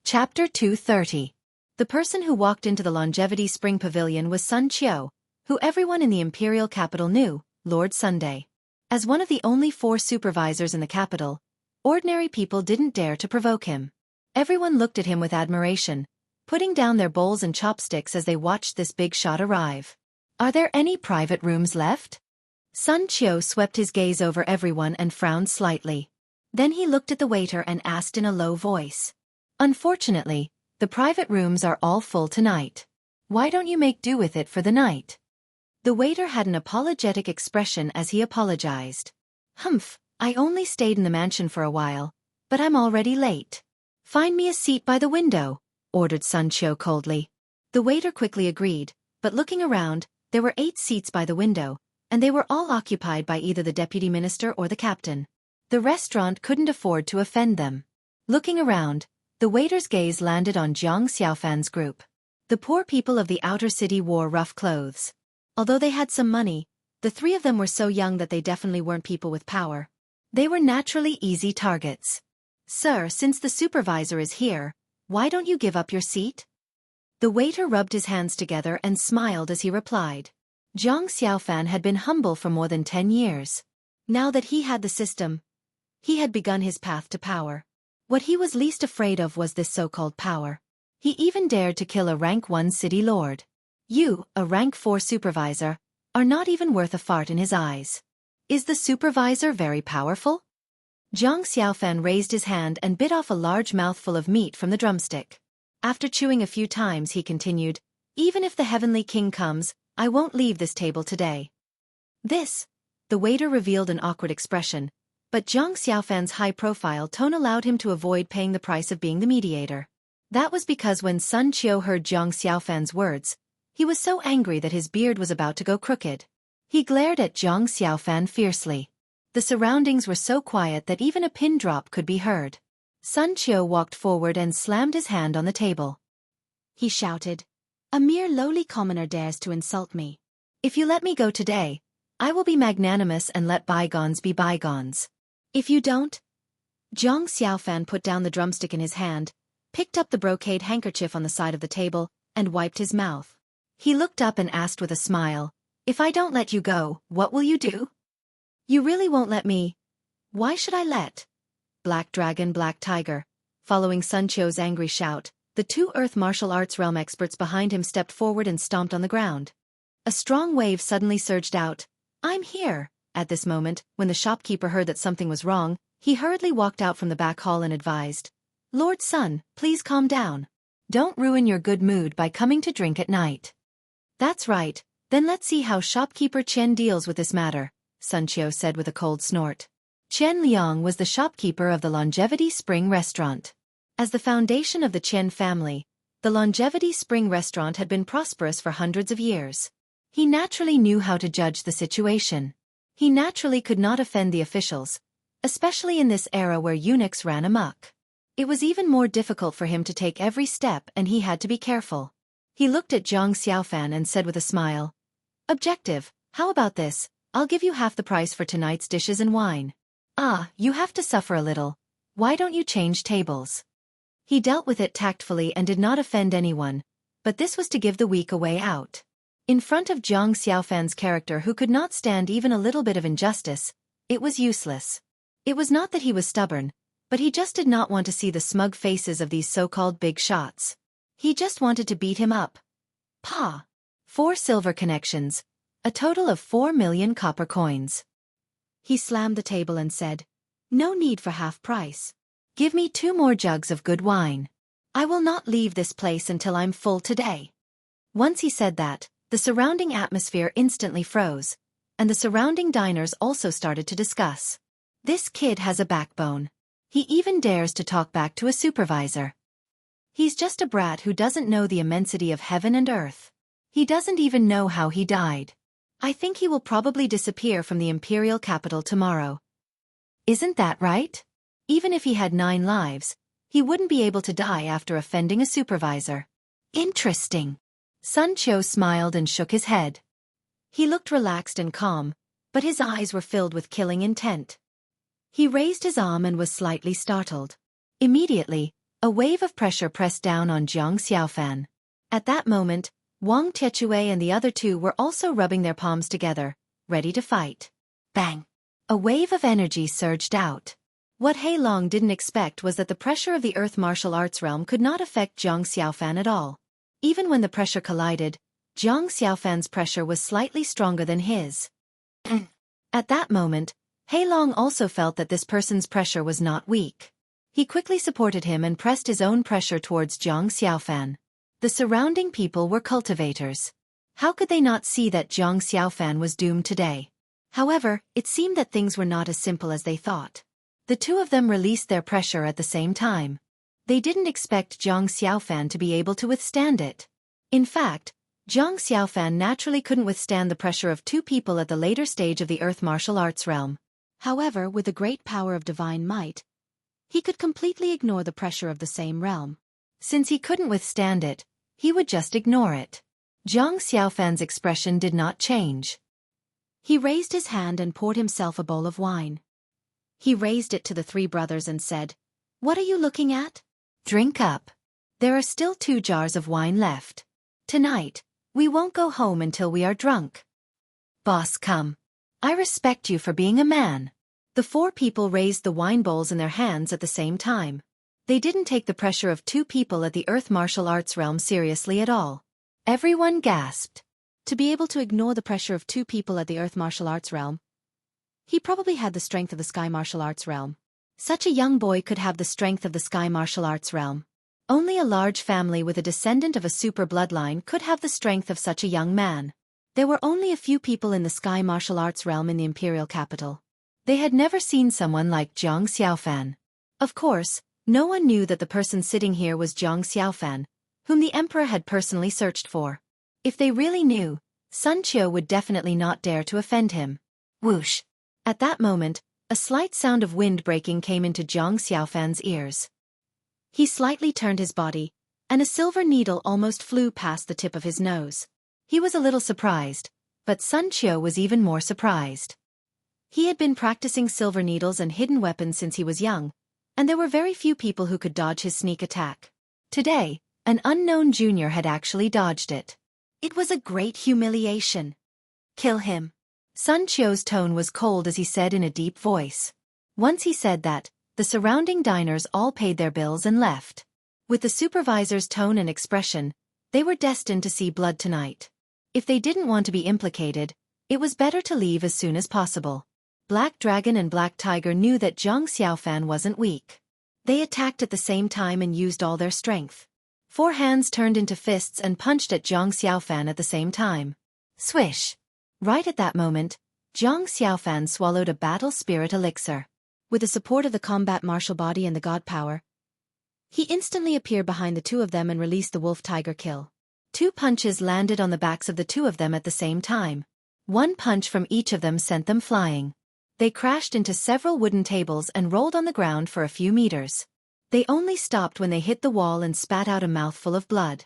Chapter 230. The person who walked into the Longevity Spring Pavilion was Sun Qiu, who everyone in the imperial capital knew, Lord Sunday. As one of the only 4 supervisors in the capital, ordinary people didn't dare to provoke him. Everyone looked at him with admiration, putting down their bowls and chopsticks as they watched this big shot arrive. Are there any private rooms left? Sun Qiu swept his gaze over everyone and frowned slightly. Then he looked at the waiter and asked in a low voice. Unfortunately, the private rooms are all full tonight. Why don't you make do with it for the night? The waiter had an apologetic expression as he apologized. Humph, I only stayed in the mansion for a while, but I'm already late. Find me a seat by the window, ordered Sun Qiu coldly. The waiter quickly agreed, but looking around, there were 8 seats by the window, and they were all occupied by either the deputy minister or the captain. The restaurant couldn't afford to offend them. Looking around, the waiter's gaze landed on Jiang Xiaofan's group. The poor people of the outer city wore rough clothes. Although they had some money, the 3 of them were so young that they definitely weren't people with power. They were naturally easy targets. Sir, since the supervisor is here, why don't you give up your seat? The waiter rubbed his hands together and smiled as he replied. Jiang Xiaofan had been humble for more than 10 years. Now that he had the system, he had begun his path to power. What he was least afraid of was this so-called power. He even dared to kill a rank 1 city lord. You, a rank 4 supervisor, are not even worth a fart in his eyes. Is the supervisor very powerful? Jiang Xiaofan raised his hand and bit off a large mouthful of meat from the drumstick. After chewing a few times he continued, even if the heavenly king comes, I won't leave this table today. The waiter revealed an awkward expression, but Jiang Xiaofan's high-profile tone allowed him to avoid paying the price of being the mediator. That was because when Sun Qiu heard Jiang Xiaofan's words, he was so angry that his beard was about to go crooked. He glared at Jiang Xiaofan fiercely. The surroundings were so quiet that even a pin drop could be heard. Sun Qiu walked forward and slammed his hand on the table. He shouted, "A mere lowly commoner dares to insult me. If you let me go today, I will be magnanimous and let bygones be bygones. If you don't..." Jiang Xiaofan put down the drumstick in his hand, picked up the brocade handkerchief on the side of the table, and wiped his mouth. He looked up and asked with a smile, "If I don't let you go, what will you do?" "You really won't let me?" "Why should I let?" Black Dragon, Black Tiger. Following Sun Qiu's angry shout, the 2 Earth martial arts realm experts behind him stepped forward and stomped on the ground. A strong wave suddenly surged out. "I'm here." At this moment, when the shopkeeper heard that something was wrong, he hurriedly walked out from the back hall and advised, "Lord Sun, please calm down. Don't ruin your good mood by coming to drink at night." "That's right, then let's see how shopkeeper Chen deals with this matter," Sun Qiu said with a cold snort. Chen Liang was the shopkeeper of the Longevity Spring Restaurant. As the foundation of the Chen family, the Longevity Spring Restaurant had been prosperous for hundreds of years. He naturally knew how to judge the situation. He naturally could not offend the officials, especially in this era where eunuchs ran amok. It was even more difficult for him to take every step and he had to be careful. He looked at Jiang Xiaofan and said with a smile, "Objective, how about this? I'll give you half the price for tonight's dishes and wine." "Ah, you have to suffer a little. Why don't you change tables?" He dealt with it tactfully and did not offend anyone, but this was to give the weak a way out. In front of Jiang Xiaofan's character who could not stand even a little bit of injustice, it was useless. It was not that he was stubborn, but he just did not want to see the smug faces of these so-called big shots. He just wanted to beat him up. Pah! 4 silver connections, a total of 4 million copper coins. He slammed the table and said, "No need for half price. Give me 2 more jugs of good wine. I will not leave this place until I'm full today." Once he said that, the surrounding atmosphere instantly froze, and the surrounding diners also started to discuss. This kid has a backbone. He even dares to talk back to a supervisor. He's just a brat who doesn't know the immensity of heaven and earth. He doesn't even know how he died. I think he will probably disappear from the imperial capital tomorrow. Isn't that right? Even if he had 9 lives, he wouldn't be able to die after offending a supervisor. Interesting. Sun Qiu smiled and shook his head. He looked relaxed and calm, but his eyes were filled with killing intent. He raised his arm and was slightly startled. Immediately, A wave of pressure pressed down on Jiang Xiaofan. At that moment, Wang Tiechue and the other two were also rubbing their palms together, ready to fight. Bang! A wave of energy surged out. What He Long didn't expect was that the pressure of the Earth martial arts realm could not affect Jiang Xiaofan at all. Even when the pressure collided, Jiang Xiaofan's pressure was slightly stronger than his. At that moment, He Long also felt that this person's pressure was not weak. He quickly supported him and pressed his own pressure towards Jiang Xiaofan. The surrounding people were cultivators. How could they not see that Jiang Xiaofan was doomed today? However, it seemed that things were not as simple as they thought. The two of them released their pressure at the same time. They didn't expect Jiang Xiaofan to be able to withstand it. In fact, Jiang Xiaofan naturally couldn't withstand the pressure of two people at the later stage of the Earth martial arts realm. However, with the great power of divine might, he could completely ignore the pressure of the same realm. Since he couldn't withstand it, he would just ignore it. Jiang Xiaofan's expression did not change. He raised his hand and poured himself a bowl of wine. He raised it to the three brothers and said, "What are you looking at? Drink up. There are still 2 jars of wine left. Tonight, we won't go home until we are drunk." "Boss, come. I respect you for being a man." The 4 people raised the wine bowls in their hands at the same time. They didn't take the pressure of 2 people at the Earth martial arts realm seriously at all. Everyone gasped. To be able to ignore the pressure of 2 people at the Earth martial arts realm, he probably had the strength of the Sky martial arts realm. Such a young boy could have the strength of the Sky martial arts realm. Only a large family with a descendant of a super bloodline could have the strength of such a young man. There were only a few people in the Sky martial arts realm in the imperial capital. They had never seen someone like Jiang Xiaofan. Of course, no one knew that the person sitting here was Jiang Xiaofan, whom the emperor had personally searched for. If they really knew, Sun Qiu would definitely not dare to offend him. Whoosh! At that moment, a slight sound of wind breaking came into Jiang Xiaofan's ears. He slightly turned his body, and a silver needle almost flew past the tip of his nose. He was a little surprised, but Sun Qiu was even more surprised. He had been practicing silver needles and hidden weapons since he was young, and there were very few people who could dodge his sneak attack. Today, an unknown junior had actually dodged it. It was a great humiliation. "Kill him." Sun Qiu's tone was cold as he said in a deep voice. Once he said that, the surrounding diners all paid their bills and left. With the supervisor's tone and expression, they were destined to see blood tonight. If they didn't want to be implicated, it was better to leave as soon as possible. Black Dragon and Black Tiger knew that Jiang Xiaofan wasn't weak. They attacked at the same time and used all their strength. 4 hands turned into fists and punched at Jiang Xiaofan at the same time. Swish! Right at that moment, Jiang Xiaofan swallowed a battle spirit elixir. With the support of the combat martial body and the god power, he instantly appeared behind the 2 of them and released the wolf-tiger kill. 2 punches landed on the backs of the 2 of them at the same time. 1 punch from each of them sent them flying. They crashed into several wooden tables and rolled on the ground for a few meters. They only stopped when they hit the wall and spat out a mouthful of blood.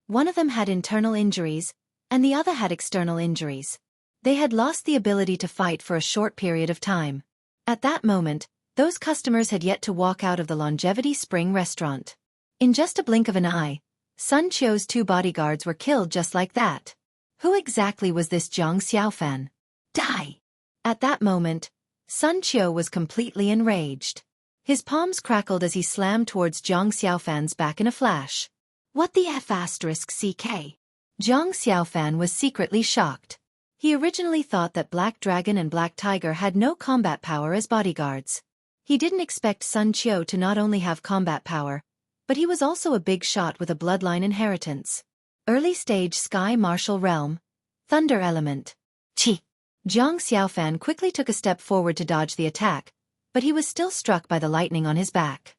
One of them had internal injuries, and the other had external injuries. They had lost the ability to fight for a short period of time. At that moment, those customers had yet to walk out of the Longevity Spring restaurant. In just a blink of an eye, Sun Qiu's 2 bodyguards were killed just like that. Who exactly was this Jiang Xiaofan? Die! At that moment, Sun Qiu was completely enraged. His palms crackled as he slammed towards Jiang Xiaofan's back in a flash. What the F***CK? Jiang Xiaofan was secretly shocked. He originally thought that Black Dragon and Black Tiger had no combat power as bodyguards. He didn't expect Sun Qiu to not only have combat power, but he was also a big shot with a bloodline inheritance. Early stage Sky Martial Realm, Thunder Element. Chi! Jiang Xiaofan quickly took a step forward to dodge the attack, but he was still struck by the lightning on his back.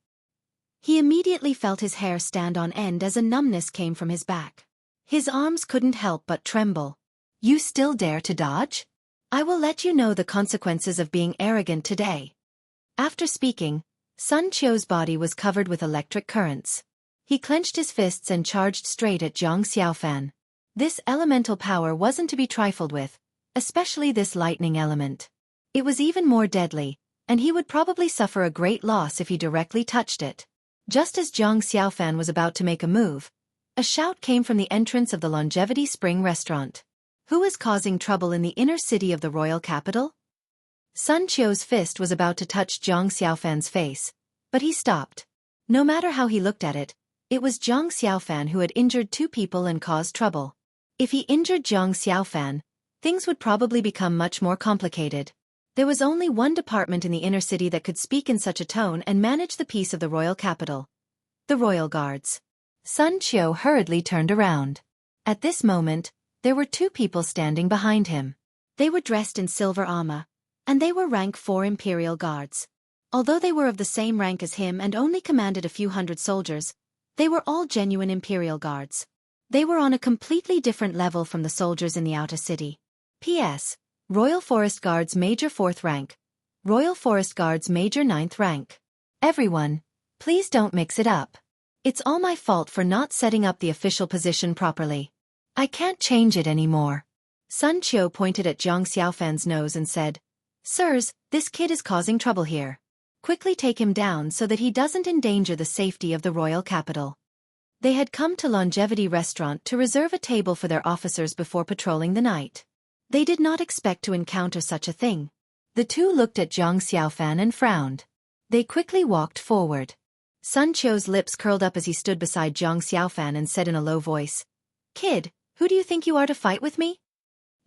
He immediately felt his hair stand on end as a numbness came from his back. His arms couldn't help but tremble. You still dare to dodge? I will let you know the consequences of being arrogant today. After speaking, Sun Qiu's body was covered with electric currents. He clenched his fists and charged straight at Jiang Xiaofan. This elemental power wasn't to be trifled with, especially this lightning element. It was even more deadly, and he would probably suffer a great loss if he directly touched it. Just as Jiang Xiaofan was about to make a move, a shout came from the entrance of the Longevity Spring restaurant. Who is causing trouble in the inner city of the royal capital? Sun Qiu's fist was about to touch Jiang Xiaofan's face, but he stopped. No matter how he looked at it, it was Jiang Xiaofan who had injured two people and caused trouble. If he injured Jiang Xiaofan, things would probably become much more complicated. There was only one department in the inner city that could speak in such a tone and manage the peace of the royal capital. The royal guards. Sun Qiu hurriedly turned around. At this moment, there were two people standing behind him. They were dressed in silver armor, and they were rank 4 imperial guards. Although they were of the same rank as him and only commanded a few hundred soldiers, they were all genuine imperial guards. They were on a completely different level from the soldiers in the outer city. P.S. Royal Forest Guards Major 4th rank. Royal Forest Guards Major 9th rank. Everyone, please don't mix it up. It's all my fault for not setting up the official position properly. I can't change it anymore. Sun Qiu pointed at Jiang Xiaofan's nose and said, "Sirs, this kid is causing trouble here. Quickly take him down so that he doesn't endanger the safety of the royal capital." They had come to Longevity Restaurant to reserve a table for their officers before patrolling the night. They did not expect to encounter such a thing. The two looked at Jiang Xiaofan and frowned. They quickly walked forward. Sun Qiu's lips curled up as he stood beside Jiang Xiaofan and said in a low voice, "Kid, who do you think you are to fight with me?"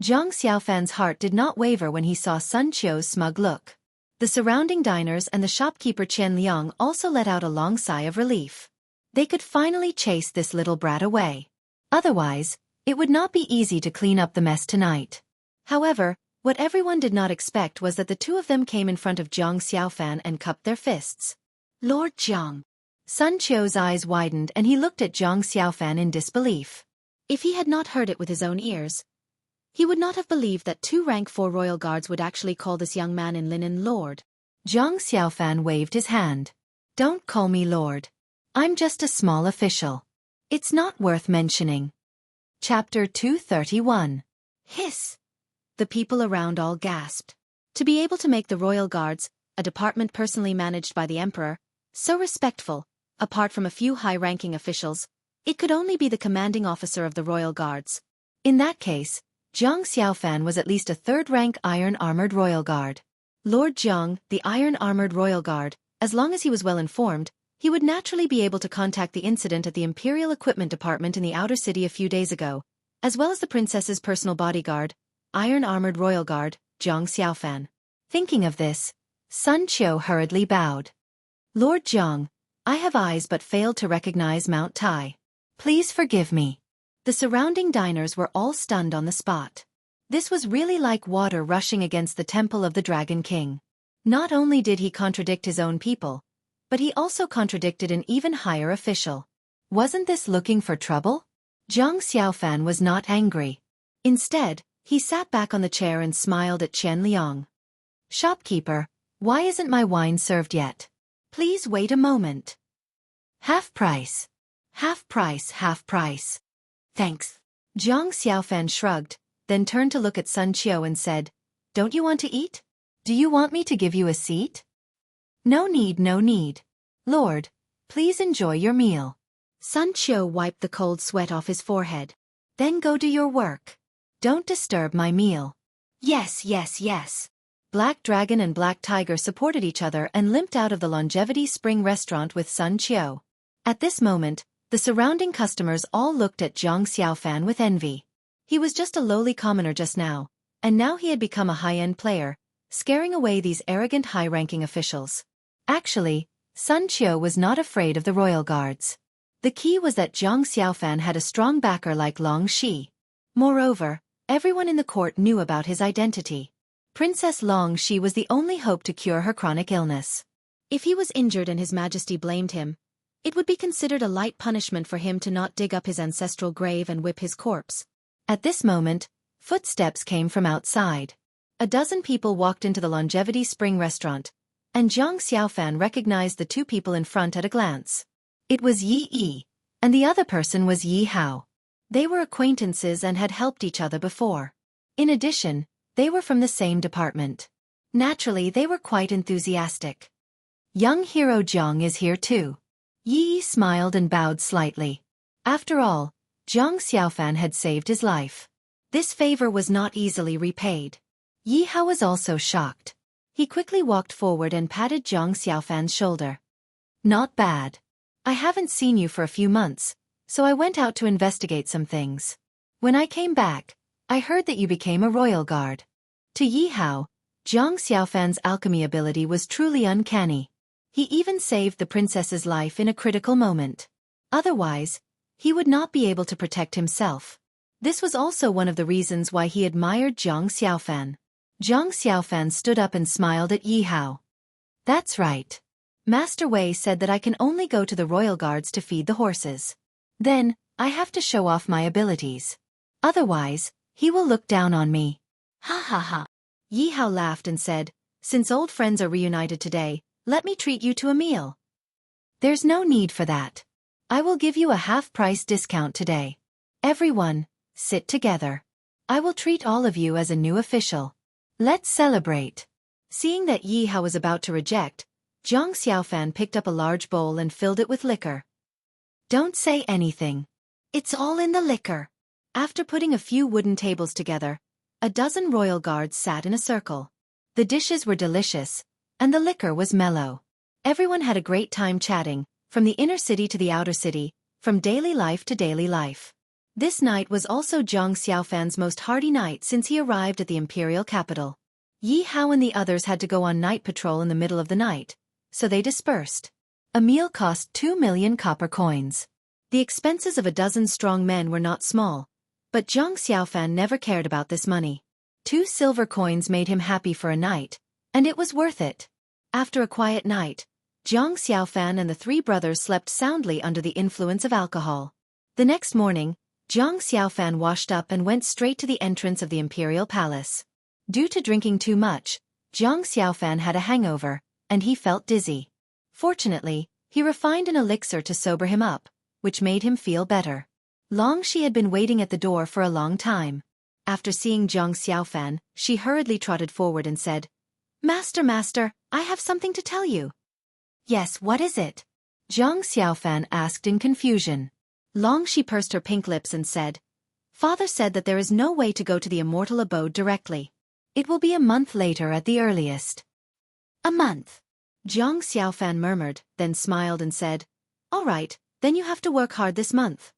Jiang Xiaofan's heart did not waver when he saw Sun Qiu's smug look. The surrounding diners and the shopkeeper Qian Liang also let out a long sigh of relief. They could finally chase this little brat away. Otherwise, it would not be easy to clean up the mess tonight. However, what everyone did not expect was that the two of them came in front of Jiang Xiaofan and cupped their fists. "Lord Jiang." Sun Qiu's eyes widened and he looked at Jiang Xiaofan in disbelief. If he had not heard it with his own ears, he would not have believed that 2 rank 4 royal guards would actually call this young man in linen Lord. Jiang Xiaofan waved his hand. "Don't call me Lord. I'm just a small official. It's not worth mentioning." Chapter 231. Hiss. The people around all gasped. To be able to make the royal guards, a department personally managed by the emperor, so respectful, apart from a few high-ranking officials, it could only be the commanding officer of the royal guards. In that case, Jiang Xiaofan was at least a 3rd-rank iron-armored royal guard. Lord Jiang, the iron-armored royal guard, as long as he was well informed, he would naturally be able to contact the incident at the Imperial Equipment Department in the outer city a few days ago, as well as the princess's personal bodyguard, iron-armored royal guard, Jiang Xiaofan. Thinking of this, Sun Qiu hurriedly bowed. "Lord Jiang, I have eyes but failed to recognize Mount Tai. Please forgive me." The surrounding diners were all stunned on the spot. This was really like water rushing against the temple of the Dragon King. Not only did he contradict his own people, but he also contradicted an even higher official. Wasn't this looking for trouble? Jiang Xiaofan was not angry. Instead, he sat back on the chair and smiled at Qian Liang. "Shopkeeper, why isn't my wine served yet? Please wait a moment." "Half price. Half price, half price." "Thanks." Jiang Xiaofan shrugged, then turned to look at Sun Qiu and said, "Don't you want to eat? Do you want me to give you a seat?" "No need, no need. Lord, please enjoy your meal." Sun Qiu wiped the cold sweat off his forehead. "Then go do your work. Don't disturb my meal." "Yes, yes, yes." Black Dragon and Black Tiger supported each other and limped out of the Longevity Spring restaurant with Sun Qiu. At this moment, the surrounding customers all looked at Jiang Xiaofan with envy. He was just a lowly commoner just now, and now he had become a high-end player, scaring away these arrogant high-ranking officials. Actually, Sun Qiu was not afraid of the royal guards. The key was that Jiang Xiaofan had a strong backer like Long Shi. Moreover, everyone in the court knew about his identity. Princess Long Shi was the only hope to cure her chronic illness. If he was injured and His Majesty blamed him, it would be considered a light punishment for him to not dig up his ancestral grave and whip his corpse. At this moment, footsteps came from outside. A dozen people walked into the Longevity Spring restaurant, and Jiang Xiaofan recognized the two people in front at a glance. It was Yi Yi, and the other person was Yi Hao. They were acquaintances and had helped each other before. In addition, they were from the same department. Naturally, they were quite enthusiastic. "Young hero Jiang is here too." Yi smiled and bowed slightly. After all, Jiang Xiaofan had saved his life. This favor was not easily repaid. Yi Hao was also shocked. He quickly walked forward and patted Jiang Xiaofan's shoulder. Not bad. I haven't seen you for a few months, so I went out to investigate some things. When I came back, I heard that you became a royal guard. To Yi Hao, Jiang Xiaofan's alchemy ability was truly uncanny. He even saved the princess's life in a critical moment. Otherwise, he would not be able to protect himself. This was also one of the reasons why he admired Jiang Xiaofan. Jiang Xiaofan stood up and smiled at Yi Hao. That's right. Master Wei said that I can only go to the royal guards to feed the horses. Then, I have to show off my abilities. Otherwise, he will look down on me. Ha ha ha. Yi Hao laughed and said, since old friends are reunited today, let me treat you to a meal. There's no need for that. I will give you a half-price discount today. Everyone, sit together. I will treat all of you as a new official. Let's celebrate. Seeing that Yi Hao was about to reject, Jiang Xiaofan picked up a large bowl and filled it with liquor. Don't say anything. It's all in the liquor. After putting a few wooden tables together, a dozen royal guards sat in a circle. The dishes were delicious, and the liquor was mellow. Everyone had a great time chatting, from the inner city to the outer city, from daily life to daily life. This night was also Jiang Xiaofan's most hearty night since he arrived at the imperial capital. Yi Hao and the others had to go on night patrol in the middle of the night, so they dispersed. A meal cost 2 million copper coins. The expenses of a dozen strong men were not small, but Jiang Xiaofan never cared about this money. 2 silver coins made him happy for a night, and it was worth it. After a quiet night, Jiang Xiaofan and the 3 brothers slept soundly under the influence of alcohol. The next morning, Jiang Xiaofan washed up and went straight to the entrance of the imperial palace. Due to drinking too much, Jiang Xiaofan had a hangover, and he felt dizzy. Fortunately, he refined an elixir to sober him up, which made him feel better. Xianxia had been waiting at the door for a long time. After seeing Jiang Xiaofan, she hurriedly trotted forward and said, Master, I have something to tell you. Yes, what is it? Jiang Xiaofan asked in confusion. Xianxia pursed her pink lips and said, Father said that there is no way to go to the immortal abode directly. It will be a month later at the earliest. A month? Jiang Xiaofan murmured, then smiled and said, All right, then you have to work hard this month.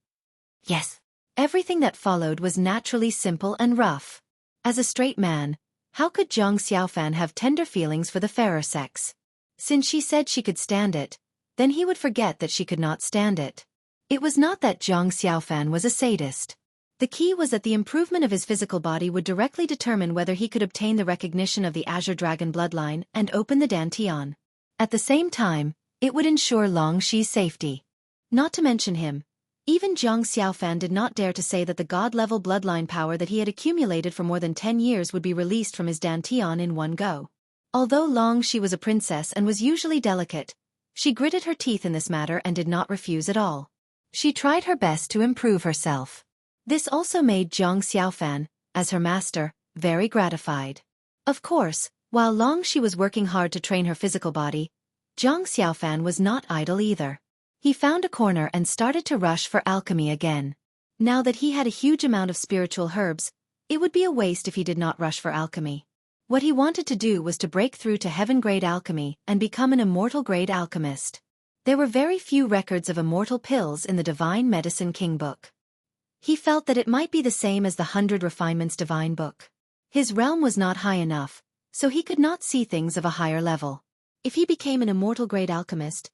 Yes. Everything that followed was naturally simple and rough. As a straight man, how could Jiang Xiaofan have tender feelings for the fairer sex? Since she said she could stand it, then he would forget that she could not stand it. It was not that Jiang Xiaofan was a sadist. The key was that the improvement of his physical body would directly determine whether he could obtain the recognition of the Azure Dragon bloodline and open the Dantian. At the same time, it would ensure Xiaoxi's safety. Not to mention him, even Jiang Xiaofan did not dare to say that the god-level bloodline power that he had accumulated for more than 10 years would be released from his Dantian in one go. Although Xianxia was a princess and was usually delicate, she gritted her teeth in this matter and did not refuse at all. She tried her best to improve herself. This also made Jiang Xiaofan, as her master, very gratified. Of course, while Xianxia was working hard to train her physical body, Jiang Xiaofan was not idle either. He found a corner and started to rush for alchemy again. Now that he had a huge amount of spiritual herbs, it would be a waste if he did not rush for alchemy. What he wanted to do was to break through to heaven-grade alchemy and become an immortal-grade alchemist. There were very few records of immortal pills in the Divine Medicine King book. He felt that it might be the same as the 100 Refinements Divine book. His realm was not high enough, so he could not see things of a higher level. If he became an immortal-grade alchemist,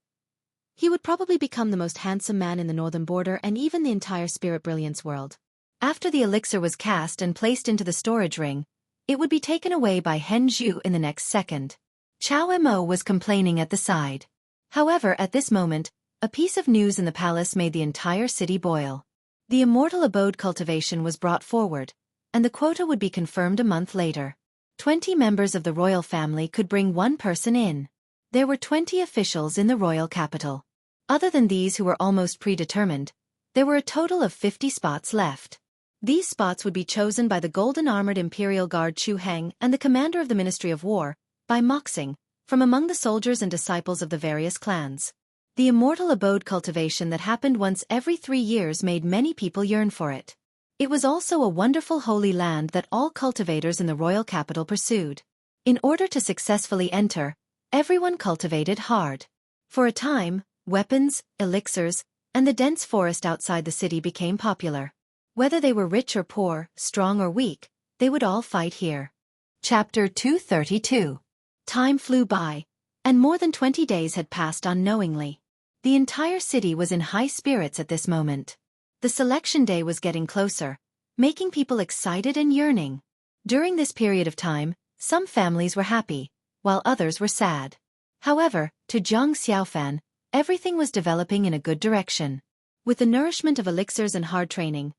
he would probably become the most handsome man in the northern border and even the entire Spirit Brilliance world. After the elixir was cast and placed into the storage ring, it would be taken away by Hen Zhu in the next second. Chao Mo was complaining at the side. However, at this moment, a piece of news in the palace made the entire city boil. The immortal abode cultivation was brought forward, and the quota would be confirmed a month later. 20 members of the royal family could bring one person in. There were 20 officials in the royal capital. Other than these who were almost predetermined, there were a total of 50 spots left. These spots would be chosen by the golden-armored Imperial Guard Chu Heng and the commander of the Ministry of War, by Moxing, from among the soldiers and disciples of the various clans. The immortal abode cultivation that happened once every 3 years made many people yearn for it. It was also a wonderful holy land that all cultivators in the royal capital pursued. In order to successfully enter, everyone cultivated hard. For a time, weapons, elixirs, and the dense forest outside the city became popular. Whether they were rich or poor, strong or weak, they would all fight here. Chapter 232. Time flew by, and more than 20 days had passed unknowingly. The entire city was in high spirits at this moment. The selection day was getting closer, making people excited and yearning. During this period of time, some families were happy, while others were sad. However, to Zhang Xiaofan, everything was developing in a good direction. With the nourishment of elixirs and hard training,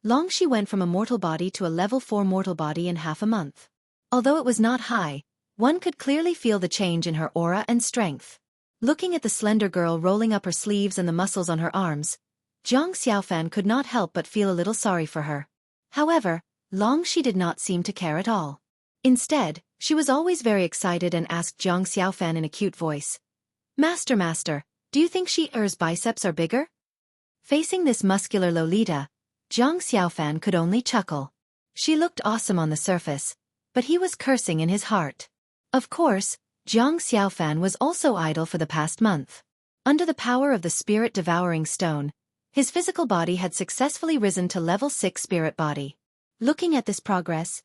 Longxi went from a mortal body to a level 4 mortal body in half a month. Although it was not high, one could clearly feel the change in her aura and strength. Looking at the slender girl rolling up her sleeves and the muscles on her arms, Zhang Xiaofan could not help but feel a little sorry for her. However, Longxi did not seem to care at all. Instead, she was always very excited and asked Zhang Xiaofan in a cute voice, Master, do you think Xi'er's biceps are bigger?" Facing this muscular Lolita, Zhang Xiaofan could only chuckle. She looked awesome on the surface, but he was cursing in his heart. Of course, Zhang Xiaofan was also idle for the past month. Under the power of the spirit-devouring stone, his physical body had successfully risen to level 6 spirit body. Looking at this progress,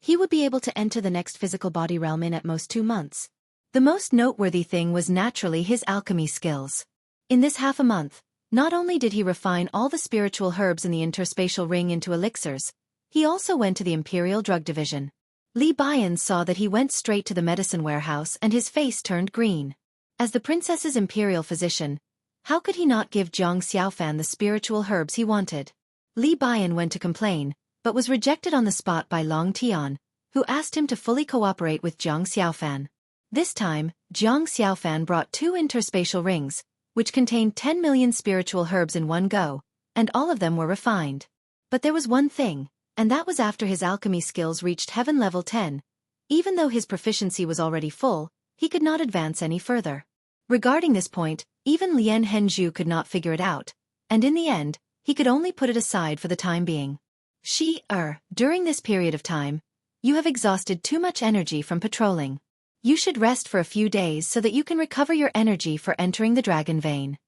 he would be able to enter the next physical body realm in at most 2 months. The most noteworthy thing was naturally his alchemy skills. In this half a month, not only did he refine all the spiritual herbs in the interspatial ring into elixirs, he also went to the Imperial Drug Division. Li Bian saw that he went straight to the medicine warehouse and his face turned green. As the princess's imperial physician, how could he not give Zhang Xiaofan the spiritual herbs he wanted? Li Bian went to complain, but was rejected on the spot by Long Tian, who asked him to fully cooperate with Zhang Xiaofan. This time, Zhang Xiaofan brought 2 interspatial rings, which contained 10 million spiritual herbs in one go, and all of them were refined. But there was one thing, and that was after his alchemy skills reached heaven level 10. Even though his proficiency was already full, he could not advance any further. Regarding this point, even Lien Henzhu could not figure it out, and in the end, he could only put it aside for the time being. During this period of time, you have exhausted too much energy from patrolling. You should rest for a few days so that you can recover your energy for entering the dragon vein.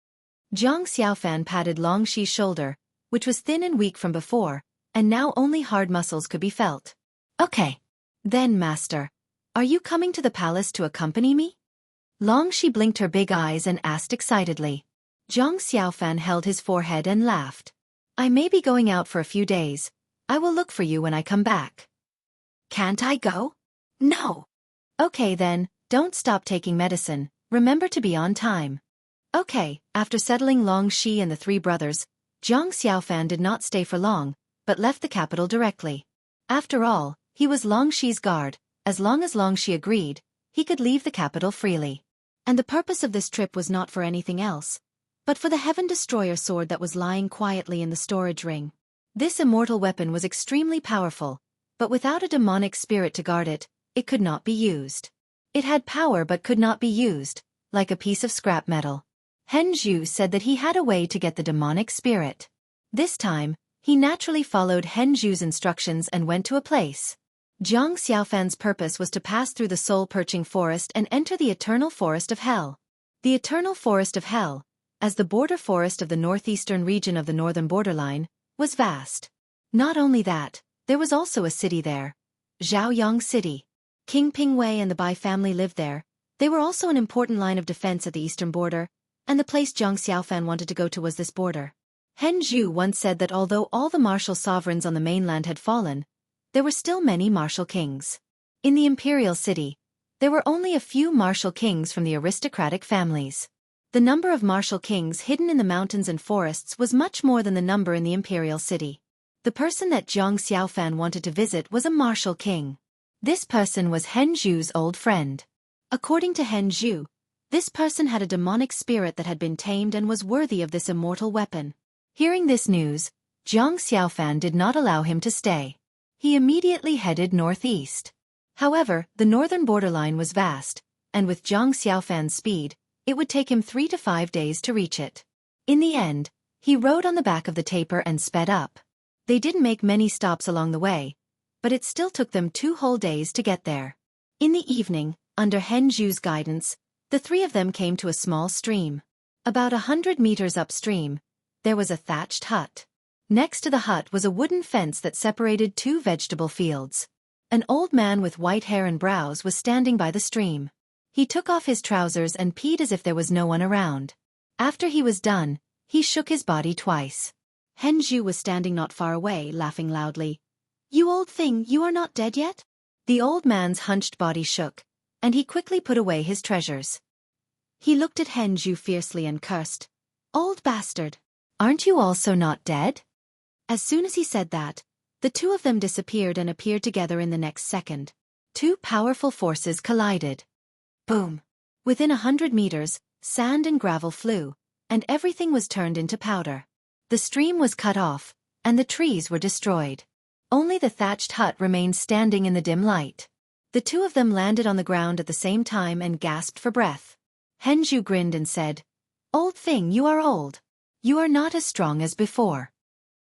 Zhang Xiaofan patted Longxi's shoulder, which was thin and weak from before, and now only hard muscles could be felt. "Okay. Then, master, are you coming to the palace to accompany me?" Longxi blinked her big eyes and asked excitedly. Zhang Xiaofan held his forehead and laughed. "I may be going out for a few days. I will look for you when I come back." "Can't I go?" "No." "Okay then, don't stop taking medicine, remember to be on time." Okay, after settling Longxi and the 3 brothers, Zhang Xiaofan did not stay for long, but left the capital directly. After all, he was Longxi's guard. As long as Longxi agreed, he could leave the capital freely. And the purpose of this trip was not for anything else, but for the Heaven Destroyer sword that was lying quietly in the storage ring. This immortal weapon was extremely powerful, but without a demonic spirit to guard it, it could not be used. It had power but could not be used, like a piece of scrap metal. Henzhu said that he had a way to get the demonic spirit. This time, he naturally followed Henzhu's instructions and went to a place. Zhang Xiaofan's purpose was to pass through the soul-perching forest and enter the Eternal Forest of Hell. The Eternal Forest of Hell, as the border forest of the northeastern region of the northern borderline, was vast. Not only that, there was also a city there, Zhaoyang City. King Pingwei and the Bai family lived there. They were also an important line of defense at the eastern border, and the place Zhang Xiaofan wanted to go to was this border. Henzhu once said that although all the martial sovereigns on the mainland had fallen, there were still many martial kings. In the imperial city, there were only a few martial kings from the aristocratic families. The number of martial kings hidden in the mountains and forests was much more than the number in the imperial city. The person that Zhang Xiaofan wanted to visit was a martial king. This person was Henzhu's old friend. According to Henzhu, this person had a demonic spirit that had been tamed and was worthy of this immortal weapon. Hearing this news, Zhang Xiaofan did not allow him to stay. He immediately headed northeast. However, the northern borderline was vast, and with Zhang Xiaofan's speed, It would take him 3 to 5 days to reach it. In the end, he rode on the back of the tapir and sped up. They didn't make many stops along the way, but it still took them 2 whole days to get there. In the evening, under Hen Zhu's guidance, the 3 of them came to a small stream. About 100 meters upstream, there was a thatched hut. Next to the hut was a wooden fence that separated 2 vegetable fields. An old man with white hair and brows was standing by the stream. He took off his trousers and peed as if there was no one around. After he was done, he shook his body twice. Hen Zhu was standing not far away, laughing loudly. "You old thing, you are not dead yet?" The old man's hunched body shook, and he quickly put away his treasures. He looked at Hen Zhu fiercely and cursed. "Old bastard! Aren't you also not dead?" As soon as he said that, the 2 of them disappeared and appeared together in the next second. 2 powerful forces collided. Boom! Within 100 meters, sand and gravel flew, and everything was turned into powder. The stream was cut off, and the trees were destroyed. Only the thatched hut remained standing in the dim light. The 2 of them landed on the ground at the same time and gasped for breath. Hen Zhu grinned and said, "Old thing, you are old. You are not as strong as before."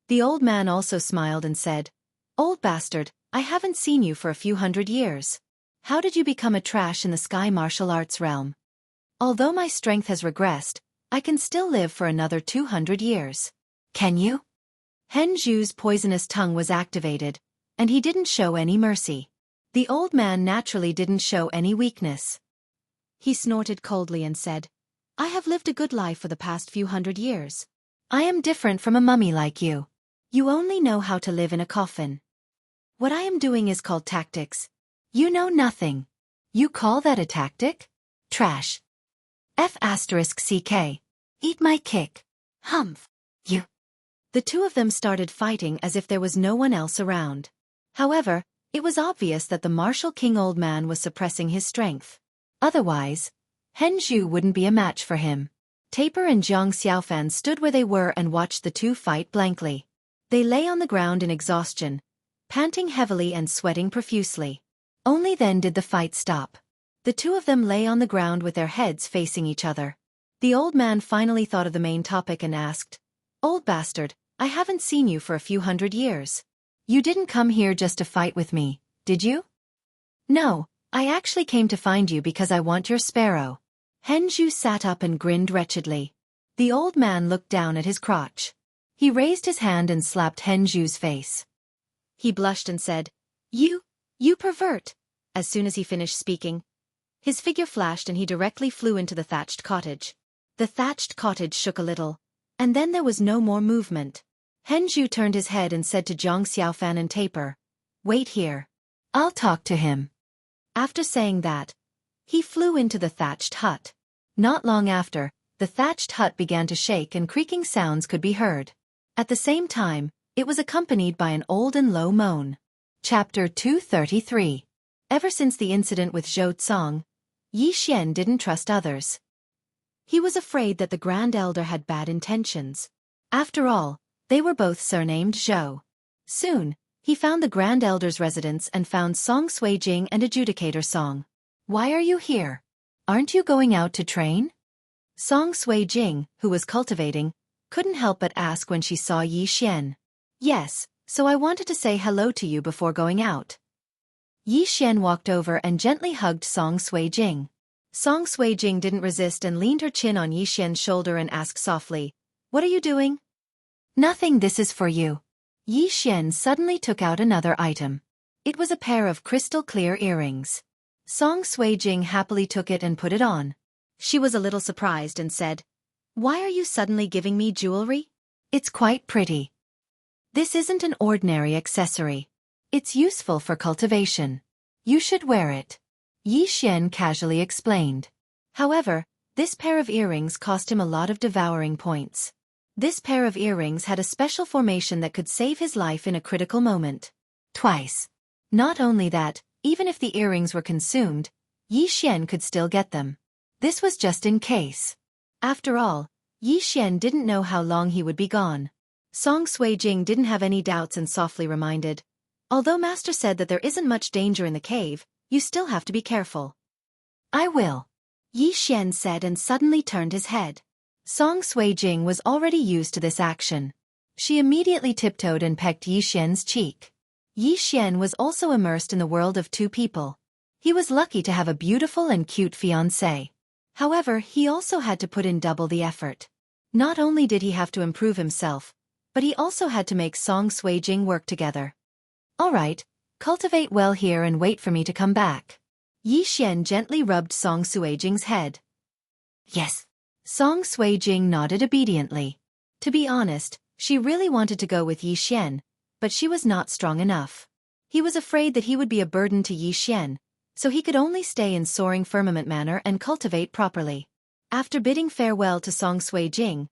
The old man also smiled and said, "Old bastard, I haven't seen you for a few hundred years. How did you become a trash in the sky martial arts realm? Although my strength has regressed, I can still live for another 200 years. Can you?" Hen Zhu's poisonous tongue was activated, and he didn't show any mercy. The old man naturally didn't show any weakness. He snorted coldly and said, "I have lived a good life for the past few hundred years. I am different from a mummy like you. You only know how to live in a coffin. What I am doing is called tactics. You know nothing. You call that a tactic? Trash. F***ck. Eat my kick. Humph. You." The 2 of them started fighting as if there was no one else around. However, it was obvious that the martial king old man was suppressing his strength. Otherwise, Hen Zhu wouldn't be a match for him. Tapir and Xianxia stood where they were and watched the 2 fight blankly. They lay on the ground in exhaustion, panting heavily and sweating profusely. Only then did the fight stop. The 2 of them lay on the ground with their heads facing each other. The old man finally thought of the main topic and asked, "Old bastard, I haven't seen you for a few hundred years. You didn't come here just to fight with me, did you?" "No, I actually came to find you because I want your sparrow." Hen Zhu sat up and grinned wretchedly. The old man looked down at his crotch. He raised his hand and slapped Hen Zhu's face. He blushed and said, You pervert." As soon as he finished speaking, his figure flashed and he directly flew into the thatched cottage. The thatched cottage shook a little, and then there was no more movement. Hen Zhu turned his head and said to Jianghu and Tapir, "Wait here. I'll talk to him." After saying that, he flew into the thatched hut. Not long after, the thatched hut began to shake and creaking sounds could be heard. At the same time, it was accompanied by an old and low moan. Chapter 233. Ever since the incident with Zhou Tsang, Yi Xian didn't trust others. He was afraid that the Grand Elder had bad intentions. After all, they were both surnamed Zhou. Soon, he found the Grand Elder's residence and found Song Sui Jing and Adjudicator Song. "Why are you here? Aren't you going out to train?" Song Sui Jing, who was cultivating, couldn't help but ask when she saw Yi Xian. "Yes, so I wanted to say hello to you before going out." Yi Xian walked over and gently hugged Song Sui Jing. Song Sui Jing didn't resist and leaned her chin on Yi Xian's shoulder and asked softly, "What are you doing?" "Nothing, this is for you." Yi Xian suddenly took out another item. It was a pair of crystal-clear earrings. Song Sui Jing happily took it and put it on. She was a little surprised and said, "Why are you suddenly giving me jewelry? It's quite pretty." "This isn't an ordinary accessory. It's useful for cultivation. You should wear it," Yi Xian casually explained. However, this pair of earrings cost him a lot of devouring points. This pair of earrings had a special formation that could save his life in a critical moment. Twice. Not only that, even if the earrings were consumed, Yi Xian could still get them. This was just in case. After all, Yi Xian didn't know how long he would be gone. Song Sui Jing didn't have any doubts and softly reminded, "Although Master said that there isn't much danger in the cave, you still have to be careful." "I will." Yi Xian said and suddenly turned his head. Song Suijing was already used to this action. She immediately tiptoed and pecked Yi Xian's cheek. Yi Xian was also immersed in the world of two people. He was lucky to have a beautiful and cute fiancée. However, he also had to put in double the effort. Not only did he have to improve himself, but he also had to make Song Suijing work together. All right, cultivate well here and wait for me to come back. Yi Xian gently rubbed Song Suijing's head. Yes. Song Suijing nodded obediently. To be honest, she really wanted to go with Yi Xian, but she was not strong enough. He was afraid that he would be a burden to Yi Xian, so he could only stay in soaring firmament manner and cultivate properly. After bidding farewell to Song Suijing,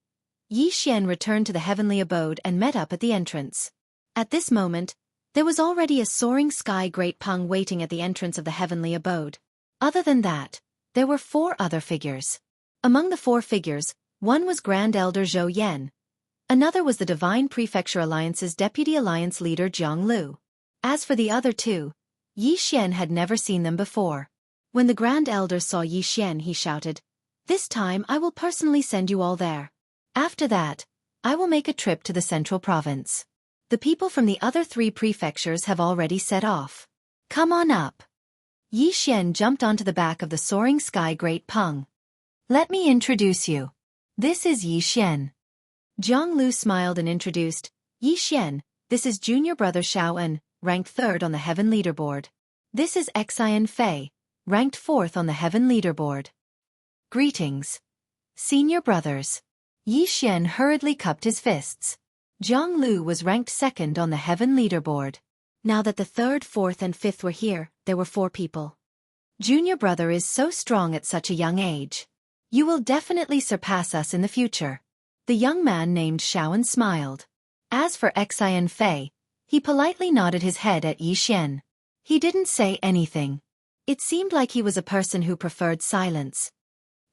Yi Xian returned to the heavenly abode and met up at the entrance. At this moment, there was already a soaring sky great pung waiting at the entrance of the heavenly abode. Other than that, there were 4 other figures. Among the 4 figures, one was Grand Elder Zhou Yan. Another was the Divine Prefecture Alliance's Deputy Alliance leader Jianghu. As for the other 2, Yi Xian had never seen them before. When the Grand Elder saw Yi Xian, he shouted, "This time I will personally send you all there. After that, I will make a trip to the central province. The people from the other 3 prefectures have already set off. Come on up." Yi Xian jumped onto the back of the soaring sky great pung. "Let me introduce you. This is Yi Xian." Jianghu smiled and introduced, "Yi Xian, this is junior brother Xiaoan, ranked 3rd on the heaven leaderboard. This is Xianxia, ranked 4th on the heaven leaderboard. Greetings, senior brothers." Yi Xian hurriedly cupped his fists. Jianghu was ranked 2nd on the heaven leaderboard. Now that the 3rd, 4th and 5th were here, there were 4 people. Junior brother is so strong at such a young age. You will definitely surpass us in the future. The young man named Xiaoan smiled. As for Xianxia, he politely nodded his head at Yi Xian. He didn't say anything. It seemed like he was a person who preferred silence.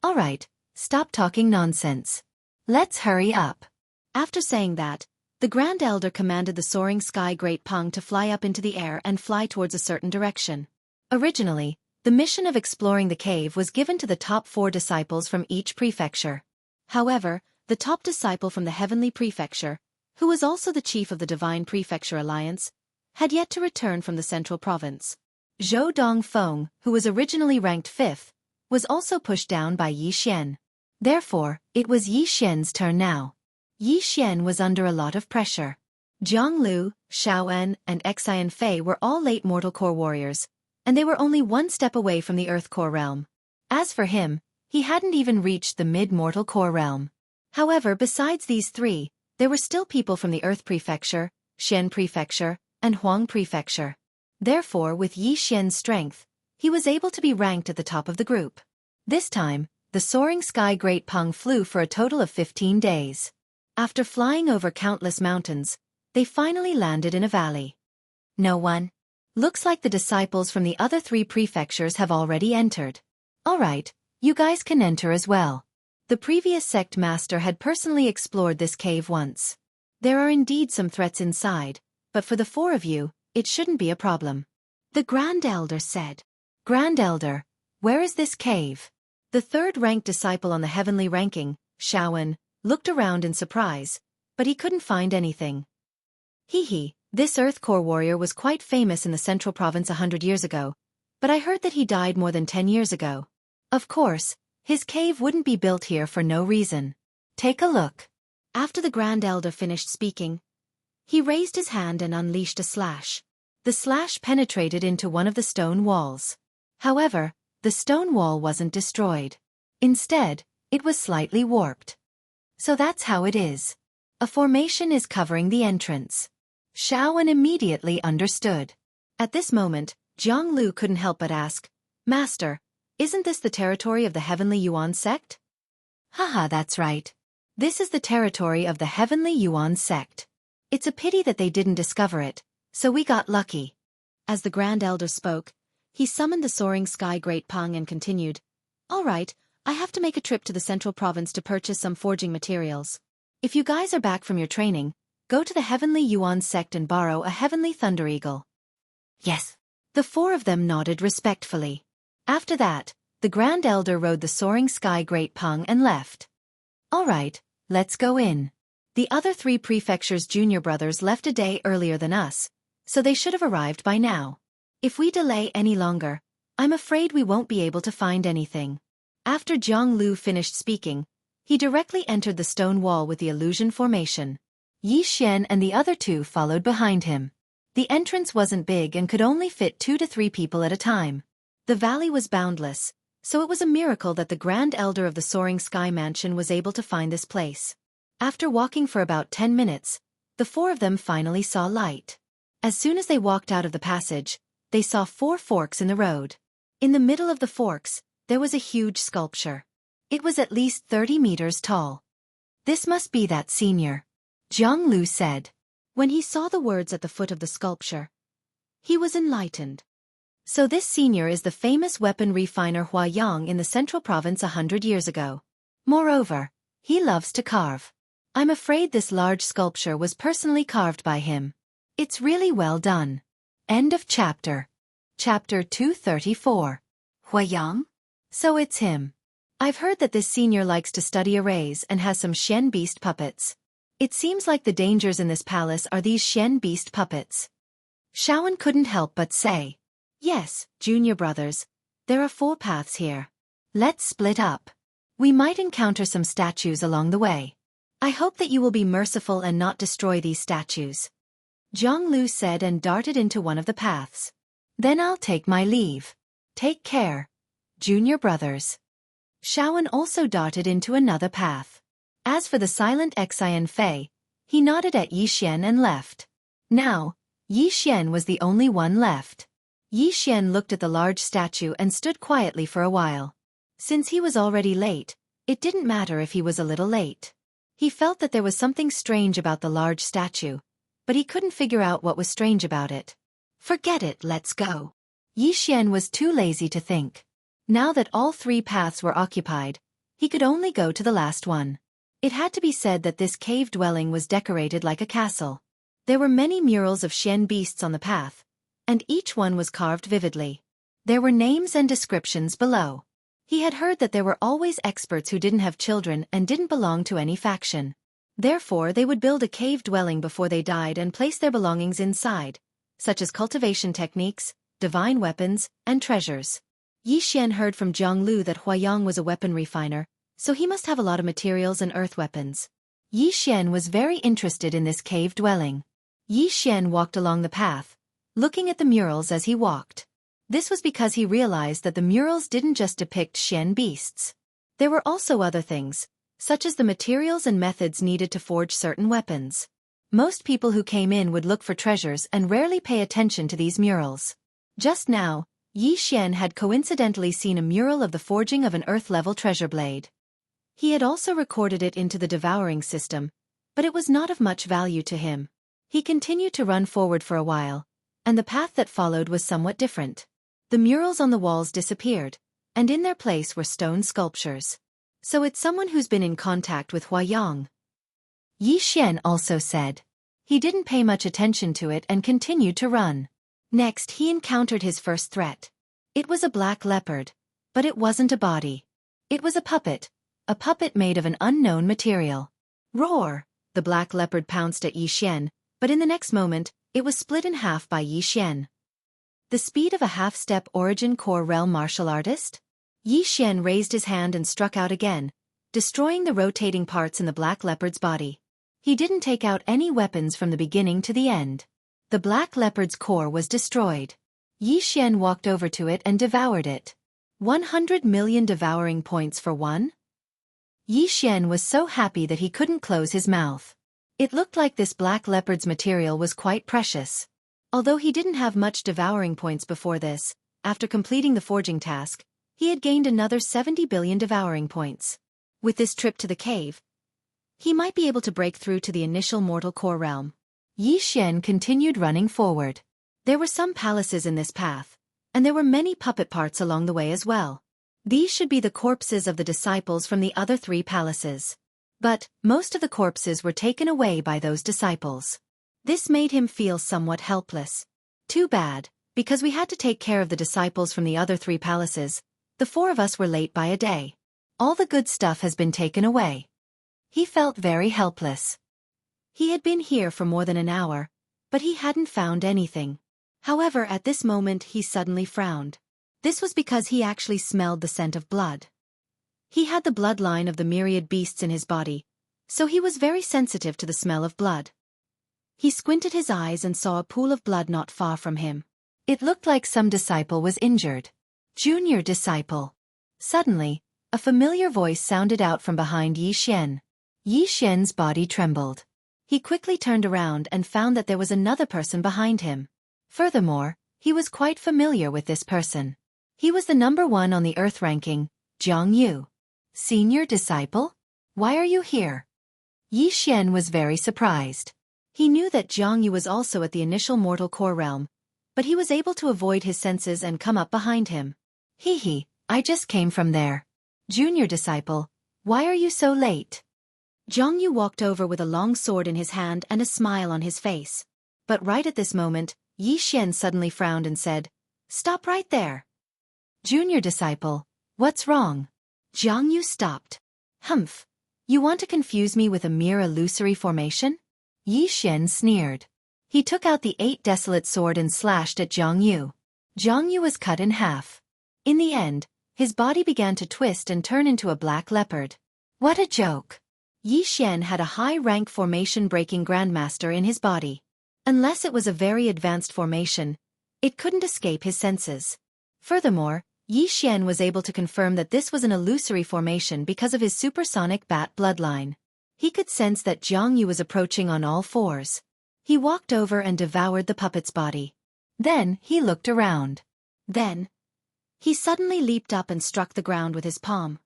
All right, stop talking nonsense. Let's hurry up. After saying that, the Grand Elder commanded the soaring sky great pung to fly up into the air and fly towards a certain direction. Originally, the mission of exploring the cave was given to the top 4 disciples from each prefecture. However, the top disciple from the heavenly prefecture, who was also the chief of the Divine Prefecture Alliance, had yet to return from the central province. Zhou Dongfeng, who was originally ranked 5th, was also pushed down by Yi Xian. Therefore, it was Yi Xian's turn now. Yi Xian was under a lot of pressure. Jianghu, Xiaoan, and Xianfei were all late mortal core warriors, and they were only 1 step away from the Earth core realm. As for him, he hadn't even reached the mid-mortal core realm. However, besides these 3, there were still people from the Earth Prefecture, Xian Prefecture, and Huang Prefecture. Therefore, with Yi Xian's strength, he was able to be ranked at the top of the group. This time, the soaring sky great pung flew for a total of 15 days. After flying over countless mountains, they finally landed in a valley. No one? Looks like the disciples from the other 3 prefectures have already entered. All right, you guys can enter as well. The previous sect master had personally explored this cave once. There are indeed some threats inside, but for the 4 of you, it shouldn't be a problem. The Grand Elder said. Grand Elder, where is this cave? The 3rd-ranked disciple on the heavenly ranking, Xiaoan, looked around in surprise, but he couldn't find anything. This Earth Core warrior was quite famous in the central province 100 years ago, but I heard that he died more than 10 years ago. Of course, his cave wouldn't be built here for no reason. Take a look. After the Grand Elder finished speaking, he raised his hand and unleashed a slash. The slash penetrated into one of the stone walls. However, the stone wall wasn't destroyed. Instead, it was slightly warped. So that's how it is. A formation is covering the entrance. Xiaoan immediately understood. At this moment, Jianghu couldn't help but ask, Master, isn't this the territory of the Heavenly Yuan sect? Haha, that's right. This is the territory of the Heavenly Yuan sect. It's a pity that they didn't discover it, so we got lucky. As the Grand Elder spoke, he summoned the soaring sky great pung and continued, All right, I have to make a trip to the central province to purchase some forging materials. If you guys are back from your training, go to the Heavenly Yuan sect and borrow a Heavenly Thunder Eagle. Yes. The 4 of them nodded respectfully. After that, The Grand Elder rode the soaring sky Great Peng and left. All right, let's go in. The other 3 prefectures' junior brothers left a day earlier than us, so they should have arrived by now. If we delay any longer, I'm afraid we won't be able to find anything. After Jianghu finished speaking, he directly entered the stone wall with the illusion formation. Xian and the other 2 followed behind him. The entrance wasn't big and could only fit 2 to 3 people at a time. The valley was boundless, so it was a miracle that the Grand Elder of the Soaring Sky Mansion was able to find this place. After walking for about 10 minutes, the 4 of them finally saw light. As soon as they walked out of the passage, they saw 4 forks in the road. In the middle of the forks, there was a huge sculpture. It was at least 30 meters tall. This must be that senior, Jianghu said. When he saw the words at the foot of the sculpture, he was enlightened. So this senior is the famous weapon refiner Huayang in the central province 100 years ago. Moreover, he loves to carve. I'm afraid this large sculpture was personally carved by him. It's really well done. End of chapter. Chapter 234. Huayang? So it's him. I've heard that this senior likes to study arrays and has some Xian beast puppets. It seems like the dangers in this palace are these Xian beast puppets. Shaowen couldn't help but say, yes, junior brothers, there are 4 paths here. Let's split up. We might encounter some statues along the way. I hope that you will be merciful and not destroy these statues. Jianghu said and darted into one of the paths. Then I'll take my leave. Take care, junior brothers. Shaowen also darted into another path. As for the silent Xian Fei, he nodded at Xian and left. Now, Xian was the only one left. Xian looked at the large statue and stood quietly for a while. Since he was already late, it didn't matter if he was a little late. He felt that there was something strange about the large statue, but he couldn't figure out what was strange about it. Forget it, let's go. Xian was too lazy to think. Now that all 3 paths were occupied, he could only go to the last one. It had to be said that this cave dwelling was decorated like a castle. There were many murals of Xian beasts on the path, and each one was carved vividly. There were names and descriptions below. He had heard that there were always experts who didn't have children and didn't belong to any faction. Therefore they would build a cave dwelling before they died and place their belongings inside, such as cultivation techniques, divine weapons, and treasures. Xian heard from Jianghu that Huayang was a weapon refiner, so he must have a lot of materials and earth weapons. Xian was very interested in this cave dwelling. Xian walked along the path, looking at the murals as he walked. This was because he realized that the murals didn't just depict Xian beasts. There were also other things, such as the materials and methods needed to forge certain weapons. Most people who came in would look for treasures and rarely pay attention to these murals. Just now, Xian had coincidentally seen a mural of the forging of an earth-level treasure blade. He had also recorded it into the devouring system, but it was not of much value to him. He continued to run forward for a while, and the path that followed was somewhat different. The murals on the walls disappeared, and in their place were stone sculptures. So it's someone who's been in contact with Huayang. Xian also said. He didn't pay much attention to it and continued to run. Next he encountered his first threat. It was a black leopard, but it wasn't a body. It was a puppet made of an unknown material. Roar! The black leopard pounced at Xian, but in the next moment, it was split in half by Xian. The speed of a half-step origin core realm martial artist? Xian raised his hand and struck out again, destroying the rotating parts in the black leopard's body. He didn't take out any weapons from the beginning to the end. The black leopard's core was destroyed. Xian walked over to it and devoured it. 100 million devouring points for one? Xian was so happy that he couldn't close his mouth. It looked like this black leopard's material was quite precious. Although he didn't have much devouring points before this, after completing the forging task, he had gained another 70 billion devouring points. With this trip to the cave, he might be able to break through to the initial mortal core realm. Xian continued running forward. There were some palaces in this path, and there were many puppet parts along the way as well. These should be the corpses of the disciples from the other 3 palaces. But most of the corpses were taken away by those disciples. This made him feel somewhat helpless. Too bad, because we had to take care of the disciples from the other 3 palaces, The four of us were late by a day. All the good stuff has been taken away. He felt very helpless. He had been here for more than an hour, but he hadn't found anything. However, at this moment he suddenly frowned. This was because he actually smelled the scent of blood. He had the bloodline of the myriad beasts in his body, so he was very sensitive to the smell of blood. He squinted his eyes and saw a pool of blood not far from him. It looked like some disciple was injured. Junior disciple. Suddenly, a familiar voice sounded out from behind Yi Xian. Yi Xian's body trembled. He quickly turned around and found that there was another person behind him. Furthermore, he was quite familiar with this person. He was the number 1 on the Earth ranking, Jianghu. Senior disciple? Why are you here? Yi Xian was very surprised. He knew that Jianghu was also at the initial mortal core realm, but he was able to avoid his senses and come up behind him. Hee, I just came from there. Junior disciple, why are you so late? Jianghu walked over with a long sword in his hand and a smile on his face. But right at this moment, Yi Xian suddenly frowned and said, "Stop right there." Junior disciple, what's wrong? Jianghu stopped. Humph, you want to confuse me with a mere illusory formation? Yi Xian sneered. He took out the 8 desolate sword and slashed at Jianghu. Jianghu was cut in half. In the end, his body began to twist and turn into a black leopard. What a joke! Yi Xian had a high-rank formation-breaking grandmaster in his body. Unless it was a very advanced formation, it couldn't escape his senses. Furthermore, Yi Xian was able to confirm that this was an illusory formation because of his supersonic bat bloodline. He could sense that Jianghu was approaching on all fours. He walked over and devoured the puppet's body. Then, he looked around. Then, he suddenly leaped up and struck the ground with his palm.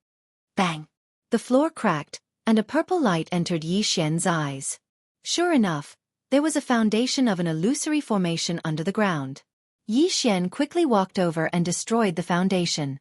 Bang! The floor cracked, and a purple light entered Yi Xian's eyes. Sure enough, there was a foundation of an illusory formation under the ground. Yi Xian quickly walked over and destroyed the foundation.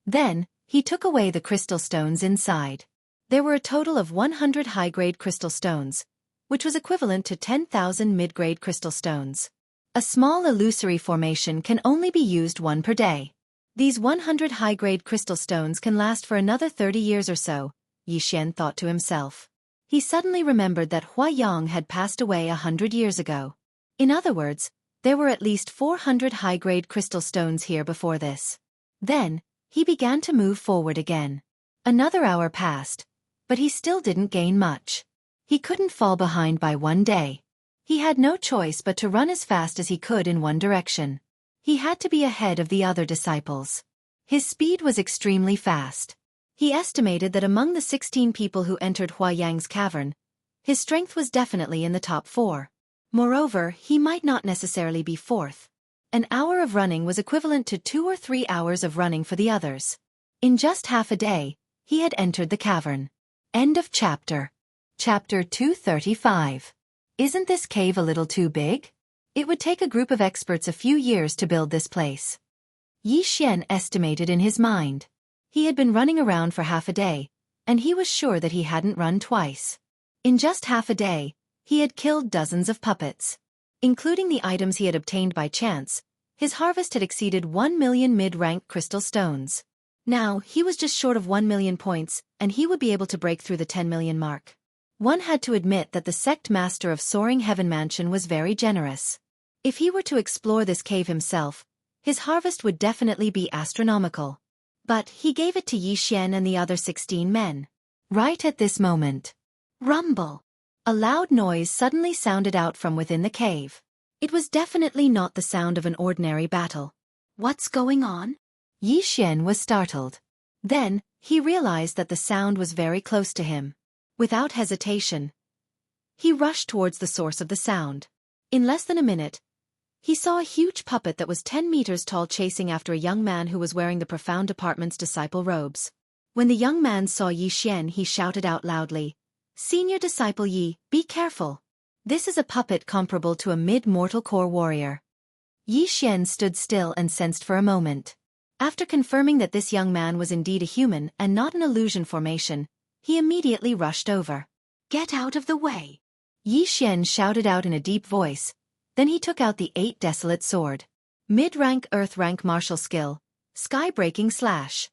Then, he took away the crystal stones inside. There were a total of 100 high-grade crystal stones, which was equivalent to 10,000 mid-grade crystal stones. A small illusory formation can only be used 1 per day. These 100 high-grade crystal stones can last for another 30 years or so, Yi Xian thought to himself. He suddenly remembered that Hua Yang had passed away 100 years ago. In other words, there were at least 400 high-grade crystal stones here before this. Then, he began to move forward again. Another hour passed, but he still didn't gain much. He couldn't fall behind by 1 day. He had no choice but to run as fast as he could in one direction. He had to be ahead of the other disciples. His speed was extremely fast. He estimated that among the 16 people who entered Hua Yang's cavern, his strength was definitely in the top 4. Moreover, he might not necessarily be 4th. An hour of running was equivalent to 2 or 3 hours of running for the others. In just half a day, he had entered the cavern. End of chapter. Chapter 235. Isn't this cave a little too big? It would take a group of experts a few years to build this place. Yi Xian estimated in his mind. He had been running around for half a day, and he was sure that he hadn't run twice. In just half a day, he had killed dozens of puppets. Including the items he had obtained by chance, his harvest had exceeded 1 million mid-rank crystal stones. Now, he was just short of 1 million points, and he would be able to break through the 10 million mark. One had to admit that the sect master of Soaring Heaven Mansion was very generous. If he were to explore this cave himself, his harvest would definitely be astronomical. But he gave it to Yi Xian and the other 16 men. Right at this moment. Rumble! A loud noise suddenly sounded out from within the cave. It was definitely not the sound of an ordinary battle. What's going on? Yi Xian was startled. Then, he realized that the sound was very close to him. Without hesitation, he rushed towards the source of the sound. In less than a minute, he saw a huge puppet that was 10 meters tall chasing after a young man who was wearing the Profound Department's disciple robes. When the young man saw Yi Xian, he shouted out loudly, "Senior disciple Yi, be careful. This is a puppet comparable to a mid-mortal core warrior." Yi Xian stood still and sensed for a moment. After confirming that this young man was indeed a human and not an illusion formation, he immediately rushed over. "Get out of the way!" Yi Xian shouted out in a deep voice. Then he took out the 8 desolate sword. Mid-rank Earth-rank martial skill, Sky-breaking slash.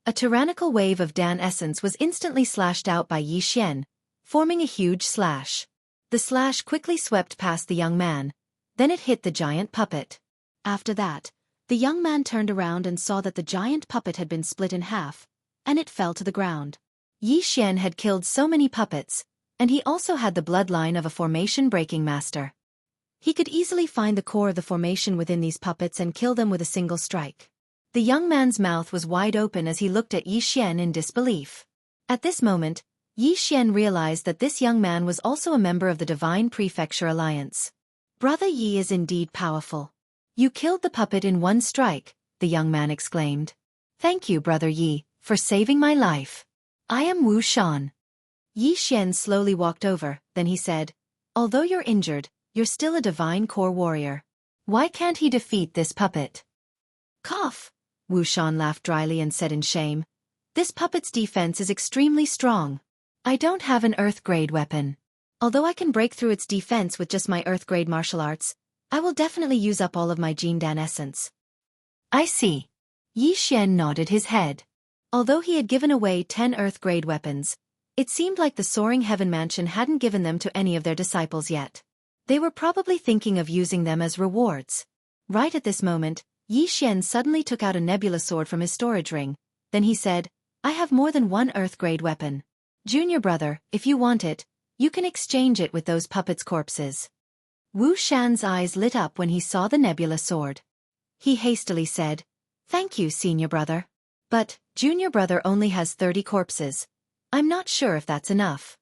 A tyrannical wave of Dan essence was instantly slashed out by Yi Xian, forming a huge slash. The slash quickly swept past the young man, then it hit the giant puppet. After that, the young man turned around and saw that the giant puppet had been split in half, and it fell to the ground. Yi Xian had killed so many puppets, and he also had the bloodline of a formation-breaking master. He could easily find the core of the formation within these puppets and kill them with a single strike. The young man's mouth was wide open as he looked at Yi Xian in disbelief. At this moment, Yi Xian realized that this young man was also a member of the Divine Prefecture Alliance. Brother Yi is indeed powerful. You killed the puppet in one strike, the young man exclaimed. Thank you, Brother Yi, for saving my life. I am Wu Shan. Yi Xian slowly walked over, then he said, although you're injured, you're still a divine core warrior. Why can't he defeat this puppet? Cough! Wu Shan laughed dryly and said in shame. This puppet's defense is extremely strong. I don't have an earth-grade weapon. Although I can break through its defense with just my earth-grade martial arts, I will definitely use up all of my Jin Dan essence. I see. Yi Xian nodded his head. Although he had given away 10 earth-grade weapons, it seemed like the Soaring Heaven Mansion hadn't given them to any of their disciples yet. They were probably thinking of using them as rewards. Right at this moment, Yi Xian suddenly took out a nebula sword from his storage ring. Then he said, I have more than one earth-grade weapon. Junior brother, if you want it, you can exchange it with those puppets' corpses. Wu Shan's eyes lit up when he saw the nebula sword. He hastily said, Thank you, senior brother. But, junior brother only has 30 corpses. I'm not sure if that's enough.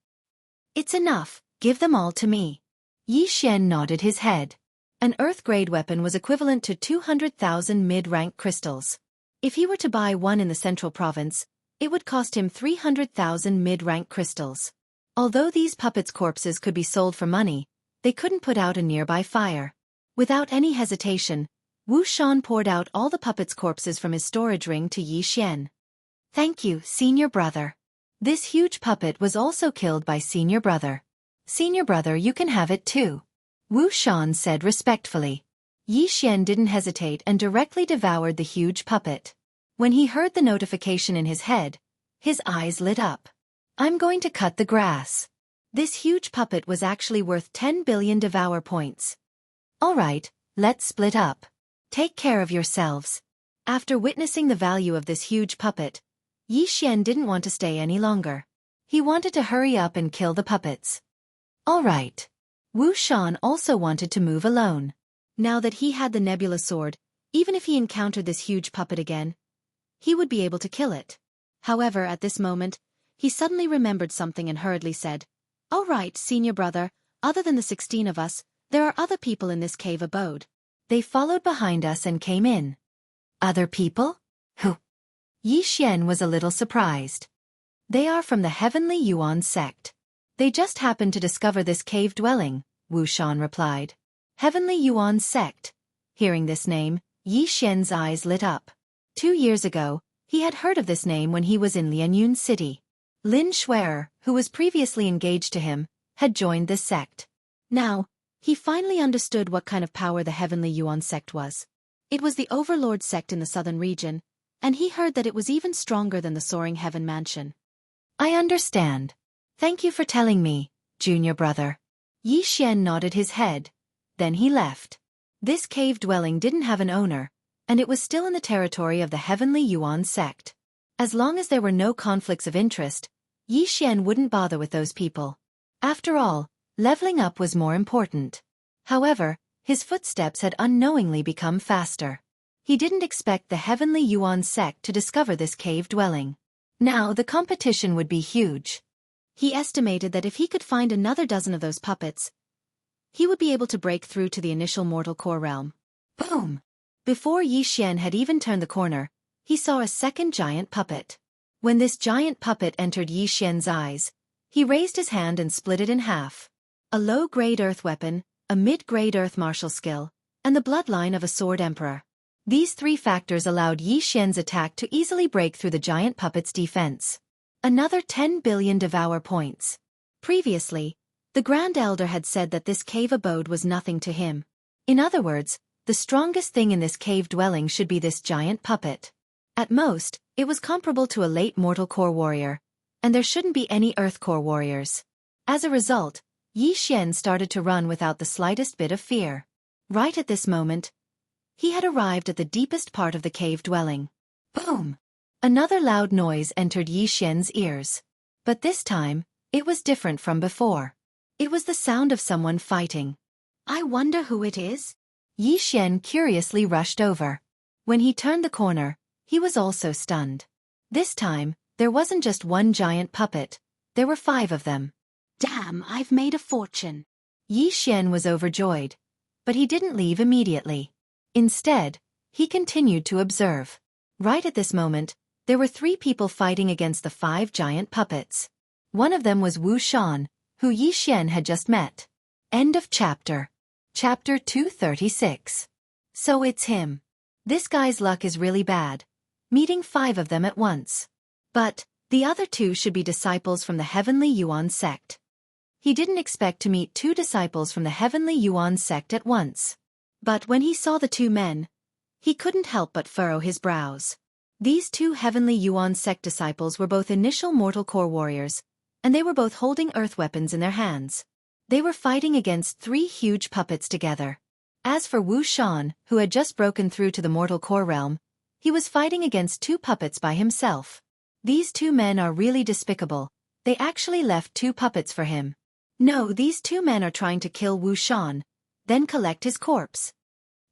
It's enough, give them all to me. Yi Xian nodded his head. An earth-grade weapon was equivalent to 200,000 mid-rank crystals. If he were to buy one in the central province, it would cost him 300,000 mid-rank crystals. Although these puppets' corpses could be sold for money, they couldn't put out a nearby fire. Without any hesitation, Wu Shan poured out all the puppets' corpses from his storage ring to Yi Xian. Thank you, senior brother. This huge puppet was also killed by senior brother. Senior brother, you can have it too. Wu Shan said respectfully. Yi Xian didn't hesitate and directly devoured the huge puppet. When he heard the notification in his head, his eyes lit up. I'm going to cut the grass. This huge puppet was actually worth 10 billion devour points. Alright, let's split up. Take care of yourselves. After witnessing the value of this huge puppet, Yi Xian didn't want to stay any longer. He wanted to hurry up and kill the puppets. Alright. Wu Shan also wanted to move alone. Now that he had the nebula sword, even if he encountered this huge puppet again, he would be able to kill it. However, at this moment, he suddenly remembered something and hurriedly said, Alright, senior brother, other than the 16 of us, there are other people in this cave abode. They followed behind us and came in. Other people? Who? Yi Xian was a little surprised. They are from the Heavenly Yuan sect. They just happened to discover this cave dwelling, Wu Shan replied. Heavenly Yuan sect. Hearing this name, Yi Xian's eyes lit up. 2 years ago, he had heard of this name when he was in Lianyun City. Lin Shuer, who was previously engaged to him, had joined this sect. Now, he finally understood what kind of power the Heavenly Yuan sect was. It was the overlord sect in the southern region, and he heard that it was even stronger than the Soaring Heaven Mansion. I understand. Thank you for telling me, junior brother. Yi Xian nodded his head. Then he left. This cave dwelling didn't have an owner, and it was still in the territory of the Heavenly Yuan sect. As long as there were no conflicts of interest, Yi Xian wouldn't bother with those people. After all, leveling up was more important. However, his footsteps had unknowingly become faster. He didn't expect the Heavenly Yuan sect to discover this cave dwelling. Now the competition would be huge. He estimated that if he could find another dozen of those puppets, he would be able to break through to the initial mortal core realm. Boom! Before Yi Xian had even turned the corner, he saw a second giant puppet. When this giant puppet entered Yi Xian's eyes, he raised his hand and split it in half. A low-grade earth weapon, a mid-grade earth martial skill, and the bloodline of a sword emperor. These 3 factors allowed Yi Xian's attack to easily break through the giant puppet's defense. Another 10 billion devour points. Previously, the Grand Elder had said that this cave abode was nothing to him. In other words, the strongest thing in this cave dwelling should be this giant puppet. At most, it was comparable to a late mortal core warrior, and there shouldn't be any earth core warriors. As a result, Yi Xian started to run without the slightest bit of fear. Right at this moment, he had arrived at the deepest part of the cave dwelling. Boom! Another loud noise entered Yi Xian's ears. But this time, it was different from before. It was the sound of someone fighting. I wonder who it is? Yi Xian curiously rushed over. When he turned the corner, he was also stunned. This time, there wasn't just one giant puppet, there were 5 of them. Damn, I've made a fortune. Yi Xian was overjoyed, but he didn't leave immediately. Instead, he continued to observe. Right at this moment, there were 3 people fighting against the 5 giant puppets. One of them was Wuxia, who Yi Xian had just met. End of chapter. Chapter 236. So it's him. This guy's luck is really bad, meeting 5 of them at once. But the other 2 should be disciples from the Heavenly Yuan sect. He didn't expect to meet 2 disciples from the Heavenly Yuan sect at once. But when he saw the 2 men, he couldn't help but furrow his brows. These 2 Heavenly Yuan sect disciples were both initial mortal core warriors, and they were both holding earth weapons in their hands. They were fighting against 3 huge puppets together. As for Wuxia, who had just broken through to the mortal core realm, he was fighting against 2 puppets by himself. These 2 men are really despicable. They actually left 2 puppets for him. No, these 2 men are trying to kill Wuxia, then collect his corpse.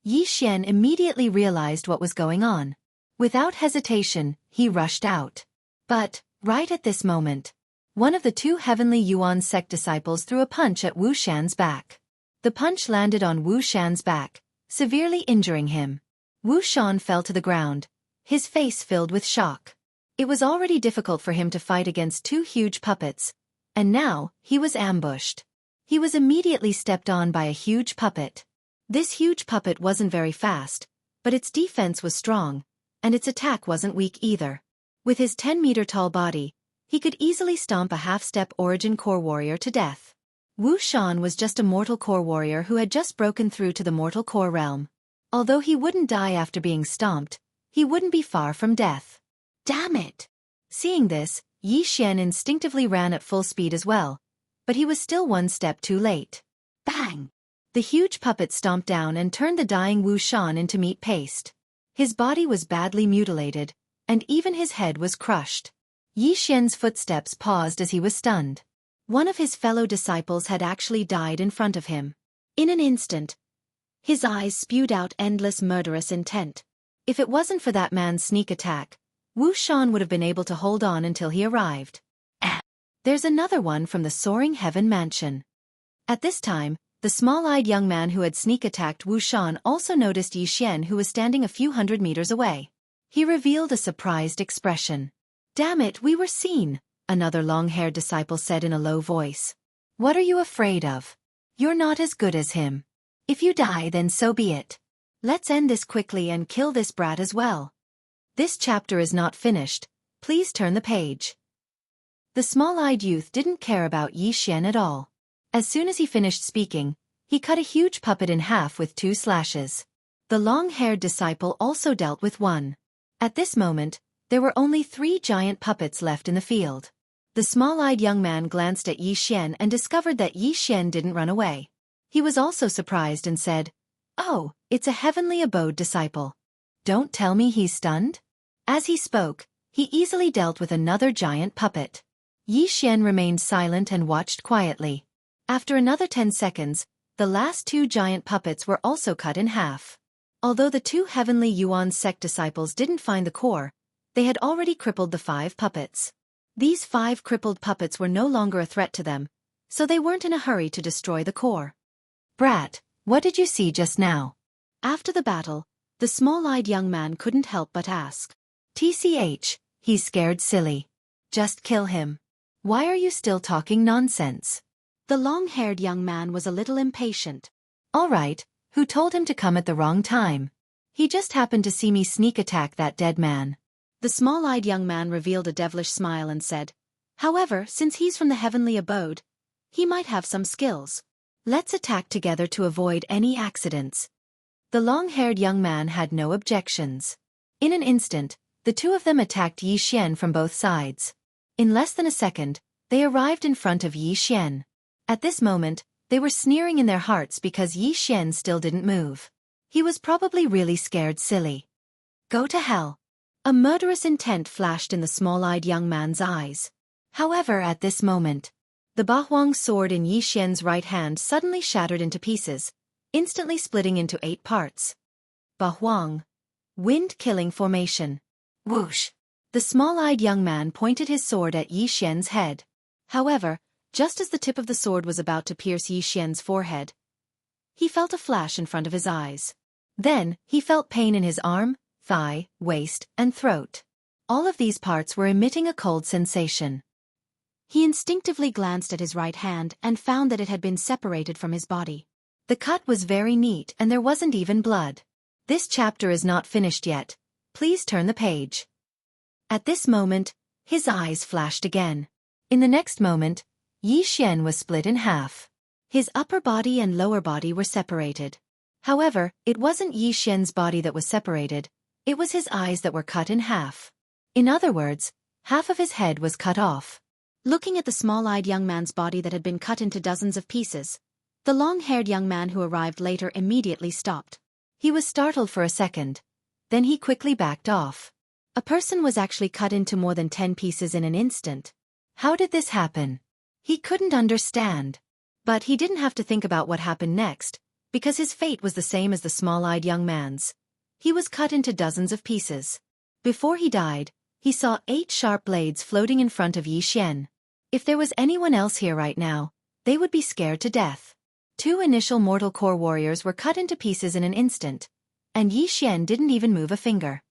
Yi Xian immediately realized what was going on. Without hesitation, he rushed out. But, right at this moment, one of the 2 Heavenly Yuan sect disciples threw a punch at Wuxian's back. The punch landed on Wuxian's back, severely injuring him. Wuxia fell to the ground, his face filled with shock. It was already difficult for him to fight against 2 huge puppets, and now he was ambushed. He was immediately stepped on by a huge puppet. This huge puppet wasn't very fast, but its defense was strong, and its attack wasn't weak either. With his 10-meter-tall body, he could easily stomp a half-step origin core warrior to death. Wuxia was just a mortal core warrior who had just broken through to the mortal core realm. Although he wouldn't die after being stomped, he wouldn't be far from death. Damn it! Seeing this, Yi Xian instinctively ran at full speed as well, but he was still 1 step too late. Bang! The huge puppet stomped down and turned the dying Wuxia into meat paste. His body was badly mutilated, and even his head was crushed. Yi Xian's footsteps paused as he was stunned. One of his fellow disciples had actually died in front of him. In an instant, his eyes spewed out endless murderous intent. If it wasn't for that man's sneak attack, Wuxia would have been able to hold on until he arrived. There's another one from the Soaring Heaven Mansion. At this time, the small-eyed young man who had sneak-attacked Wuxia also noticed Yi Xian, who was standing a few hundred meters away. He revealed a surprised expression. Damn it, we were seen, another long-haired disciple said in a low voice. What are you afraid of? You're not as good as him. If you die, then so be it. Let's end this quickly and kill this brat as well. This chapter is not finished. Please turn the page. The small-eyed youth didn't care about Yi Xian at all. As soon as he finished speaking, he cut a huge puppet in half with 2 slashes. The long-haired disciple also dealt with 1. At this moment, there were only 3 giant puppets left in the field. The small-eyed young man glanced at Yi Xian and discovered that Yi Xian didn't run away. He was also surprised and said, "Oh, it's a Heavenly Abode disciple. Don't tell me he's stunned?" As he spoke, he easily dealt with another giant puppet. Yi Xian remained silent and watched quietly. After another 10 seconds, the last 2 giant puppets were also cut in half. Although the 2 Heavenly Yuan sect disciples didn't find the core, they had already crippled the 5 puppets. These 5 crippled puppets were no longer a threat to them, so they weren't in a hurry to destroy the core. Brat, what did you see just now? After the battle, the small-eyed young man couldn't help but ask. TCH, he's scared silly. Just kill him. Why are you still talking nonsense? The long-haired young man was a little impatient. All right, who told him to come at the wrong time? He just happened to see me sneak attack that dead man. The small-eyed young man revealed a devilish smile and said, however, since he's from the Heavenly Abode, he might have some skills. Let's attack together to avoid any accidents. The long-haired young man had no objections. In an instant, The two of them attacked Yi Xian from both sides. In less than a second, they arrived in front of Yi Xian. At this moment, they were sneering in their hearts because Yi Xian still didn't move. He was probably really scared silly. Go to hell. A murderous intent flashed in the small-eyed young man's eyes. However, at this moment, the Bahuang sword in Yi Xian's right hand suddenly shattered into pieces, instantly splitting into 8 parts. Bahuang. Wind-killing formation. Whoosh! The small-eyed young man pointed his sword at Yi Xian's head. However, just as the tip of the sword was about to pierce Yi Xian's forehead, he felt a flash in front of his eyes. Then, he felt pain in his arm, thigh, waist, and throat. All of these parts were emitting a cold sensation. He instinctively glanced at his right hand and found that it had been separated from his body. The cut was very neat and there wasn't even blood. This chapter is not finished yet. Please turn the page. At this moment, his eyes flashed again. In the next moment, Yi Xian was split in half. His upper body and lower body were separated. However, it wasn't Yi Xian's body that was separated, it was his eyes that were cut in half. In other words, half of his head was cut off. Looking at the small-eyed young man's body that had been cut into dozens of pieces, the long-haired young man who arrived later immediately stopped. He was startled for a second. Then he quickly backed off. A person was actually cut into more than 10 pieces in an instant. How did this happen? He couldn't understand. But he didn't have to think about what happened next, because his fate was the same as the small-eyed young man's. He was cut into dozens of pieces. Before he died, he saw 8 sharp blades floating in front of Yi Xian. If there was anyone else here right now, they would be scared to death. 2 initial mortal core warriors were cut into pieces in an instant, and Yi Xian didn't even move a finger.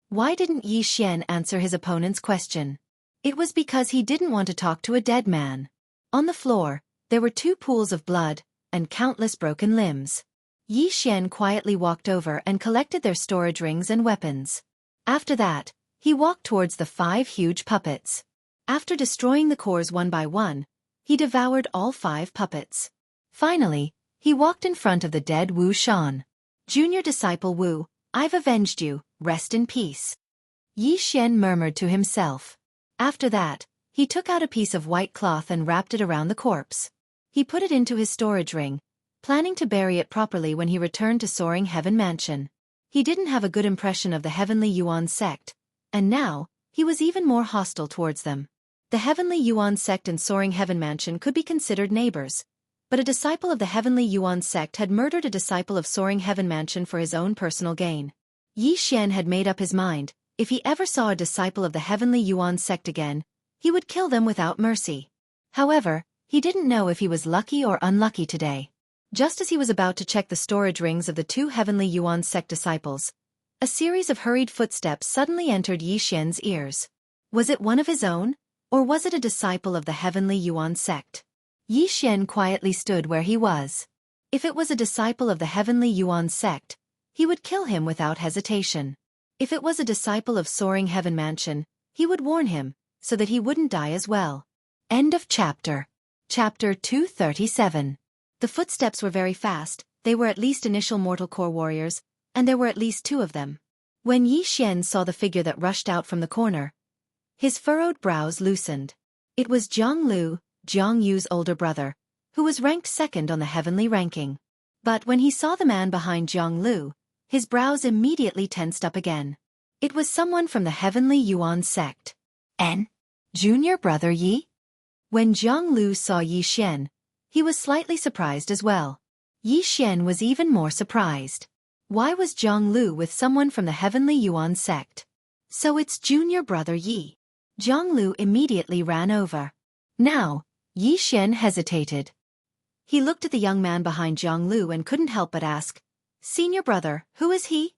Why didn't Yi Xian answer his opponent's question? It was because he didn't want to talk to a dead man. On the floor, there were 2 pools of blood, and countless broken limbs. Yi Xian quietly walked over and collected their storage rings and weapons. After that, he walked towards the 5 huge puppets. After destroying the cores one by one, he devoured all 5 puppets. Finally, he walked in front of the dead Wu Shan. Junior disciple Wu, I've avenged you, rest in peace. Yi Xian murmured to himself. After that, he took out a piece of white cloth and wrapped it around the corpse. He put it into his storage ring, planning to bury it properly when he returned to Soaring Heaven Mansion. He didn't have a good impression of the Heavenly Yuan sect, and now, he was even more hostile towards them. The Heavenly Yuan sect and Soaring Heaven Mansion could be considered neighbors, but a disciple of the Heavenly Yuan sect had murdered a disciple of Soaring Heaven Mansion for his own personal gain. Yi Xian had made up his mind, if he ever saw a disciple of the Heavenly Yuan sect again, he would kill them without mercy. However, he didn't know if he was lucky or unlucky today. Just as he was about to check the storage rings of the 2 Heavenly Yuan sect disciples, a series of hurried footsteps suddenly entered Yi Xian's ears. Was it one of his own, or was it a disciple of the Heavenly Yuan sect? Yi Xian quietly stood where he was. If it was a disciple of the Heavenly Yuan sect, he would kill him without hesitation. If it was a disciple of Soaring Heaven Mansion, he would warn him, so that he wouldn't die as well. End of chapter. Chapter 237. The footsteps were very fast, they were at least initial mortal core warriors, and there were at least 2 of them. When Yi Xian saw the figure that rushed out from the corner, his furrowed brows loosened. It was Jianghu, Jianghu's older brother, who was ranked 2nd on the heavenly ranking. But when he saw the man behind Jianghu, his brows immediately tensed up again. It was someone from the Heavenly Yuan sect. Junior brother Yi? When Jianghu saw Yi Xian, he was slightly surprised as well. Yi Xian was even more surprised. Why was Jianghu with someone from the Heavenly Yuan sect? So it's junior brother Yi. Jianghu immediately ran over. Now, Yi Xian hesitated. He looked at the young man behind Jianghu and couldn't help but ask, Senior brother, who is he?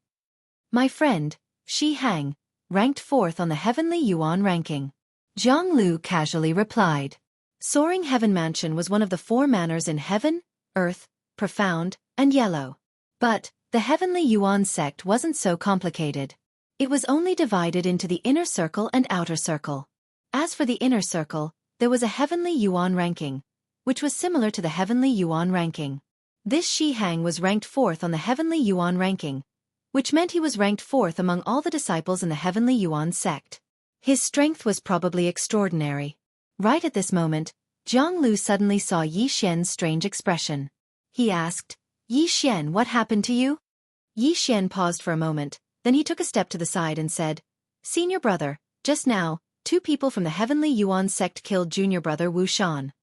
My friend, Shi Hang, ranked 4th on the Heavenly Yuan ranking. Jianghu casually replied. Soaring Heaven Mansion was one of the 4 manors in Heaven, Earth, Profound, and Yellow. But, the Heavenly Yuan sect wasn't so complicated. It was only divided into the inner circle and outer circle. As for the inner circle, there was a Heavenly Yuan ranking, which was similar to the Heavenly Yuan ranking. This Shi Hang was ranked 4th on the Heavenly Yuan ranking, which meant he was ranked 4th among all the disciples in the Heavenly Yuan sect. His strength was probably extraordinary. Right at this moment, Jianghu suddenly saw Yi Xian's strange expression. He asked, "Yi Xian, what happened to you?" Yi Xian paused for a moment, then he took a step to the side and said, "Senior brother, just now, 2 people from the Heavenly Yuan sect killed junior brother Wu Shan."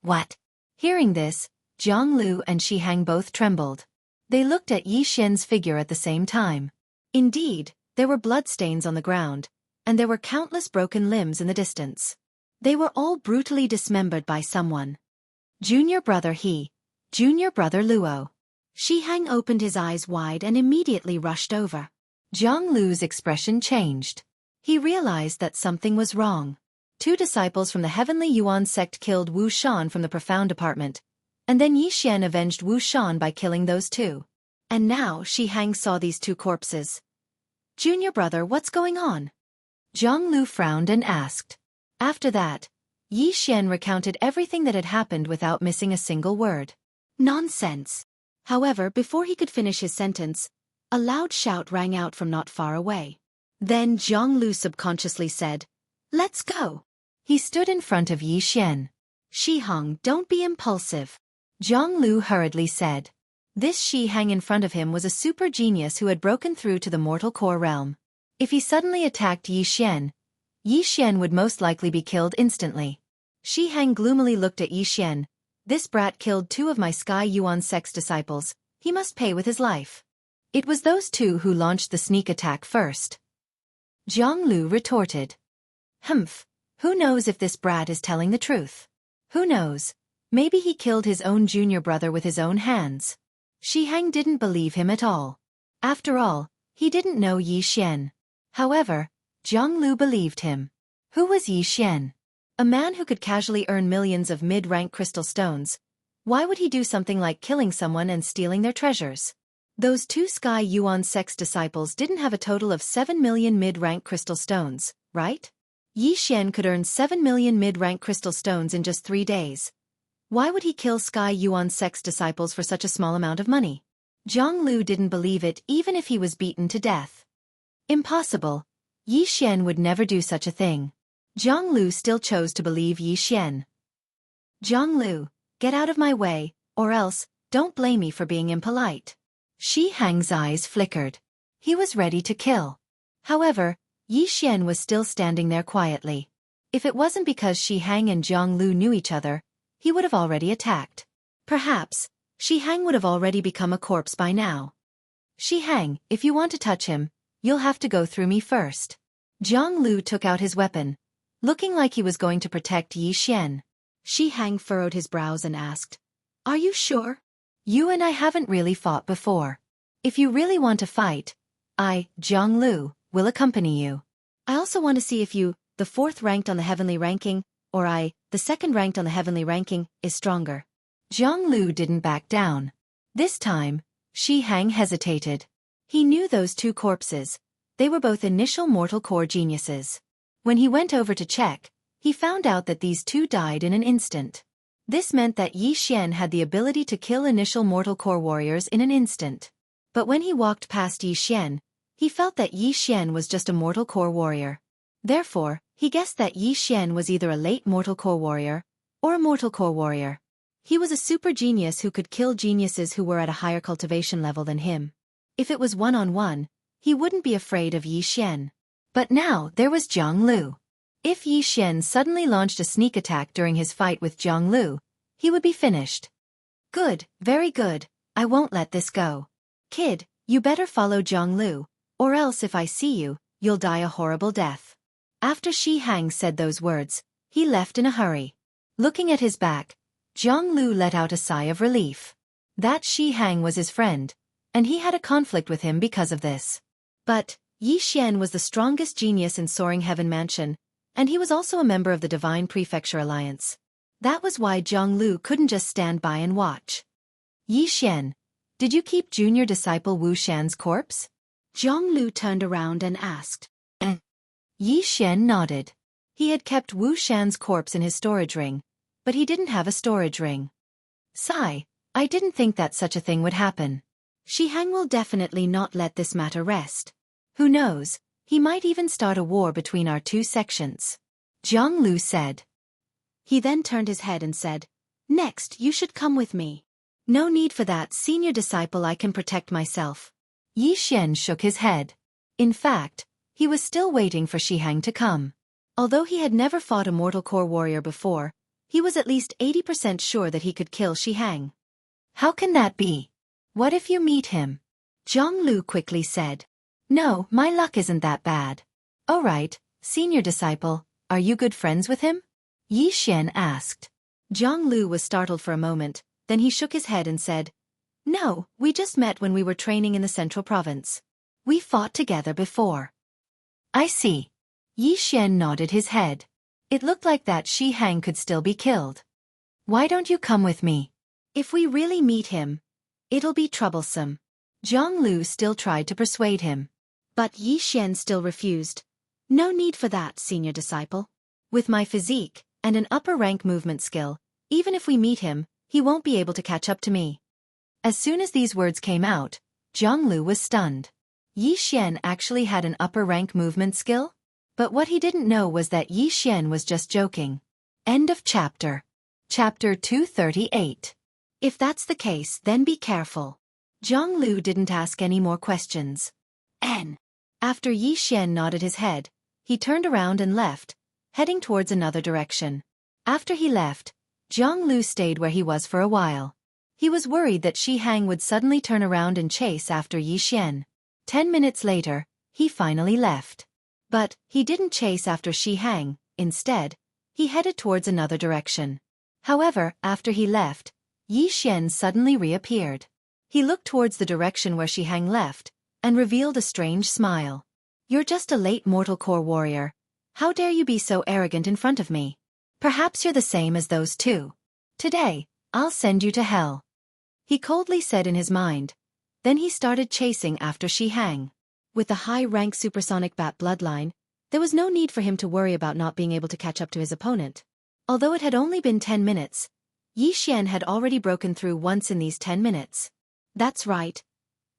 "What?" Hearing this, Jianghu and Shihang both trembled. They looked at Yi Xian's figure at the same time. Indeed, there were bloodstains on the ground, and there were countless broken limbs in the distance. They were all brutally dismembered by someone. Junior brother He. Junior brother Luo. Shihang opened his eyes wide and immediately rushed over. Jianghu's expression changed. He realized that something was wrong. 2 disciples from the Heavenly Yuan sect killed Wu Shan from the Profound Department, and then Yi Xian avenged Wu Shan by killing those 2. And now Shihang saw these 2 corpses. "Junior brother, what's going on?" Jianghu frowned and asked. After that, Yi Xian recounted everything that had happened without missing a single word. Nonsense. However, before he could finish his sentence, a loud shout rang out from not far away. Then Jianghu subconsciously said, "Let's go." He stood in front of Yi Xian. "Shihang, don't be impulsive," Jianghu hurriedly said. This Shihang in front of him was a super genius who had broken through to the mortal core realm. If he suddenly attacked Yi Xian would most likely be killed instantly. Shihang gloomily looked at Yi Xian. "This brat killed 2 of my Sky Yuan sect's disciples. He must pay with his life." "It was those 2 who launched the sneak attack first," Jianghu retorted. "Humph. Who knows if this brat is telling the truth? Who knows? Maybe he killed his own junior brother with his own hands." Shihang didn't believe him at all. After all, he didn't know Yi Xian. However, Jianghu believed him. Who was Yi Xian? A man who could casually earn millions of mid-rank crystal stones. Why would he do something like killing someone and stealing their treasures? Those 2 Sky Yuan sect's disciples didn't have a total of 7 million mid-rank crystal stones, right? Yi Xian could earn 7 million mid-rank crystal stones in just 3 days. Why would he kill Sky Yuan sect's disciples for such a small amount of money? Jianghu didn't believe it even if he was beaten to death. Impossible. Yi Xian would never do such a thing. Jianghu still chose to believe Yi Xian. "Jianghu, get out of my way, or else, don't blame me for being impolite." Shihang's eyes flickered. He was ready to kill. However, Yi Xian was still standing there quietly. If it wasn't because Shihang and Jianghu knew each other, he would have already attacked. Perhaps, Shihang would have already become a corpse by now. "Shihang, if you want to touch him, you'll have to go through me first." Jianghu took out his weapon, looking like he was going to protect Yi Xian. Shihang furrowed his brows and asked, "Are you sure? You and I haven't really fought before. If you really want to fight, I, Jianghu, will accompany you. I also want to see if you, the 4th ranked on the heavenly ranking, or I, the 2nd ranked on the heavenly ranking, is stronger." Jianghu didn't back down. This time, Shihang hesitated. He knew those 2 corpses. They were both initial mortal core geniuses. When he went over to check, he found out that these 2 died in an instant. This meant that Yi Xian had the ability to kill initial mortal core warriors in an instant. But when he walked past Yi Xian, he felt that Yi Xian was just a mortal core warrior. Therefore, he guessed that Yi Xian was either a late mortal core warrior, or a mortal core warrior. He was a super genius who could kill geniuses who were at a higher cultivation level than him. If it was one-on-one, he wouldn't be afraid of Yi Xian. But now there was Jianghu. If Yi Xian suddenly launched a sneak attack during his fight with Jianghu, he would be finished. "Good, very good, I won't let this go. Kid, you better follow Jianghu, or else if I see you, you'll die a horrible death." After Shihang said those words, he left in a hurry. Looking at his back, Jianghu let out a sigh of relief. That Shihang was his friend, and he had a conflict with him because of this. But Yi Xian was the strongest genius in Soaring Heaven Mansion, and he was also a member of the Divine Prefecture Alliance. That was why Jianghu couldn't just stand by and watch. "Yi Xian, did you keep junior disciple Wu Shan's corpse?" Jianghu turned around and asked. Yi Xian nodded. He had kept Wu Shan's corpse in his storage ring, but he didn't have a storage ring. "Sigh, I didn't think that such a thing would happen." Hang will definitely not let this matter rest. Who knows, he might even start a war between our two sections. Jianghu said. He then turned his head and said, "Next, you should come with me." "No need for that, senior disciple, I can protect myself." Xian shook his head. In fact, he was still waiting for Hang to come. Although he had never fought a mortal core warrior before, he was at least 80% sure that he could kill Hang. "How can that be? What if you meet him?" Jianghu quickly said. "No, my luck isn't that bad." "All right, senior disciple, are you good friends with him?" Xian asked. Jianghu was startled for a moment, then he shook his head and said, "No, we just met when we were training in the central province. We fought together before." "I see." Xian nodded his head. It looked like that Hang could still be killed. "Why don't you come with me? If we really meet him, it'll be troublesome." Jianghu still tried to persuade him. But Xian still refused. "No need for that, senior disciple. With my physique and an upper-rank movement skill, even if we meet him, he won't be able to catch up to me." As soon as these words came out, Jianghu was stunned. Xian actually had an upper-rank movement skill? But what he didn't know was that Xian was just joking. End of chapter. Chapter 238. If that's the case, then be careful. Jianghu didn't ask any more questions. After Xian nodded his head, he turned around and left, heading towards another direction. After he left, Jianghu stayed where he was for a while. He was worried that Hang would suddenly turn around and chase after Xian. 10 minutes later, he finally left. But he didn't chase after Hang. Instead, he headed towards another direction. However, after he left, Xian suddenly reappeared. He looked towards the direction where Hang left, and revealed a strange smile. "You're just a late mortal core warrior. How dare you be so arrogant in front of me? Perhaps you're the same as those two. Today, I'll send you to hell," he coldly said in his mind. Then he started chasing after Hang. With the high-rank supersonic bat bloodline, there was no need for him to worry about not being able to catch up to his opponent. Although it had only been 10 minutes, Xian had already broken through once in these 10 minutes. That's right.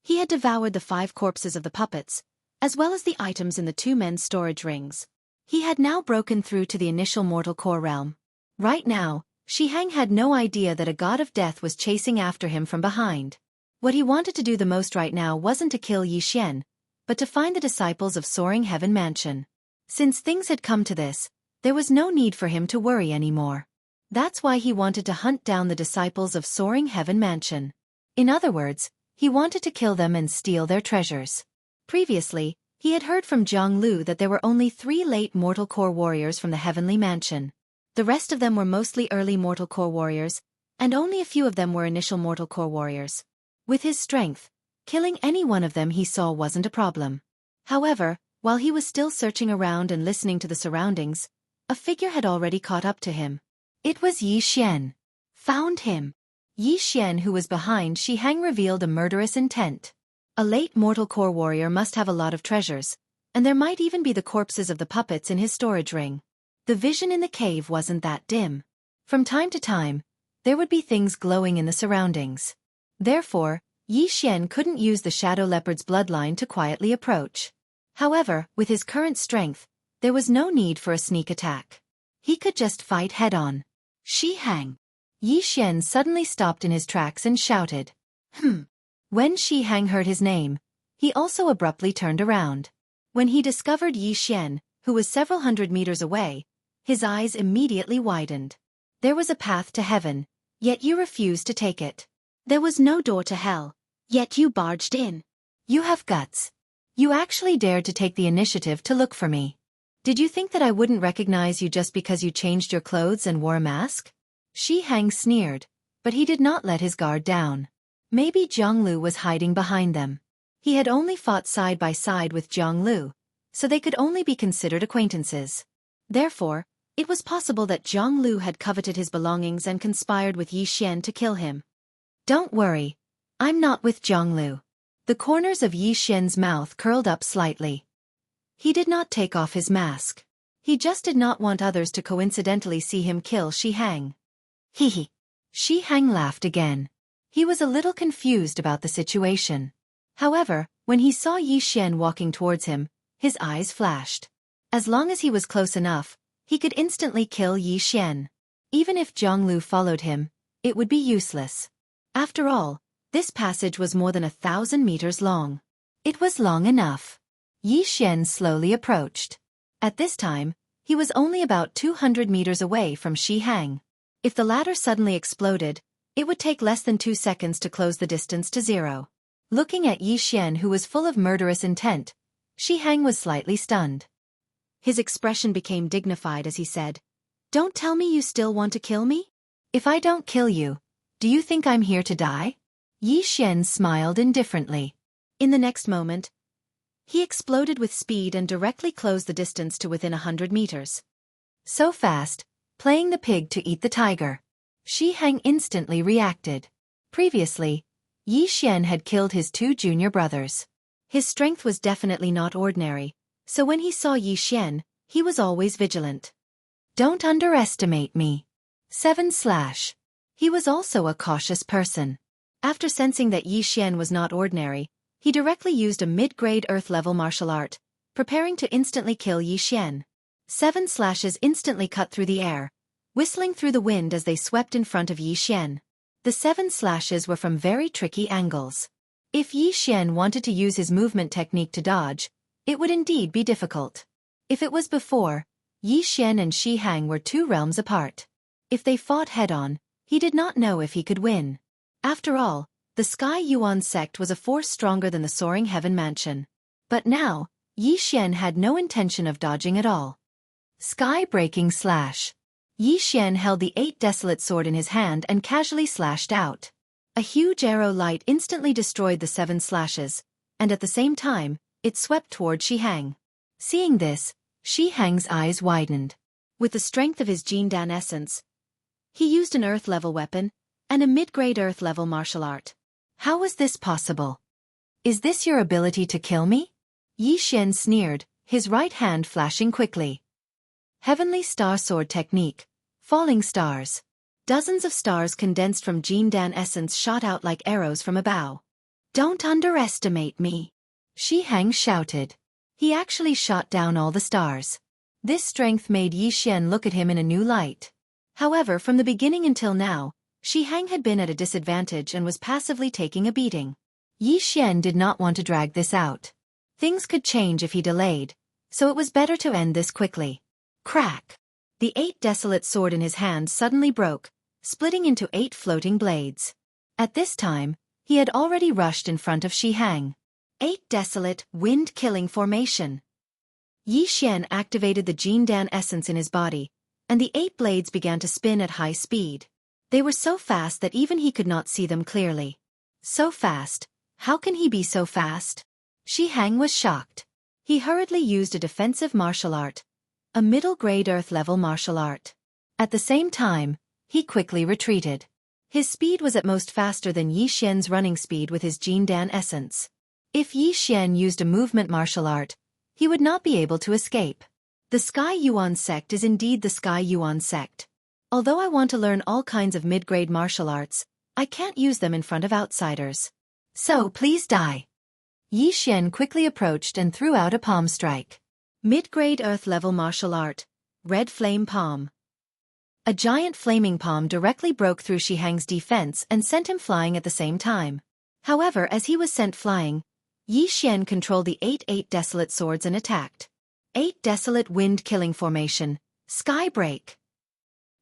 He had devoured the 5 corpses of the puppets, as well as the items in the 2 men's storage rings. He had now broken through to the initial mortal core realm. Right now, Hang had no idea that a god of death was chasing after him from behind. What he wanted to do the most right now wasn't to kill Xian, but to find the disciples of Soaring Heaven Mansion. Since things had come to this, there was no need for him to worry anymore. That's why he wanted to hunt down the disciples of Soaring Heaven Mansion. In other words, he wanted to kill them and steal their treasures. Previously, he had heard from Jianghu that there were only 3 late mortal core warriors from the Heavenly Mansion. The rest of them were mostly early mortal core warriors, and only a few of them were initial mortal core warriors. With his strength, killing any one of them he saw wasn't a problem. However, while he was still searching around and listening to the surroundings, a figure had already caught up to him. It was Xian. Found him. Xian, who was behind Hang, revealed a murderous intent. A late mortal core warrior must have a lot of treasures, and there might even be the corpses of the puppets in his storage ring. The vision in the cave wasn't that dim. From time to time, there would be things glowing in the surroundings. Therefore, Xian couldn't use the Shadow Leopard's bloodline to quietly approach. However, with his current strength, there was no need for a sneak attack. He could just fight head-on. Hang. Xian suddenly stopped in his tracks and shouted. When Hang heard his name, he also abruptly turned around. When he discovered Xian, who was several hundred meters away, his eyes immediately widened. There was a path to heaven, yet you refused to take it. There was no door to hell, yet you barged in. You have guts. You actually dared to take the initiative to look for me. Did you think that I wouldn't recognize you just because you changed your clothes and wore a mask? Hang sneered, but he did not let his guard down. Maybe Jianghu was hiding behind them. He had only fought side by side with Jianghu, so they could only be considered acquaintances. Therefore, it was possible that Jianghu had coveted his belongings and conspired with Xian to kill him. Don't worry, I'm not with Jianghu. The corners of Xian's mouth curled up slightly. He did not take off his mask. He just did not want others to coincidentally see him kill Hang. Hee. Hang laughed again. He was a little confused about the situation. However, when he saw Yi Xian walking towards him, his eyes flashed. As long as he was close enough, he could instantly kill Yi Xian. Even if Jianghu followed him, it would be useless. After all, this passage was more than 1,000 meters long. It was long enough. Yi Xian slowly approached. At this time, he was only about 200 meters away from Xianxia. If the latter suddenly exploded, it would take less than 2 seconds to close the distance to zero. Looking at Yi Xian, who was full of murderous intent, Xianxia was slightly stunned. His expression became dignified as he said, "Don't tell me you still want to kill me? If I don't kill you, do you think I'm here to die?" Yi Xian smiled indifferently. In the next moment, he exploded with speed and directly closed the distance to within 100 meters. So fast, playing the pig to eat the tiger. Xianxia instantly reacted. Previously, Yi Xian had killed his 2 junior brothers. His strength was definitely not ordinary, so when he saw Yi Xian, he was always vigilant. "Don't underestimate me." 7/. He was also a cautious person. After sensing that Yi Xian was not ordinary, he directly used a mid-grade earth-level martial art, preparing to instantly kill Yi Xian. 7 slashes instantly cut through the air, whistling through the wind as they swept in front of Yi Xian. The 7 slashes were from very tricky angles. If Yi Xian wanted to use his movement technique to dodge, it would indeed be difficult. If it was before, Yi Xian and Xianxia were 2 realms apart. If they fought head-on, he did not know if he could win. After all, the Sky Yuan sect was a force stronger than the Soaring Heaven Mansion. But now, Yi Xian had no intention of dodging at all. Sky-breaking slash. Yi Xian held the 8 desolate sword in his hand and casually slashed out. A huge arrow light instantly destroyed the 7 slashes, and at the same time, it swept toward Xianxia. Seeing this, Xianxia's eyes widened. With the strength of his Jindan essence, he used an earth-level weapon and a mid-grade earth-level martial art. How was this possible? "Is this your ability to kill me?" Yi Xian sneered, his right hand flashing quickly. Heavenly Star Sword Technique. Falling stars. Dozens of stars condensed from Jindan essence shot out like arrows from a bow. "Don't underestimate me," Xianxia shouted. He actually shot down all the stars. This strength made Yi Xian look at him in a new light. However, from the beginning until now, Xianxia had been at a disadvantage and was passively taking a beating. Yi Xian did not want to drag this out. Things could change if he delayed, so it was better to end this quickly. Crack! The 8 desolate sword in his hand suddenly broke, splitting into 8 floating blades. At this time, he had already rushed in front of Xianxia. 8 desolate, wind-killing formation. Yi Xian activated the Jindan essence in his body, and the 8 blades began to spin at high speed. They were so fast that even he could not see them clearly. So fast? How can he be so fast? Xianxia was shocked. He hurriedly used a defensive martial art, a middle-grade earth-level martial art. At the same time, he quickly retreated. His speed was at most faster than Yi Xian's running speed with his Jindan essence. If Yi Xian used a movement martial art, he would not be able to escape. The Sky Yuan sect is indeed the Sky Yuan sect. Although I want to learn all kinds of mid-grade martial arts, I can't use them in front of outsiders. So please die. Yi Xian quickly approached and threw out a palm strike. Mid-grade earth-level martial art, red flame palm. A giant flaming palm directly broke through Xianxia's defense and sent him flying at the same time. However, as he was sent flying, Yi Xian controlled the 8 desolate swords and attacked. 8 desolate wind-killing formation, sky break.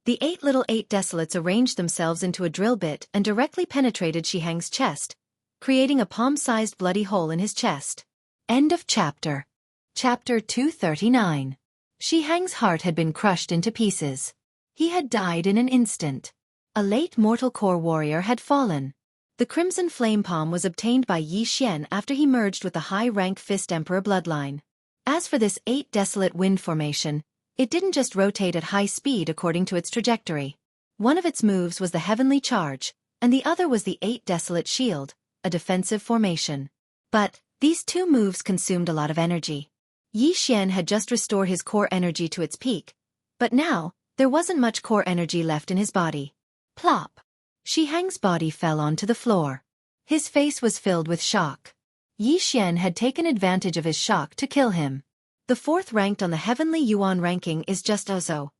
The 8 little 8 desolates arranged themselves into a drill bit and directly penetrated Xianxia's chest, creating a palm-sized bloody hole in his chest. End of chapter. Chapter 239. Xianxia's heart had been crushed into pieces. He had died in an instant. A late mortal core warrior had fallen. The Crimson Flame Palm was obtained by Yi Xian after he merged with the high-rank Fist Emperor bloodline. As for this 8 desolate wind formation, it didn't just rotate at high speed according to its trajectory. One of its moves was the Heavenly Charge, and the other was the 8 desolate shield, a defensive formation. But these 2 moves consumed a lot of energy. Yi Xian had just restored his core energy to its peak, but now, there wasn't much core energy left in his body. Plop! Hang's body fell onto the floor. His face was filled with shock. Yi Xian had taken advantage of his shock to kill him. The fourth ranked on the heavenly yuan ranking is just Ozo.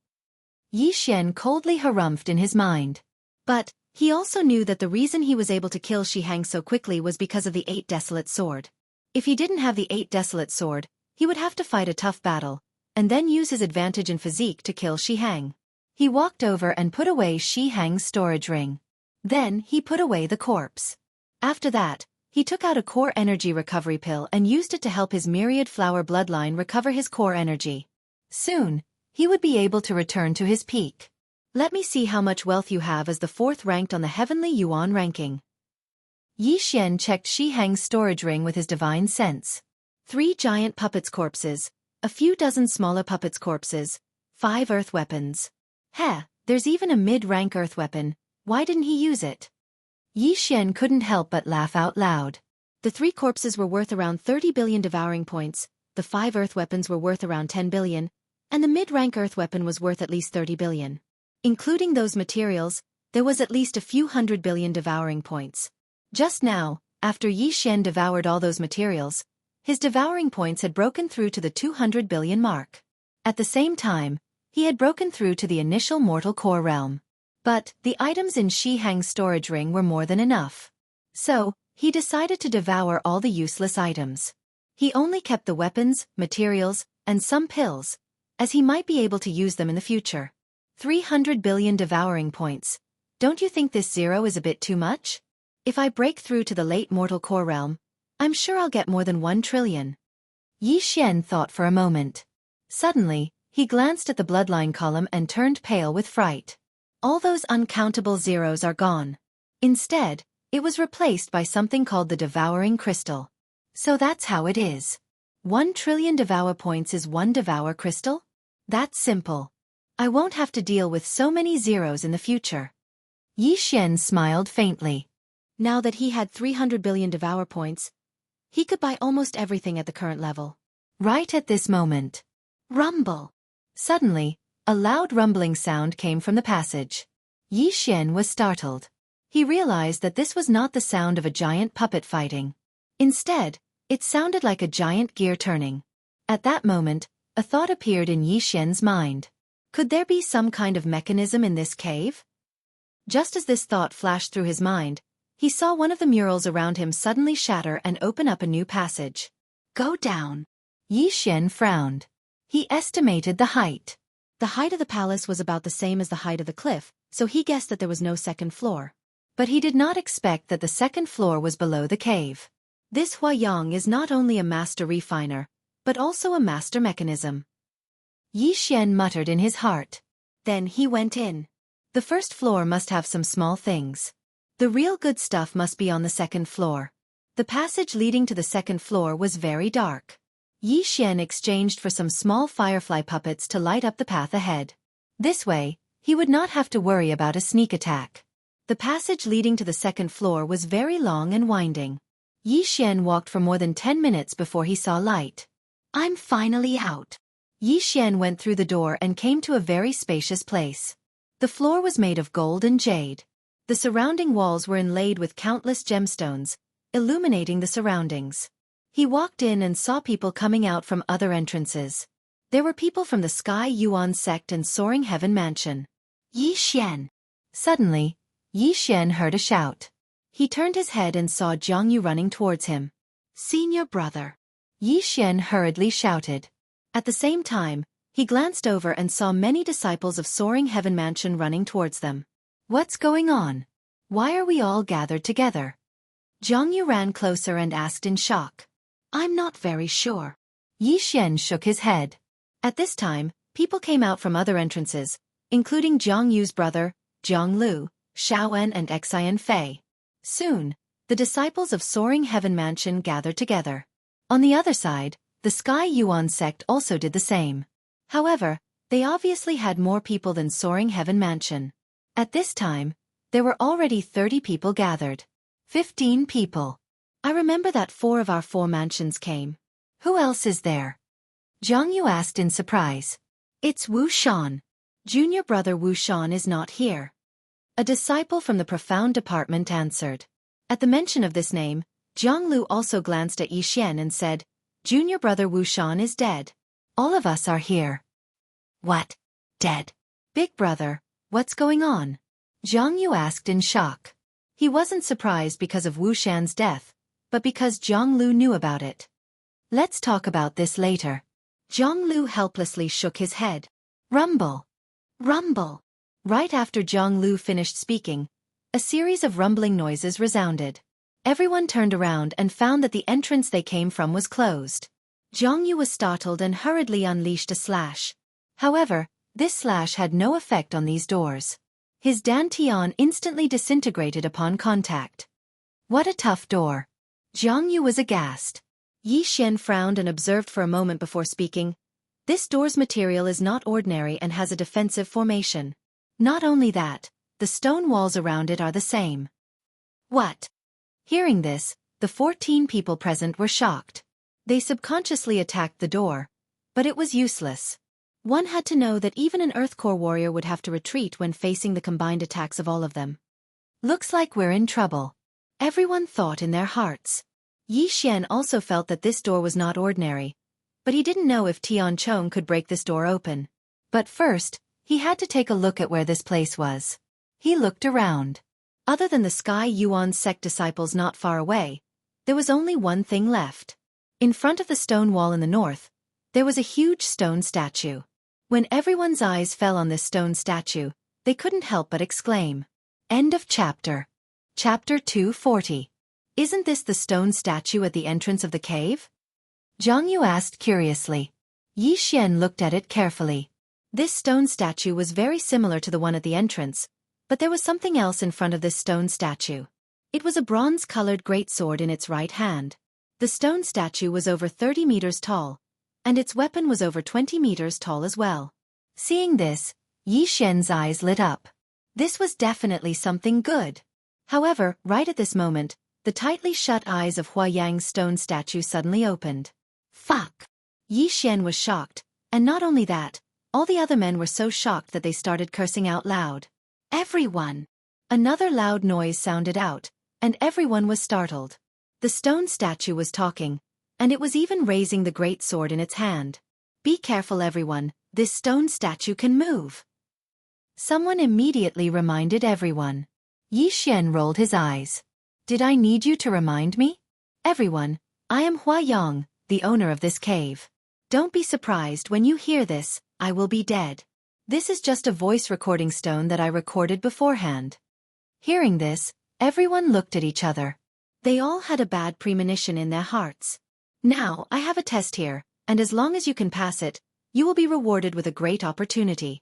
Yi Xian coldly harumphed in his mind. But he also knew that the reason he was able to kill Hang so quickly was because of the 8 Desolate Sword. If he didn't have the 8 Desolate Sword, he would have to fight a tough battle, and then use his advantage in physique to kill Hang. He walked over and put away Hang's storage ring. Then he put away the corpse. After that, he took out a core energy recovery pill and used it to help his myriad flower bloodline recover his core energy. Soon, he would be able to return to his peak. Let me see how much wealth you have as the 4th ranked on the heavenly yuan ranking. Yi Xian checked Hang's storage ring with his divine sense. 3 giant puppets' corpses, a few dozen smaller puppets' corpses, 5 earth weapons. There's even a mid-rank earth weapon. Why didn't he use it? Yi Xian couldn't help but laugh out loud. The 3 corpses were worth around 30 billion devouring points, the 5 earth weapons were worth around 10 billion, and the mid-rank earth weapon was worth at least 30 billion. Including those materials, there was at least a few 100 billion devouring points. Just now, after Yi Xian devoured all those materials, his devouring points had broken through to the 200 billion mark. At the same time, he had broken through to the initial mortal core realm. But the items in Hang's storage ring were more than enough. So, he decided to devour all the useless items. He only kept the weapons, materials, and some pills, as he might be able to use them in the future. 300 billion devouring points. Don't you think this 0 is a bit too much? If I break through to the late mortal core realm, I'm sure I'll get more than 1 trillion. Yi Xian thought for a moment. Suddenly, he glanced at the bloodline column and turned pale with fright. All those uncountable zeros are gone. Instead, it was replaced by something called the devouring crystal. So that's how it is. 1 trillion devour points is 1 devour crystal? That's simple. I won't have to deal with so many zeros in the future. Yi Xian smiled faintly. Now that he had 300 billion devour points, he could buy almost everything at the current level. Right at this moment. Rumble. Suddenly, a loud rumbling sound came from the passage. Yi Xian was startled. He realized that this was not the sound of a giant puppet fighting. Instead, it sounded like a giant gear turning. At that moment, a thought appeared in Yi Xian's mind. Could there be some kind of mechanism in this cave? Just as this thought flashed through his mind, he saw one of the murals around him suddenly shatter and open up a new passage. Go down. Yi Xian frowned. He estimated the height. The height of the palace was about the same as the height of the cliff, so he guessed that there was no second floor. But he did not expect that the second floor was below the cave. This Huayang is not only a master refiner, but also a master mechanism. Yi Xian muttered in his heart. Then he went in. The first floor must have some small things. The real good stuff must be on the second floor. The passage leading to the second floor was very dark. Yi Xian exchanged for some small firefly puppets to light up the path ahead. This way, he would not have to worry about a sneak attack. The passage leading to the second floor was very long and winding. Yi Xian walked for more than 10 minutes before he saw light. I'm finally out. Yi Xian went through the door and came to a very spacious place. The floor was made of gold and jade. The surrounding walls were inlaid with countless gemstones, illuminating the surroundings. He walked in and saw people coming out from other entrances. There were people from the Sky Yuan sect and Soaring Heaven Mansion. Yi Xian. Suddenly, Yi Xian heard a shout. He turned his head and saw Jianghu running towards him. Senior brother. Yi Xian hurriedly shouted. At the same time, he glanced over and saw many disciples of Soaring Heaven Mansion running towards them. What's going on? Why are we all gathered together? Jianghu ran closer and asked in shock. I'm not very sure. Yi Xian shook his head. At this time, people came out from other entrances, including Jianghu's brother, Jiang Lu, Shaoan and Xian Fei. Soon, the disciples of Soaring Heaven Mansion gathered together. On the other side, the Sky Yuan sect also did the same. However, they obviously had more people than Soaring Heaven Mansion. At this time, there were already 30 people gathered. 15 people. I remember that 4 of our 4 mansions came. Who else is there? Jianghu asked in surprise. It's Wu Shan. Junior brother Wu Shan is not here. A disciple from the profound department answered. At the mention of this name, Jianghu also glanced at Yi Xian and said, "Junior brother Wu Shan is dead. All of us are here." "What? Dead? Big brother, what's going on?" Jianghu asked in shock. He wasn't surprised because of Wu Shan's death, but because Jianghu knew about it. "Let's talk about this later." Jianghu helplessly shook his head. Rumble. Rumble. Right after Jianghu finished speaking, a series of rumbling noises resounded. Everyone turned around and found that the entrance they came from was closed. Jianghu was startled and hurriedly unleashed a slash. However, this slash had no effect on these doors. His dantian instantly disintegrated upon contact. What a tough door. Jianghu was aghast. Yi Xian frowned and observed for a moment before speaking. This door's material is not ordinary and has a defensive formation. Not only that, the stone walls around it are the same. What? Hearing this, the 14 people present were shocked. They subconsciously attacked the door, but it was useless. One had to know that even an Earthcore warrior would have to retreat when facing the combined attacks of all of them. Looks like we're in trouble. Everyone thought in their hearts. Yi Xian also felt that this door was not ordinary, but he didn't know if Tian Chong could break this door open. But first, he had to take a look at where this place was. He looked around. Other than the Sky Yuan sect disciples not far away, there was only one thing left. In front of the stone wall in the north, there was a huge stone statue. When everyone's eyes fell on this stone statue, they couldn't help but exclaim. End of chapter. Chapter 240. Isn't this the stone statue at the entrance of the cave? Jianghu asked curiously. Yi Xian looked at it carefully. This stone statue was very similar to the one at the entrance, but there was something else in front of this stone statue. It was a bronze-colored greatsword in its right hand. The stone statue was over 30 meters tall, and its weapon was over 20 meters tall as well. Seeing this, Yi Xian's eyes lit up. This was definitely something good. However, right at this moment, the tightly shut eyes of Hua Yang's stone statue suddenly opened. Fuck! Yi Xian was shocked, and not only that, all the other men were so shocked that they started cursing out loud. Everyone! Another loud noise sounded out, and everyone was startled. The stone statue was talking, and it was even raising the great sword in its hand. Be careful everyone, this stone statue can move. Someone immediately reminded everyone. Yi Xian rolled his eyes. Did I need you to remind me? Everyone, I am Hua Yang, the owner of this cave. Don't be surprised when you hear this, I will be dead. This is just a voice recording stone that I recorded beforehand. Hearing this, everyone looked at each other. They all had a bad premonition in their hearts. Now, I have a test here, and as long as you can pass it, you will be rewarded with a great opportunity.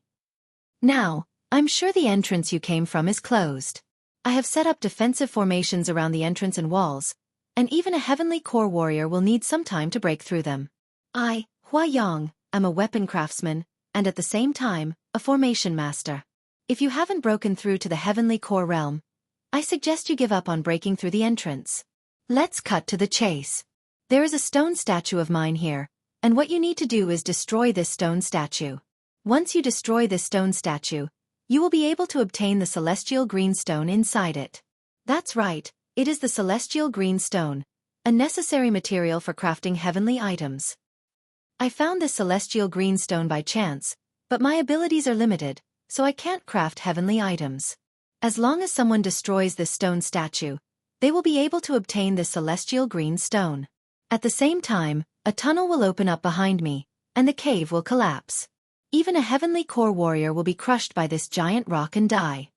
Now, I'm sure the entrance you came from is closed. I have set up defensive formations around the entrance and walls, and even a heavenly core warrior will need some time to break through them. I, Hua Yang, am a weapon craftsman, and at the same time, a formation master. If you haven't broken through to the heavenly core realm, I suggest you give up on breaking through the entrance. Let's cut to the chase. There is a stone statue of mine here, and what you need to do is destroy this stone statue. Once you destroy this stone statue, you will be able to obtain the celestial green stone inside it. That's right, it is the celestial green stone, a necessary material for crafting heavenly items. I found this celestial green stone by chance, but my abilities are limited, so I can't craft heavenly items. As long as someone destroys this stone statue, they will be able to obtain this celestial green stone. At the same time, a tunnel will open up behind me, and the cave will collapse. Even a heavenly core warrior will be crushed by this giant rock and die.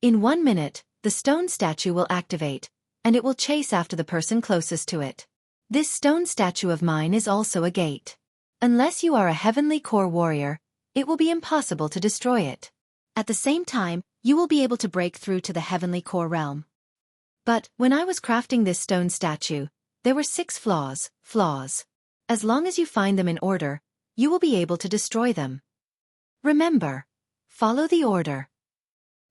In 1 minute, the stone statue will activate, and it will chase after the person closest to it. This stone statue of mine is also a gate. Unless you are a heavenly core warrior, it will be impossible to destroy it. At the same time, you will be able to break through to the heavenly core realm. But, when I was crafting this stone statue, there were 6 flaws. As long as you find them in order, you will be able to destroy them. Remember, follow the order.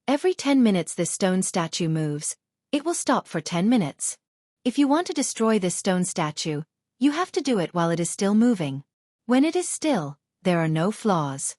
Every 10 minutes this stone statue moves, it will stop for 10 minutes. If you want to destroy this stone statue, you have to do it while it is still moving. When it is still, there are no flaws.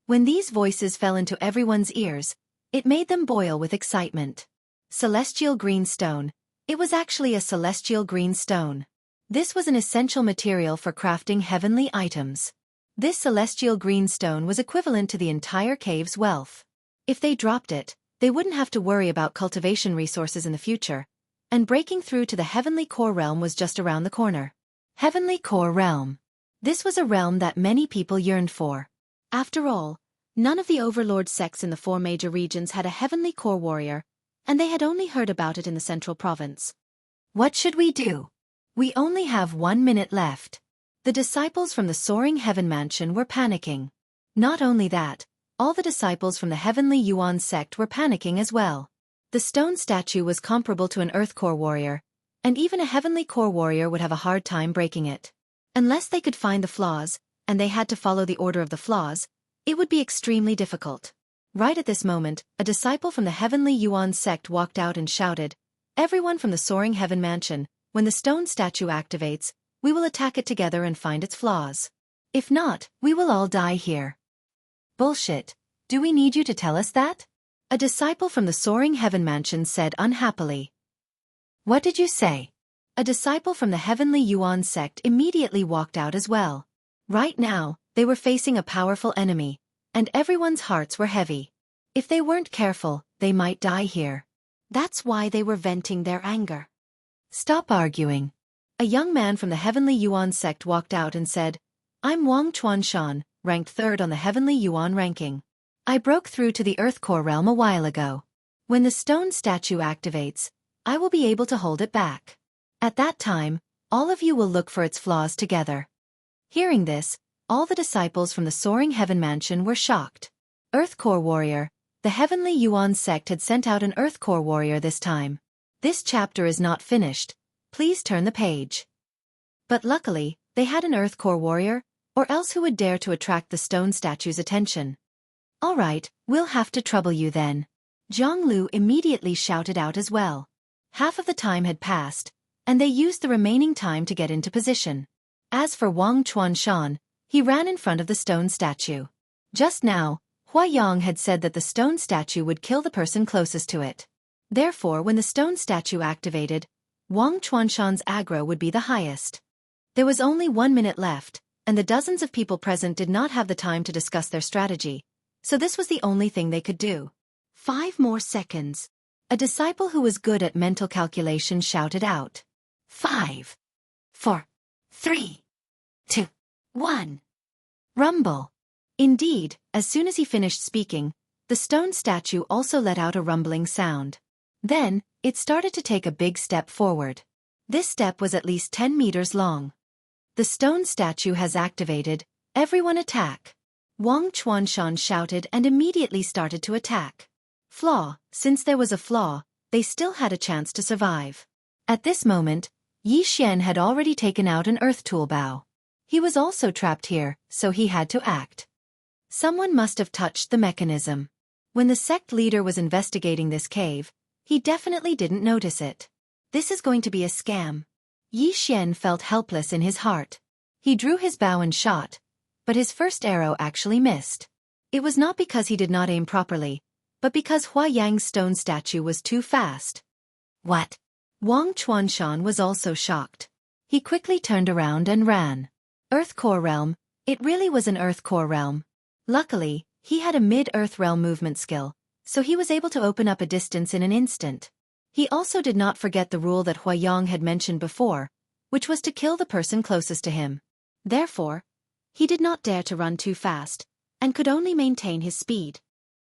When these voices fell into everyone's ears, it made them boil with excitement. Celestial green stone. It was actually a celestial green stone. This was an essential material for crafting heavenly items. This celestial green stone was equivalent to the entire cave's wealth. If they dropped it, they wouldn't have to worry about cultivation resources in the future, and breaking through to the heavenly core realm was just around the corner. Heavenly core realm. This was a realm that many people yearned for. After all, none of the overlord sects in the 4 major regions had a heavenly core warrior, and they had only heard about it in the central province. What should we do? We only have 1 minute left. The disciples from the Soaring Heaven Mansion were panicking. Not only that, all the disciples from the Heavenly Yuan sect were panicking as well. The stone statue was comparable to an Earth Core warrior, and even a Heavenly Core warrior would have a hard time breaking it. Unless they could find the flaws, and they had to follow the order of the flaws, it would be extremely difficult. Right at this moment, a disciple from the Heavenly Yuan sect walked out and shouted, "Everyone from the Soaring Heaven Mansion, when the stone statue activates, we will attack it together and find its flaws. If not, we will all die here." Bullshit. Do we need you to tell us that? A disciple from the Soaring Heaven Mansion said unhappily. What did you say? A disciple from the Heavenly Yuan sect immediately walked out as well. Right now, they were facing a powerful enemy, and everyone's hearts were heavy. If they weren't careful, they might die here. That's why they were venting their anger. Stop arguing. A young man from the Heavenly Yuan sect walked out and said, "I'm Wang Chuanshan, ranked 3rd on the Heavenly Yuan ranking. I broke through to the Earth Core realm a while ago. When the stone statue activates, I will be able to hold it back. At that time, all of you will look for its flaws together." Hearing this, all the disciples from the Soaring Heaven Mansion were shocked. Earth Core warrior. The Heavenly Yuan sect had sent out an Earth Core warrior this time. This chapter is not finished. Please turn the page. But luckily, they had an Earth Core warrior, or else who would dare to attract the stone statue's attention? All right, we'll have to trouble you then. Jianghu immediately shouted out as well. Half of the time had passed, and they used the remaining time to get into position. As for Wang Chuanshan, he ran in front of the stone statue. Just now, Huayang had said that the stone statue would kill the person closest to it. Therefore, when the stone statue activated, Wang Chuanshan's aggro would be the highest. There was only 1 minute left, and the dozens of people present did not have the time to discuss their strategy, so this was the only thing they could do. 5 more seconds. A disciple who was good at mental calculation shouted out. 5, 4, 3, 2, 1. Rumble. Indeed, as soon as he finished speaking, the stone statue also let out a rumbling sound. Then, it started to take a big step forward. This step was at least 10 meters long. The stone statue has activated. Everyone attack. Wang Chuanshan shouted and immediately started to attack. Flaw. Since there was a flaw, they still had a chance to survive. At this moment, Yi Xian had already taken out an earth tool bow. He was also trapped here, so he had to act. Someone must have touched the mechanism. When the sect leader was investigating this cave, he definitely didn't notice it. This is going to be a scam. Yi Xian felt helpless in his heart. He drew his bow and shot, but his first arrow actually missed. It was not because he did not aim properly, but because Huayang's stone statue was too fast. What? Wang Chuanshan was also shocked. He quickly turned around and ran. Earth Core Realm. It really was an Earth Core Realm. Luckily, he had a mid-Earth Realm movement skill, so he was able to open up a distance in an instant. He also did not forget the rule that Huayang had mentioned before, which was to kill the person closest to him. Therefore, he did not dare to run too fast, and could only maintain his speed.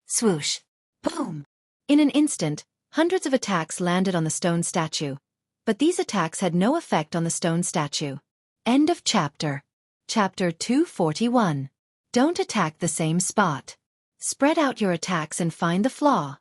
Swoosh! Boom! In an instant, hundreds of attacks landed on the stone statue, but these attacks had no effect on the stone statue. End of chapter. Chapter 241. Don't attack the same spot. Spread out your attacks and find the flaw.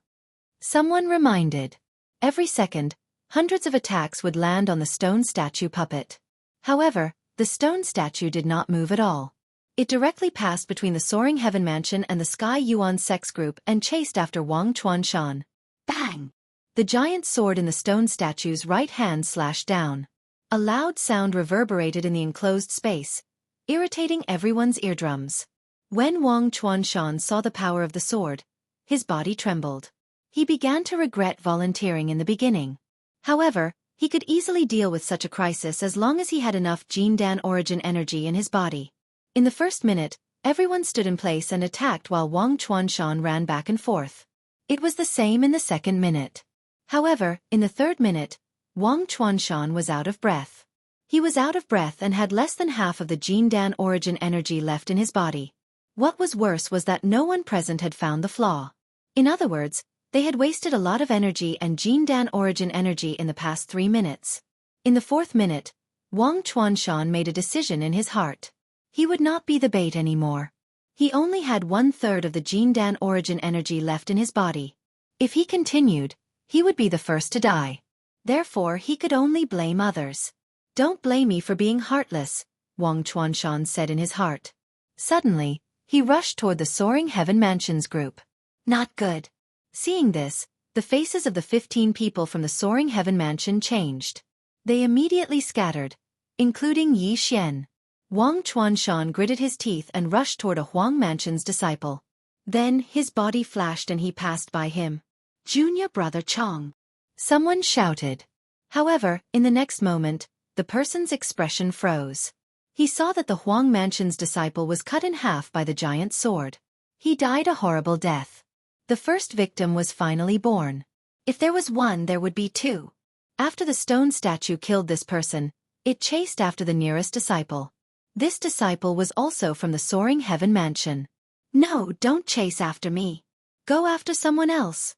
Someone reminded. Every second, hundreds of attacks would land on the stone statue puppet. However, the stone statue did not move at all. It directly passed between the Soaring Heaven Mansion and the Sky Yuan sex group and chased after Wang Chuanshan. Bang! The giant sword in the stone statue's right hand slashed down. A loud sound reverberated in the enclosed space, irritating everyone's eardrums. When Wang Chuanshan saw the power of the sword, his body trembled. He began to regret volunteering in the beginning. However, he could easily deal with such a crisis as long as he had enough Jindan origin energy in his body. In the first minute, everyone stood in place and attacked while Wang Chuanshan ran back and forth. It was the same in the second minute. However, in the third minute, Wang Chuanshan was out of breath. He was out of breath and had less than half of the Jindan origin energy left in his body. What was worse was that no one present had found the flaw. In other words, they had wasted a lot of energy and Jindan origin energy in the past 3 minutes. In the fourth minute, Wang Chuanshan made a decision in his heart. He would not be the bait anymore. He only had 1/3 of the Jindan origin energy left in his body. If he continued, he would be the first to die. Therefore he could only blame others. "Don't blame me for being heartless," Wang Chuanshan said in his heart. Suddenly, he rushed toward the Soaring Heaven Mansions group. Not good. Seeing this, the faces of the 15 people from the Soaring Heaven Mansion changed. They immediately scattered, including Yi Xian. Wang Chuanshan gritted his teeth and rushed toward a Huang Mansion's disciple. Then his body flashed and he passed by him. "Junior brother Chong!" Someone shouted. However, in the next moment, the person's expression froze. He saw that the Huang Mansion's disciple was cut in half by the giant sword. He died a horrible death. The first victim was finally born. If there was one, there would be two. After the stone statue killed this person, it chased after the nearest disciple. This disciple was also from the Soaring Heaven Mansion. "No, don't chase after me. Go after someone else,"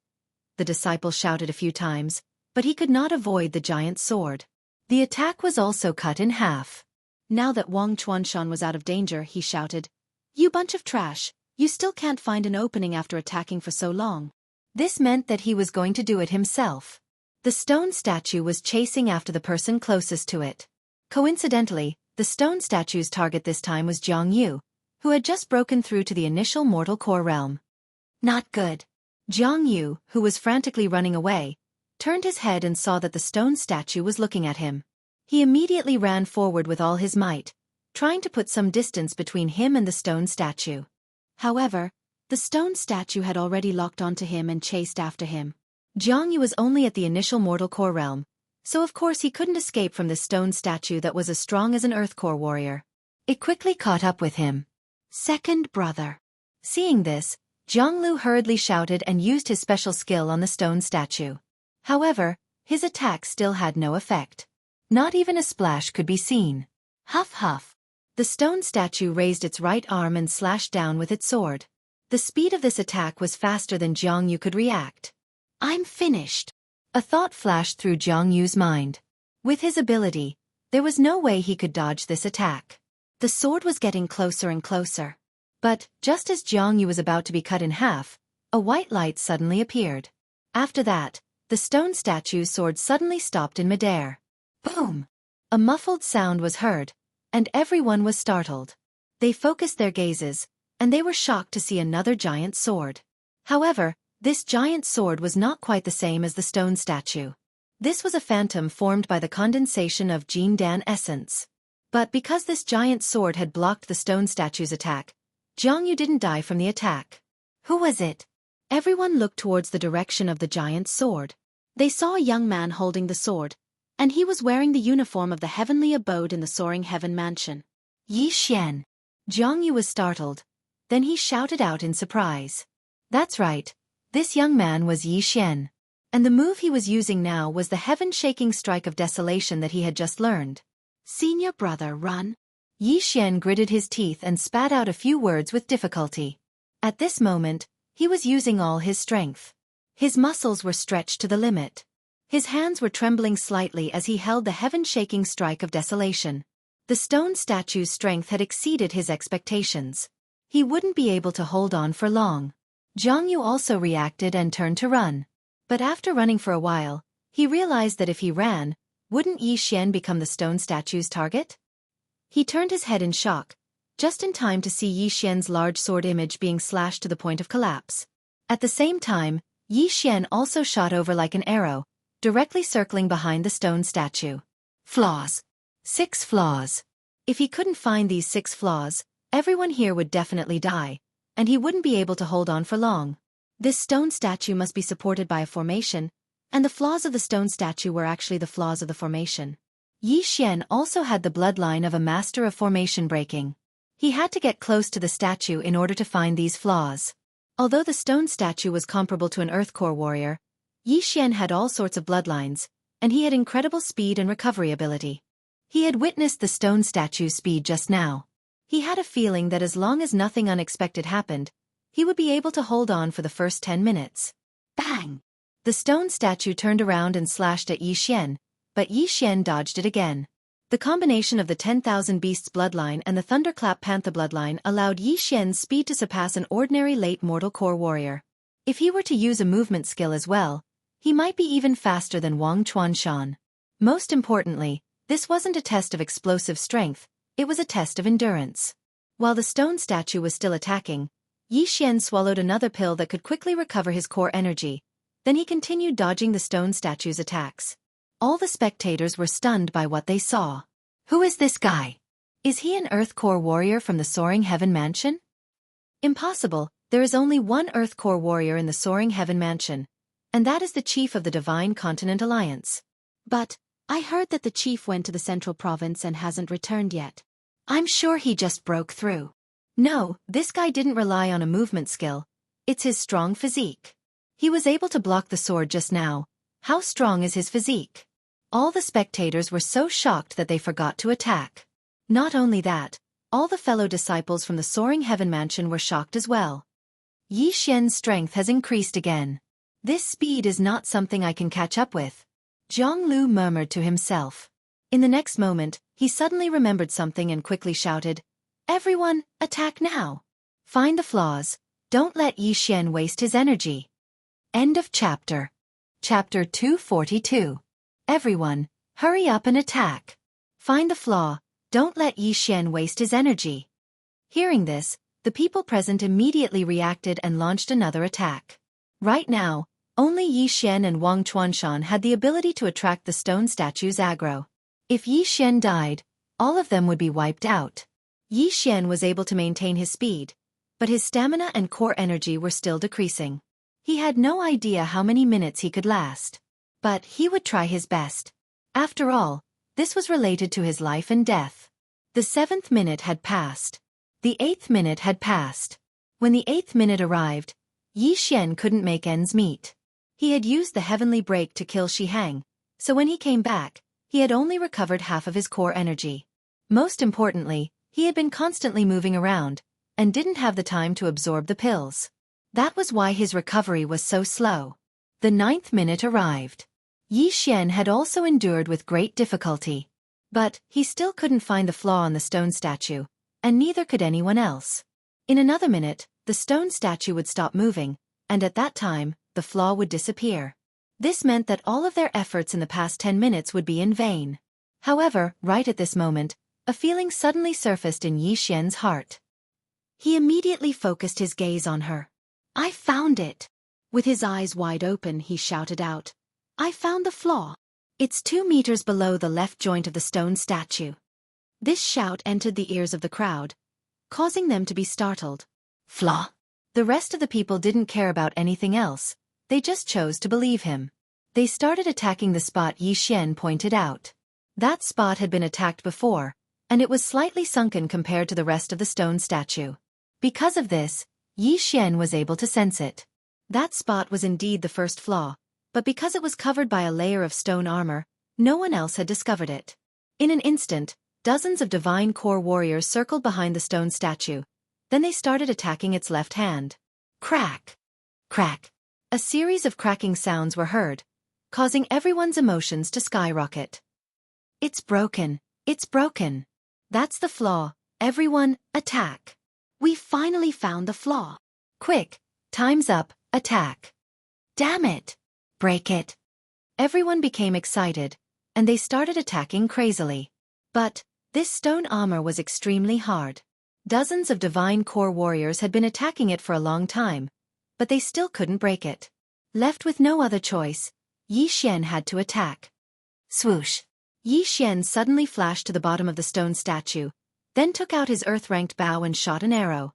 the disciple shouted a few times, but he could not avoid the giant sword. The attack was also cut in half. Now that Wang Chuanshan was out of danger, he shouted, "You bunch of trash, you still can't find an opening after attacking for so long." This meant that he was going to do it himself. The stone statue was chasing after the person closest to it. Coincidentally, the stone statue's target this time was Jianghu, who had just broken through to the initial mortal core realm. Not good. Jianghu, who was frantically running away, turned his head and saw that the stone statue was looking at him. He immediately ran forward with all his might, trying to put some distance between him and the stone statue. However, the stone statue had already locked onto him and chased after him. Jianghu was only at the initial mortal core realm, so of course he couldn't escape from this stone statue that was as strong as an earth core warrior. It quickly caught up with him. "Second brother." Seeing this, Jianghu hurriedly shouted and used his special skill on the stone statue. However, his attack still had no effect. Not even a splash could be seen. Huff huff. The stone statue raised its right arm and slashed down with its sword. The speed of this attack was faster than Jianghu could react. "I'm finished." A thought flashed through Jianghu's mind. With his ability, there was no way he could dodge this attack. The sword was getting closer and closer. But, just as Jianghu was about to be cut in half, a white light suddenly appeared. After that, the stone statue's sword suddenly stopped in midair. Boom! A muffled sound was heard, and everyone was startled. They focused their gazes, and they were shocked to see another giant sword. However, this giant sword was not quite the same as the stone statue. This was a phantom formed by the condensation of Jindan essence. But because this giant sword had blocked the stone statue's attack, Jianghu didn't die from the attack. Who was it? Everyone looked towards the direction of the giant sword. They saw a young man holding the sword, and he was wearing the uniform of the heavenly abode in the Soaring Heaven Mansion. Yi Xian. Jianghu was startled. Then he shouted out in surprise. That's right. This young man was Yi Xian. And the move he was using now was the heaven-shaking strike of desolation that he had just learned. "Senior brother, run." Yi Xian gritted his teeth and spat out a few words with difficulty. At this moment, he was using all his strength. His muscles were stretched to the limit. His hands were trembling slightly as he held the heaven-shaking strike of desolation. The stone statue's strength had exceeded his expectations. He wouldn't be able to hold on for long. Jianghu also reacted and turned to run. But after running for a while, he realized that if he ran, wouldn't Yi Xian become the stone statue's target? He turned his head in shock, just in time to see Yi Xian's large sword image being slashed to the point of collapse. At the same time, Yi Xian also shot over like an arrow, directly circling behind the stone statue. Flaws. 6 flaws. If he couldn't find these 6 flaws, Everyone here would definitely die, and he wouldn't be able to hold on for long. This stone statue must be supported by a formation, and the flaws of the stone statue were actually the flaws of the formation. Yi Xian also had the bloodline of a master of formation breaking. He had to get close to the statue in order to find these flaws. Although the stone statue was comparable to an earth core warrior, Yi Xian had all sorts of bloodlines, and he had incredible speed and recovery ability. He had witnessed the stone statue's speed just now. He had a feeling that as long as nothing unexpected happened, he would be able to hold on for the first 10 minutes. Bang! The stone statue turned around and slashed at Yi Xian, but Yi Xian dodged it again. The combination of the 10,000 Beasts bloodline and the Thunderclap Panther bloodline allowed Yi Xian's speed to surpass an ordinary late mortal core warrior. If he were to use a movement skill as well, he might be even faster than Wang Chuanshan. Most importantly, this wasn't a test of explosive strength, it was a test of endurance. While the stone statue was still attacking, Yi Xian swallowed another pill that could quickly recover his core energy. Then he continued dodging the stone statue's attacks. All the spectators were stunned by what they saw. Who is this guy? Is he an Earth Core warrior from the Soaring Heaven Mansion? Impossible, there is only one Earth Core warrior in the Soaring Heaven Mansion, and that is the chief of the Divine Continent Alliance. But, I heard that the chief went to the Central Province and hasn't returned yet. I'm sure he just broke through. No, this guy didn't rely on a movement skill. It's his strong physique. He was able to block the sword just now. How strong is his physique? All the spectators were so shocked that they forgot to attack. Not only that, all the fellow disciples from the Soaring Heaven Mansion were shocked as well. Yi Xian's strength has increased again. This speed is not something I can catch up with. Jianghu murmured to himself. In the next moment, he suddenly remembered something and quickly shouted, "Everyone, attack now! Find the flaws, don't let Yi Xian waste his energy." End of chapter. Chapter 242. Everyone, hurry up and attack. Find the flaw, don't let Yi Xian waste his energy. Hearing this, the people present immediately reacted and launched another attack. Right now, only Yi Xian and Wang Chuanshan had the ability to attract the stone statue's aggro. If Yi Xian died, all of them would be wiped out. Yi Xian was able to maintain his speed, but his stamina and core energy were still decreasing. He had no idea how many minutes he could last. But he would try his best. After all, this was related to his life and death. The 7th minute had passed. The 8th minute had passed. When the 8th minute arrived, Yi Xian couldn't make ends meet. He had used the heavenly break to kill Shihang, so when he came back, he had only recovered half of his core energy. Most importantly, he had been constantly moving around, and didn't have the time to absorb the pills. That was why his recovery was so slow. The 9th minute arrived. Yi Xian had also endured with great difficulty. But he still couldn't find the flaw on the stone statue, and neither could anyone else. In another minute, the stone statue would stop moving, and at that time, the flaw would disappear. This meant that all of their efforts in the past 10 minutes would be in vain. However, right at this moment, a feeling suddenly surfaced in Yi Xian's heart. He immediately focused his gaze on her. "I found it!" With his eyes wide open, he shouted out, "I found the flaw. It's 2 meters below the left joint of the stone statue." This shout entered the ears of the crowd, causing them to be startled. Flaw? The rest of the people didn't care about anything else, they just chose to believe him. They started attacking the spot Yi Xian pointed out. That spot had been attacked before, and it was slightly sunken compared to the rest of the stone statue. Because of this, Yi Xian was able to sense it. That spot was indeed the first flaw, but because it was covered by a layer of stone armor, no one else had discovered it. In an instant, dozens of divine core warriors circled behind the stone statue. Then they started attacking its left hand. Crack! Crack! A series of cracking sounds were heard, causing everyone's emotions to skyrocket. "It's broken! It's broken! That's the flaw! Everyone, attack! We finally found the flaw! Quick! Time's up! Attack! Damn it! Break it!" Everyone became excited, and they started attacking crazily. But this stone armor was extremely hard. Dozens of divine core warriors had been attacking it for a long time, but they still couldn't break it. Left with no other choice, Yi Xian had to attack. Swoosh! Yi Xian suddenly flashed to the bottom of the stone statue, then took out his earth-ranked bow and shot an arrow.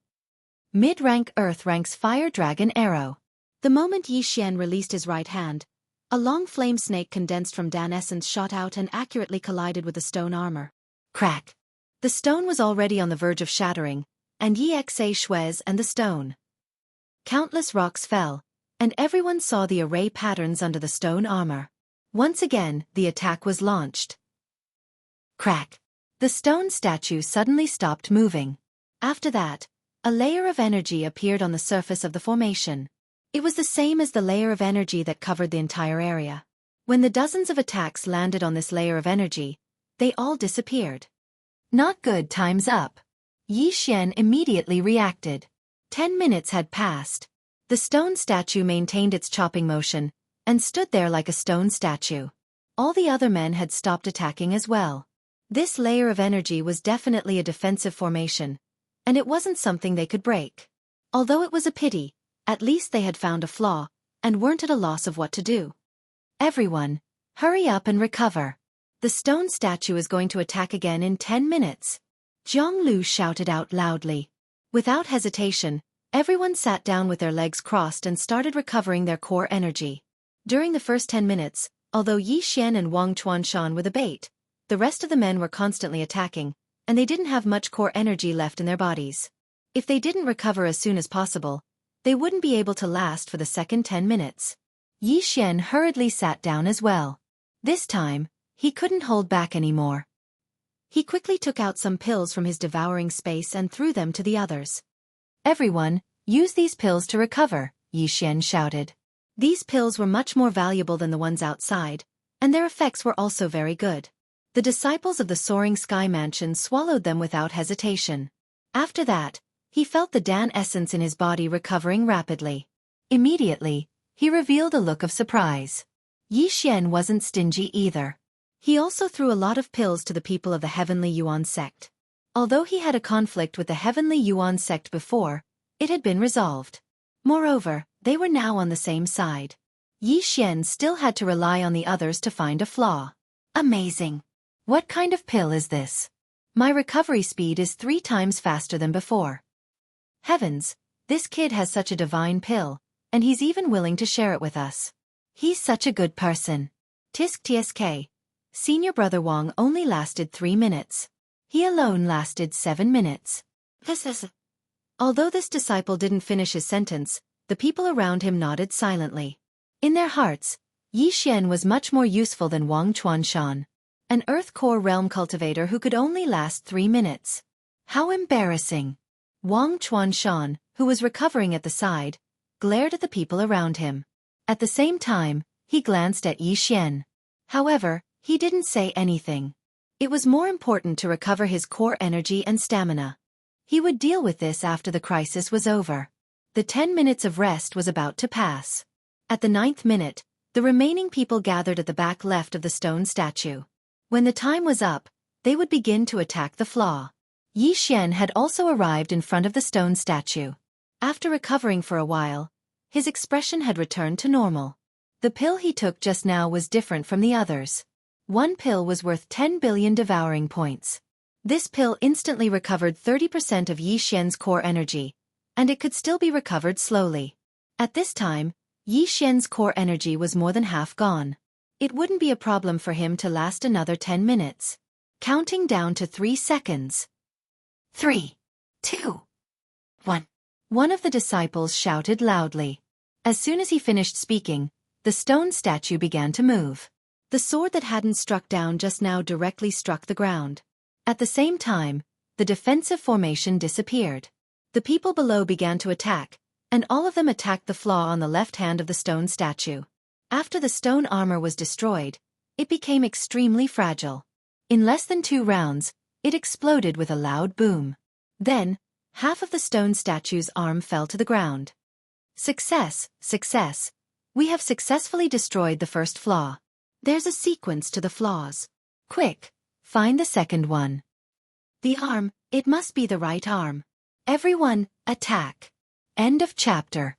Mid-rank Earth ranks Fire Dragon Arrow. The moment Yi Xian released his right hand, a long flame snake condensed from Dan essence shot out and accurately collided with the stone armor. Crack! The stone was already on the verge of shattering, and Yi Xa Shuez and the stone. Countless rocks fell, and everyone saw the array patterns under the stone armor. Once again, the attack was launched. Crack! The stone statue suddenly stopped moving. After that, a layer of energy appeared on the surface of the formation. It was the same as the layer of energy that covered the entire area. When the dozens of attacks landed on this layer of energy, they all disappeared. Not good, time's up. Yi Xian immediately reacted. 10 minutes had passed. The stone statue maintained its chopping motion, and stood there like a stone statue. All the other men had stopped attacking as well. This layer of energy was definitely a defensive formation, and it wasn't something they could break. Although it was a pity, at least they had found a flaw, and weren't at a loss of what to do. Everyone, hurry up and recover. The stone statue is going to attack again in 10 minutes. Jianghu shouted out loudly. Without hesitation, everyone sat down with their legs crossed and started recovering their core energy. During the first 10 minutes, although Yi Xian and Wang Chuanshan were the bait, the rest of the men were constantly attacking, and they didn't have much core energy left in their bodies. If they didn't recover as soon as possible, they wouldn't be able to last for the second 10 minutes. Yi Xian hurriedly sat down as well. This time, he couldn't hold back anymore. He quickly took out some pills from his devouring space and threw them to the others. Everyone, use these pills to recover, Yi Xian shouted. These pills were much more valuable than the ones outside, and their effects were also very good. The disciples of the Soaring Sky Mansion swallowed them without hesitation. After that, he felt the Dan essence in his body recovering rapidly. Immediately, he revealed a look of surprise. Yi Xian wasn't stingy either. He also threw a lot of pills to the people of the Heavenly Yuan sect. Although he had a conflict with the Heavenly Yuan sect before, it had been resolved. Moreover, they were now on the same side. Yi Xian still had to rely on the others to find a flaw. Amazing! What kind of pill is this? My recovery speed is 3 times faster than before. Heavens, this kid has such a divine pill, and he's even willing to share it with us. He's such a good person. Tisk Tsk. Senior brother Wang only lasted 3 minutes. He alone lasted 7 minutes. Although this disciple didn't finish his sentence, the people around him nodded silently. In their hearts, Yi Xian was much more useful than Wang Chuanshan, an Earth Core Realm cultivator who could only last 3 minutes. How embarrassing! Wang Chuanshan, who was recovering at the side, glared at the people around him. At the same time, he glanced at Yi Xian. However, he didn't say anything. It was more important to recover his core energy and stamina. He would deal with this after the crisis was over. The 10 minutes of rest was about to pass. At the 9th minute, the remaining people gathered at the back left of the stone statue. When the time was up, they would begin to attack the flaw. Yi Xian had also arrived in front of the stone statue. After recovering for a while, his expression had returned to normal. The pill he took just now was different from the others. One pill was worth 10 billion devouring points. This pill instantly recovered 30% of Yi Xian's core energy, and it could still be recovered slowly. At this time, Yi Xian's core energy was more than half gone. It wouldn't be a problem for him to last another 10 minutes. Counting down to 3 seconds. 3, 2, 1. One of the disciples shouted loudly. As soon as he finished speaking, the stone statue began to move. The sword that hadn't struck down just now directly struck the ground. At the same time, the defensive formation disappeared. The people below began to attack, and all of them attacked the flaw on the left hand of the stone statue. After the stone armor was destroyed, it became extremely fragile. In less than 2 rounds, it exploded with a loud boom. Then, half of the stone statue's arm fell to the ground. Success, success. We have successfully destroyed the first flaw. There's a sequence to the flaws. Quick, find the second one. The arm, it must be the right arm. Everyone, attack. End of chapter.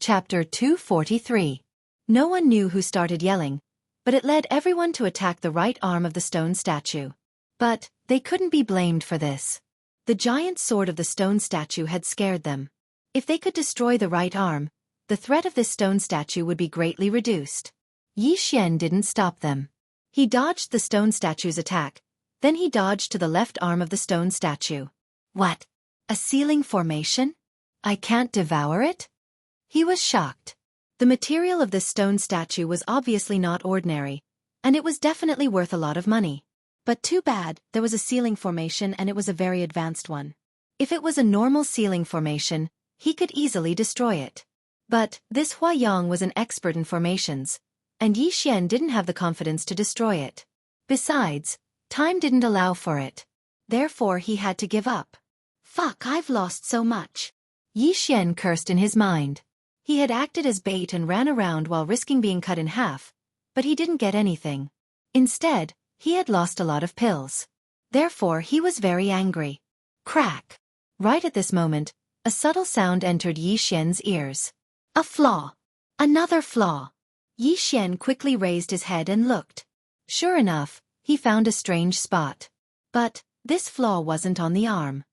Chapter 243. No one knew who started yelling, but it led everyone to attack the right arm of the stone statue. But they couldn't be blamed for this. The giant sword of the stone statue had scared them. If they could destroy the right arm, the threat of this stone statue would be greatly reduced. Yi Xian didn't stop them. He dodged the stone statue's attack, then he dodged to the left arm of the stone statue. What? A sealing formation? I can't devour it? He was shocked. The material of this stone statue was obviously not ordinary, and it was definitely worth a lot of money. But too bad, there was a sealing formation and it was a very advanced one. If it was a normal sealing formation, he could easily destroy it. But this Huayang was an expert in formations, and Yi Xian didn't have the confidence to destroy it. Besides, time didn't allow for it. Therefore he had to give up. Fuck, I've lost so much. Yi Xian cursed in his mind. He had acted as bait and ran around while risking being cut in half, but he didn't get anything. Instead, he had lost a lot of pills. Therefore he was very angry. Crack! Right at this moment, a subtle sound entered Yi Xian's ears. A flaw! Another flaw! Yi Xian quickly raised his head and looked. Sure enough, he found a strange spot. But this flaw wasn't on the arm.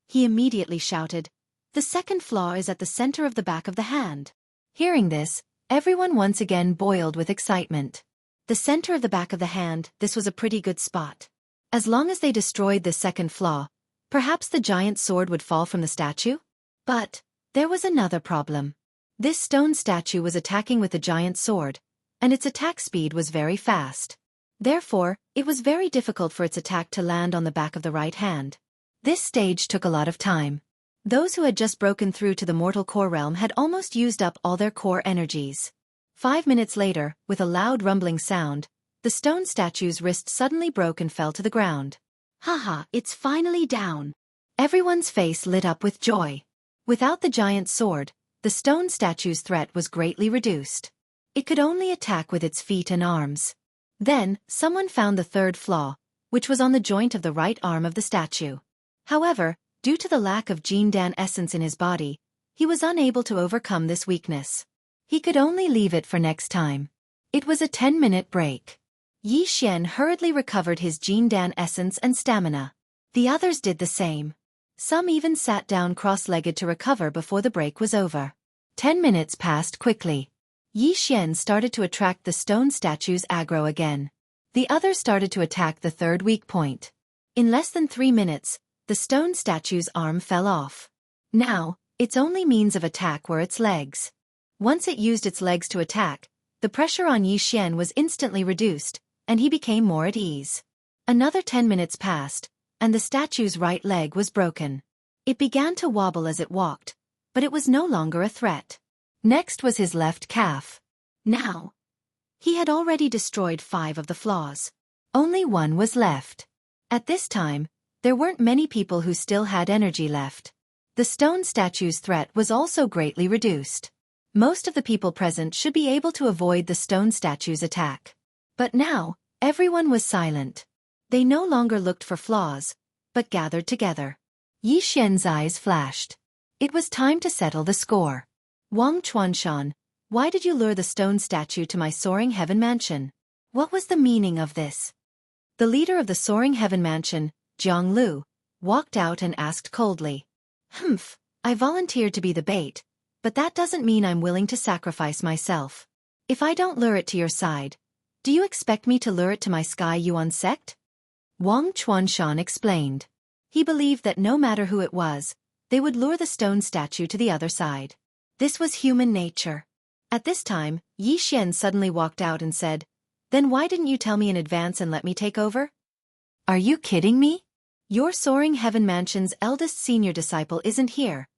He immediately shouted, "The second flaw is at the center of the back of the hand." Hearing this, everyone once again boiled with excitement. The center of the back of the hand, this was a pretty good spot. As long as they destroyed this second flaw, perhaps the giant sword would fall from the statue? But there was another problem. This stone statue was attacking with a giant sword, and its attack speed was very fast. Therefore, it was very difficult for its attack to land on the back of the right hand. This stage took a lot of time. Those who had just broken through to the mortal core realm had almost used up all their core energies. 5 minutes later, with a loud rumbling sound, the stone statue's wrist suddenly broke and fell to the ground. Haha, it's finally down. Everyone's face lit up with joy. Without the giant sword, the stone statue's threat was greatly reduced. It could only attack with its feet and arms. Then, someone found the third flaw, which was on the joint of the right arm of the statue. However, due to the lack of Jindan essence in his body, he was unable to overcome this weakness. He could only leave it for next time. It was a 10-minute break. Yi Xian hurriedly recovered his Jindan essence and stamina. The others did the same. Some even sat down cross-legged to recover before the break was over. 10 minutes passed quickly. Yi Xian started to attract the stone statue's aggro again. The others started to attack the third weak point. In less than 3 minutes, the stone statue's arm fell off. Now, its only means of attack were its legs. Once it used its legs to attack, the pressure on Yi Xian was instantly reduced, and he became more at ease. Another 10 minutes passed, and the statue's right leg was broken. It began to wobble as it walked, but it was no longer a threat. Next was his left calf. Now, he had already destroyed 5 of the flaws. Only 1 was left. At this time, there weren't many people who still had energy left. The stone statue's threat was also greatly reduced. Most of the people present should be able to avoid the stone statue's attack. But now, everyone was silent. They no longer looked for flaws, but gathered together. Yi Xian's eyes flashed. It was time to settle the score. Wang Chuanshan, why did you lure the stone statue to my soaring heaven mansion? What was the meaning of this? The leader of the soaring heaven mansion, Jianghu, walked out and asked coldly. I volunteered to be the bait, but that doesn't mean I'm willing to sacrifice myself. If I don't lure it to your side, do you expect me to lure it to my Sky Yuan sect? Wang Chuanshan explained. He believed that no matter who it was, they would lure the stone statue to the other side. This was human nature. At this time, Yi Xian suddenly walked out and said, "Then why didn't you tell me in advance and let me take over?" Are you kidding me? Your soaring heaven mansion's eldest senior disciple isn't here,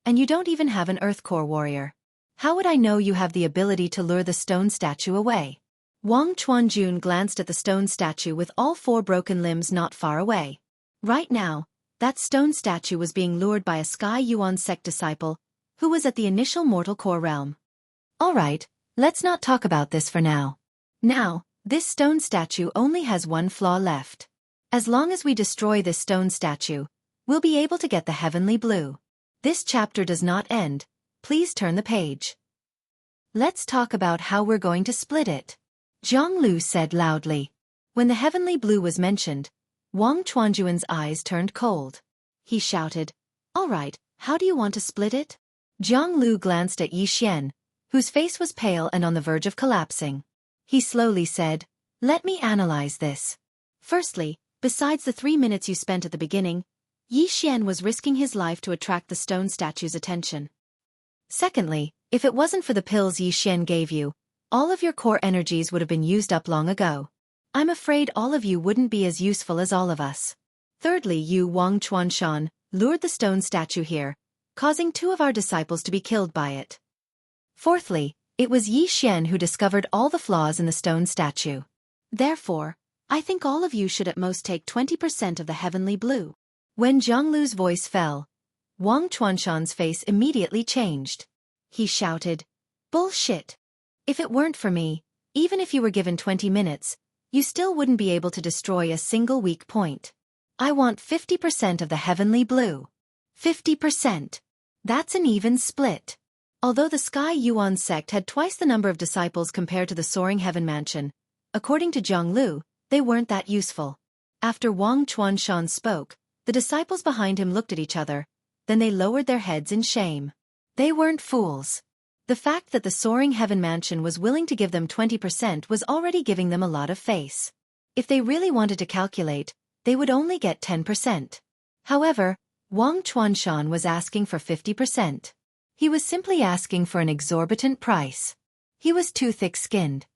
and you don't even have an Earth Core warrior. How would I know you have the ability to lure the stone statue away? Wang Chuanjun glanced at the stone statue with all 4 broken limbs not far away. Right now, that stone statue was being lured by a Sky Yuan sect disciple, who was at the initial mortal core realm. Alright, let's not talk about this for now. Now, this stone statue only has 1 flaw left. As long as we destroy this stone statue, we'll be able to get the heavenly blue. This chapter does not end, please turn the page. Let's talk about how we're going to split it. Jianghu said loudly. When the heavenly blue was mentioned, Wang Chuanjuan's eyes turned cold. He shouted. All right, how do you want to split it? Jianghu glanced at Xianxia, whose face was pale and on the verge of collapsing. He slowly said, let me analyze this. Firstly, besides the 3 minutes you spent at the beginning, Xianxia was risking his life to attract the stone statue's attention. Secondly, if it wasn't for the pills Xianxia gave you, all of your core energies would have been used up long ago. I'm afraid all of you wouldn't be as useful as all of us. Thirdly, you Wang Chuanshan lured the stone statue here, causing 2 of our disciples to be killed by it. Fourthly, it was Xianxia who discovered all the flaws in the stone statue. Therefore, I think all of you should at most take 20% of the heavenly blue. When Jianghu's voice fell, Wang Chuanshan's face immediately changed. He shouted, bullshit. If it weren't for me, even if you were given 20 minutes, you still wouldn't be able to destroy a single weak point. I want 50% of the heavenly blue. 50%. That's an even split. Although the Sky Yuan sect had twice the number of disciples compared to the Soaring Heaven Mansion, according to Jianghu, they weren't that useful. After Wang Chuanshan spoke, the disciples behind him looked at each other, then they lowered their heads in shame. They weren't fools. The fact that the Soaring Heaven Mansion was willing to give them 20% was already giving them a lot of face. If they really wanted to calculate, they would only get 10%. However, Wang Chuanshan was asking for 50%. He was simply asking for an exorbitant price. He was too thick-skinned.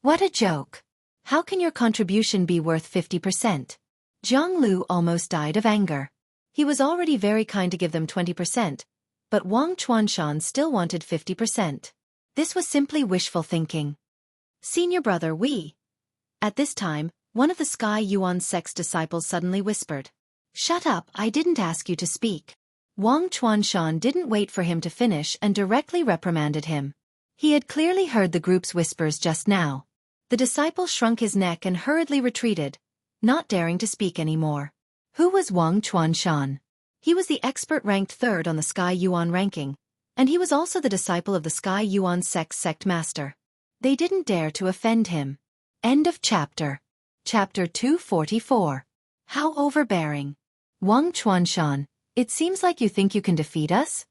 What a joke. How can your contribution be worth 50%? Jianghu almost died of anger. He was already very kind to give them 20%, but Wang Chuanshan still wanted 50%. This was simply wishful thinking. Senior brother Wei. At this time, one of the Sky Yuan sect's disciples suddenly whispered. Shut up, I didn't ask you to speak. Wang Chuanshan didn't wait for him to finish and directly reprimanded him. He had clearly heard the group's whispers just now. The disciple shrunk his neck and hurriedly retreated, not daring to speak anymore. Who was Wang Chuanshan? He was the expert ranked 3rd on the Sky Yuan ranking, and he was also the disciple of the Sky Yuan sect's sect master. They didn't dare to offend him. End of chapter. Chapter 244. How overbearing. Wang Chuanshan, it seems like you think you can defeat us?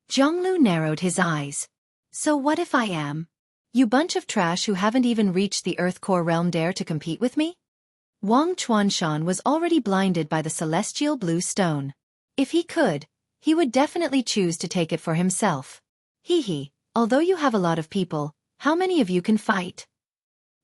Jianghu narrowed his eyes. So what if I am? You bunch of trash who haven't even reached the Earth Core realm dare to compete with me? Wang Chuanshan was already blinded by the celestial blue stone. If he could, he would definitely choose to take it for himself. Hee, although you have a lot of people, how many of you can fight?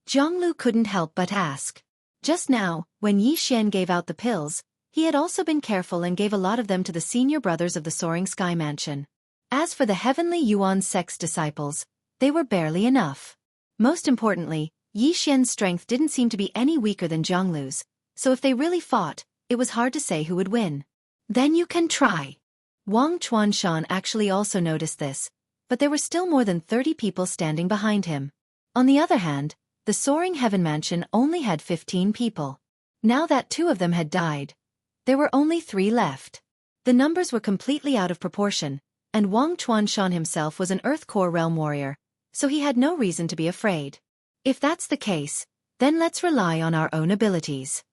Jianghu couldn't help but ask. Just now, when Xianxia gave out the pills, he had also been careful and gave a lot of them to the senior brothers of the Soaring Sky Mansion. As for the Heavenly Yuan sect's disciples, they were barely enough. Most importantly, Xianxia's strength didn't seem to be any weaker than Jianghu's, so if they really fought, it was hard to say who would win. Then you can try. Wang Chuanshan actually also noticed this, but there were still more than 30 people standing behind him. On the other hand, the Soaring Heaven Mansion only had 15 people. Now that 2 of them had died, there were only 3 left. The numbers were completely out of proportion, and Wang Chuanshan himself was an Earth Core realm warrior, so he had no reason to be afraid. If that's the case, then let's rely on our own abilities.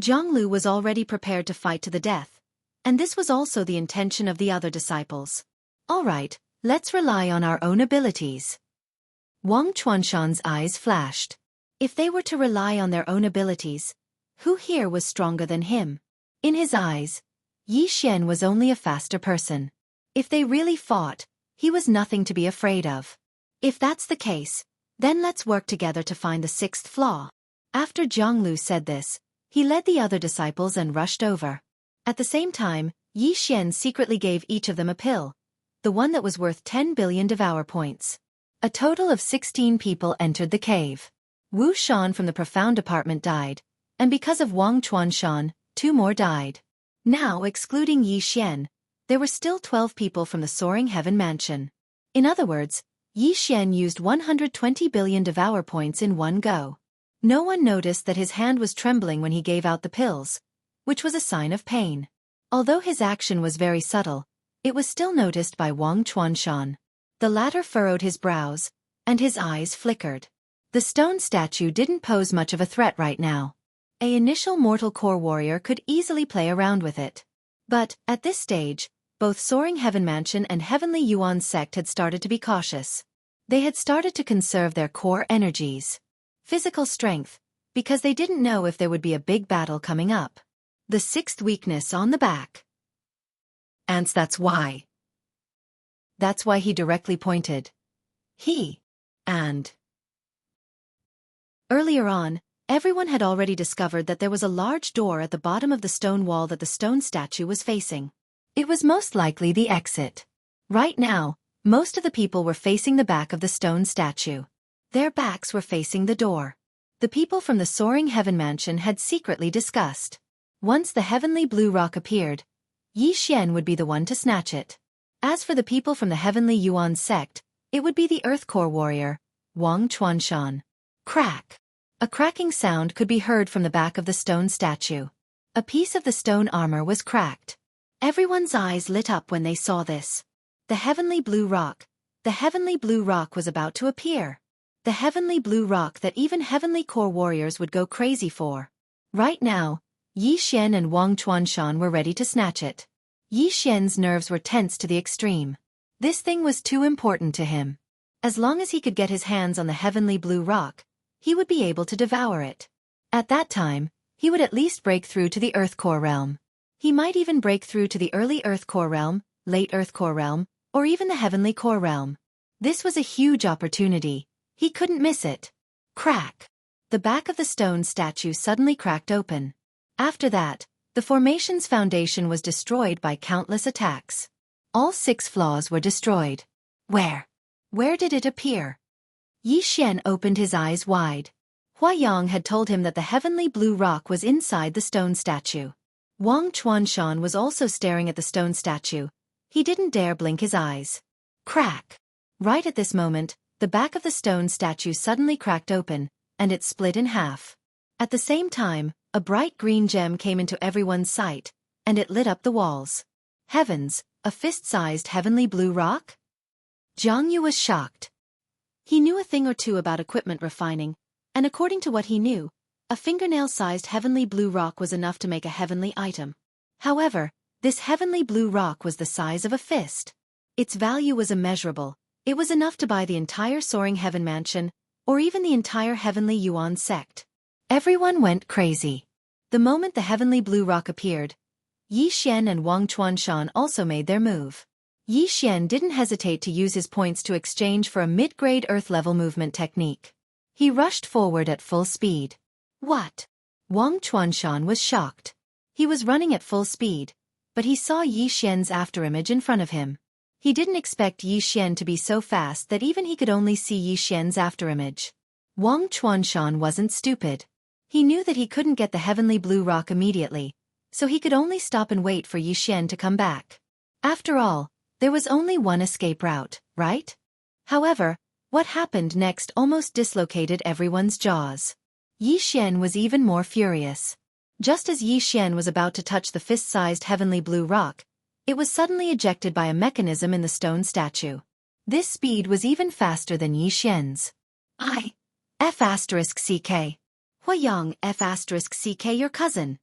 Jianghu was already prepared to fight to the death, and this was also the intention of the other disciples. All right, let's rely on our own abilities. Wang Chuanshan's eyes flashed. If they were to rely on their own abilities, who here was stronger than him? In his eyes, Xianxia was only a faster person. If they really fought, he was nothing to be afraid of. If that's the case, then let's work together to find the 6th flaw. After Jianghu said this, he led the other disciples and rushed over. At the same time, Xianxia secretly gave each of them a pill, the one that was worth 10 billion devour points. A total of 16 people entered the cave. Wu Shan from the Profound Department died, and because of Wang Chuanshan, 2 more died. Now, excluding Xianxia, there were still 12 people from the Soaring Heaven Mansion. In other words, Xianxia used 120 billion devour points in one go. No one noticed that his hand was trembling when he gave out the pills, which was a sign of pain. Although his action was very subtle, it was still noticed by Wang Chuanshan. The latter furrowed his brows, and his eyes flickered. The stone statue didn't pose much of a threat right now. An initial mortal core warrior could easily play around with it. But, at this stage, both Soaring Heaven Mansion and Heavenly Yuan sect had started to be cautious. They had started to conserve their core energies. Physical strength, because they didn't know if there would be a big battle coming up. The sixth weakness on the back. Ants, that's why. That's why he directly pointed. And earlier on, everyone had already discovered that there was a large door at the bottom of the stone wall that the stone statue was facing. It was most likely the exit. Right now, most of the people were facing the back of the stone statue. Their backs were facing the door. The people from the Soaring Heaven Mansion had secretly discussed. Once the heavenly blue rock appeared, Xianxia would be the one to snatch it. As for the people from the Heavenly Yuan sect, it would be the Earth Core warrior, Wang Chuanshan. Crack. A cracking sound could be heard from the back of the stone statue. A piece of the stone armor was cracked. Everyone's eyes lit up when they saw this. The heavenly blue rock. The heavenly blue rock was about to appear. The heavenly blue rock that even heavenly core warriors would go crazy for. Right now, Xianxia and Wang Chuanshan were ready to snatch it. Xianxia's nerves were tense to the extreme. This thing was too important to him. As long as he could get his hands on the heavenly blue rock, he would be able to devour it. At that time, he would at least break through to the Earth Core realm. He might even break through to the early Earth Core realm, late Earth Core realm, or even the Heavenly Core realm. This was a huge opportunity. He couldn't miss it. Crack. The back of the stone statue suddenly cracked open. After that, the formation's foundation was destroyed by countless attacks. All 6 flaws were destroyed. Where? Where did it appear? Xianxia opened his eyes wide. Huayang had told him that the heavenly blue rock was inside the stone statue. Wang Chuanshan was also staring at the stone statue. He didn't dare blink his eyes. Crack. Right at this moment, the back of the stone statue suddenly cracked open, and it split in half. At the same time, a bright green gem came into everyone's sight, and it lit up the walls. Heavens, a fist-sized heavenly blue rock? Jianghu was shocked. He knew a thing or two about equipment refining, and according to what he knew, a fingernail-sized heavenly blue rock was enough to make a heavenly item. However, this heavenly blue rock was the size of a fist. Its value was immeasurable. It was enough to buy the entire Soaring Heaven Mansion, or even the entire Heavenly Yuan sect. Everyone went crazy. The moment the heavenly blue rock appeared, Xianxia and Wang Chuanshan also made their move. Xianxia didn't hesitate to use his points to exchange for a mid-grade Earth-level movement technique. He rushed forward at full speed. What? Wang Chuanshan was shocked. He was running at full speed, but he saw Xianxia's afterimage in front of him. He didn't expect Xianxia to be so fast that even he could only see Xianxia's afterimage. Wang Chuanshan wasn't stupid. He knew that he couldn't get the heavenly blue rock immediately, so he could only stop and wait for Xianxia to come back. After all, there was only one escape route, right? However, what happened next almost dislocated everyone's jaws. Xianxia was even more furious. Just as Xianxia was about to touch the fist-sized heavenly blue rock, it was suddenly ejected by a mechanism in the stone statue. This speed was even faster than Xianxia's. F***CK. Huayang F***CK your cousin.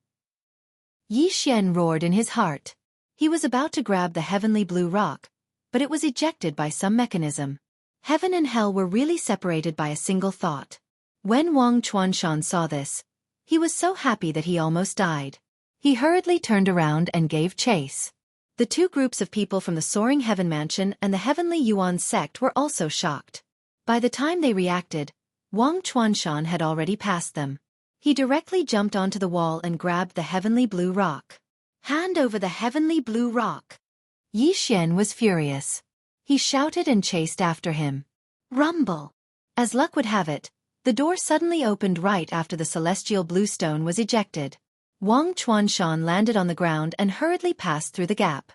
Xianxia roared in his heart. He was about to grab the heavenly blue rock, but it was ejected by some mechanism. Heaven and hell were really separated by a single thought. When Wang Chuanshan saw this, he was so happy that he almost died. He hurriedly turned around and gave chase. The 2 groups of people from the Soaring Heaven Mansion and the Heavenly Yuan sect were also shocked. By the time they reacted, Wang Chuanshan had already passed them. He directly jumped onto the wall and grabbed the heavenly blue rock. Hand over the heavenly blue rock. Xianxia was furious. He shouted and chased after him. Rumble. As luck would have it, the door suddenly opened right after the celestial blue stone was ejected. Wang Chuanshan landed on the ground and hurriedly passed through the gap.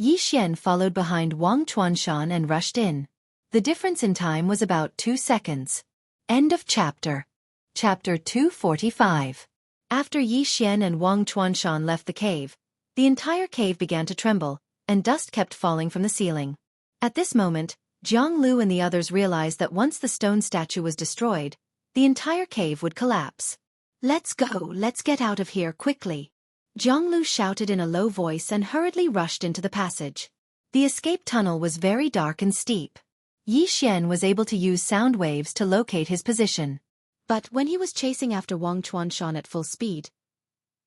Xianxia followed behind Wang Chuanshan and rushed in. The difference in time was about 2 seconds. End of chapter. Chapter 245. After Xianxia and Wang Chuanshan left the cave, the entire cave began to tremble, and dust kept falling from the ceiling. At this moment, Jianghu and the others realized that once the stone statue was destroyed, the entire cave would collapse. Let's go, let's get out of here quickly. Jianghu shouted in a low voice and hurriedly rushed into the passage. The escape tunnel was very dark and steep. Yi Xian was able to use sound waves to locate his position. But when he was chasing after Wang Chuanshan at full speed,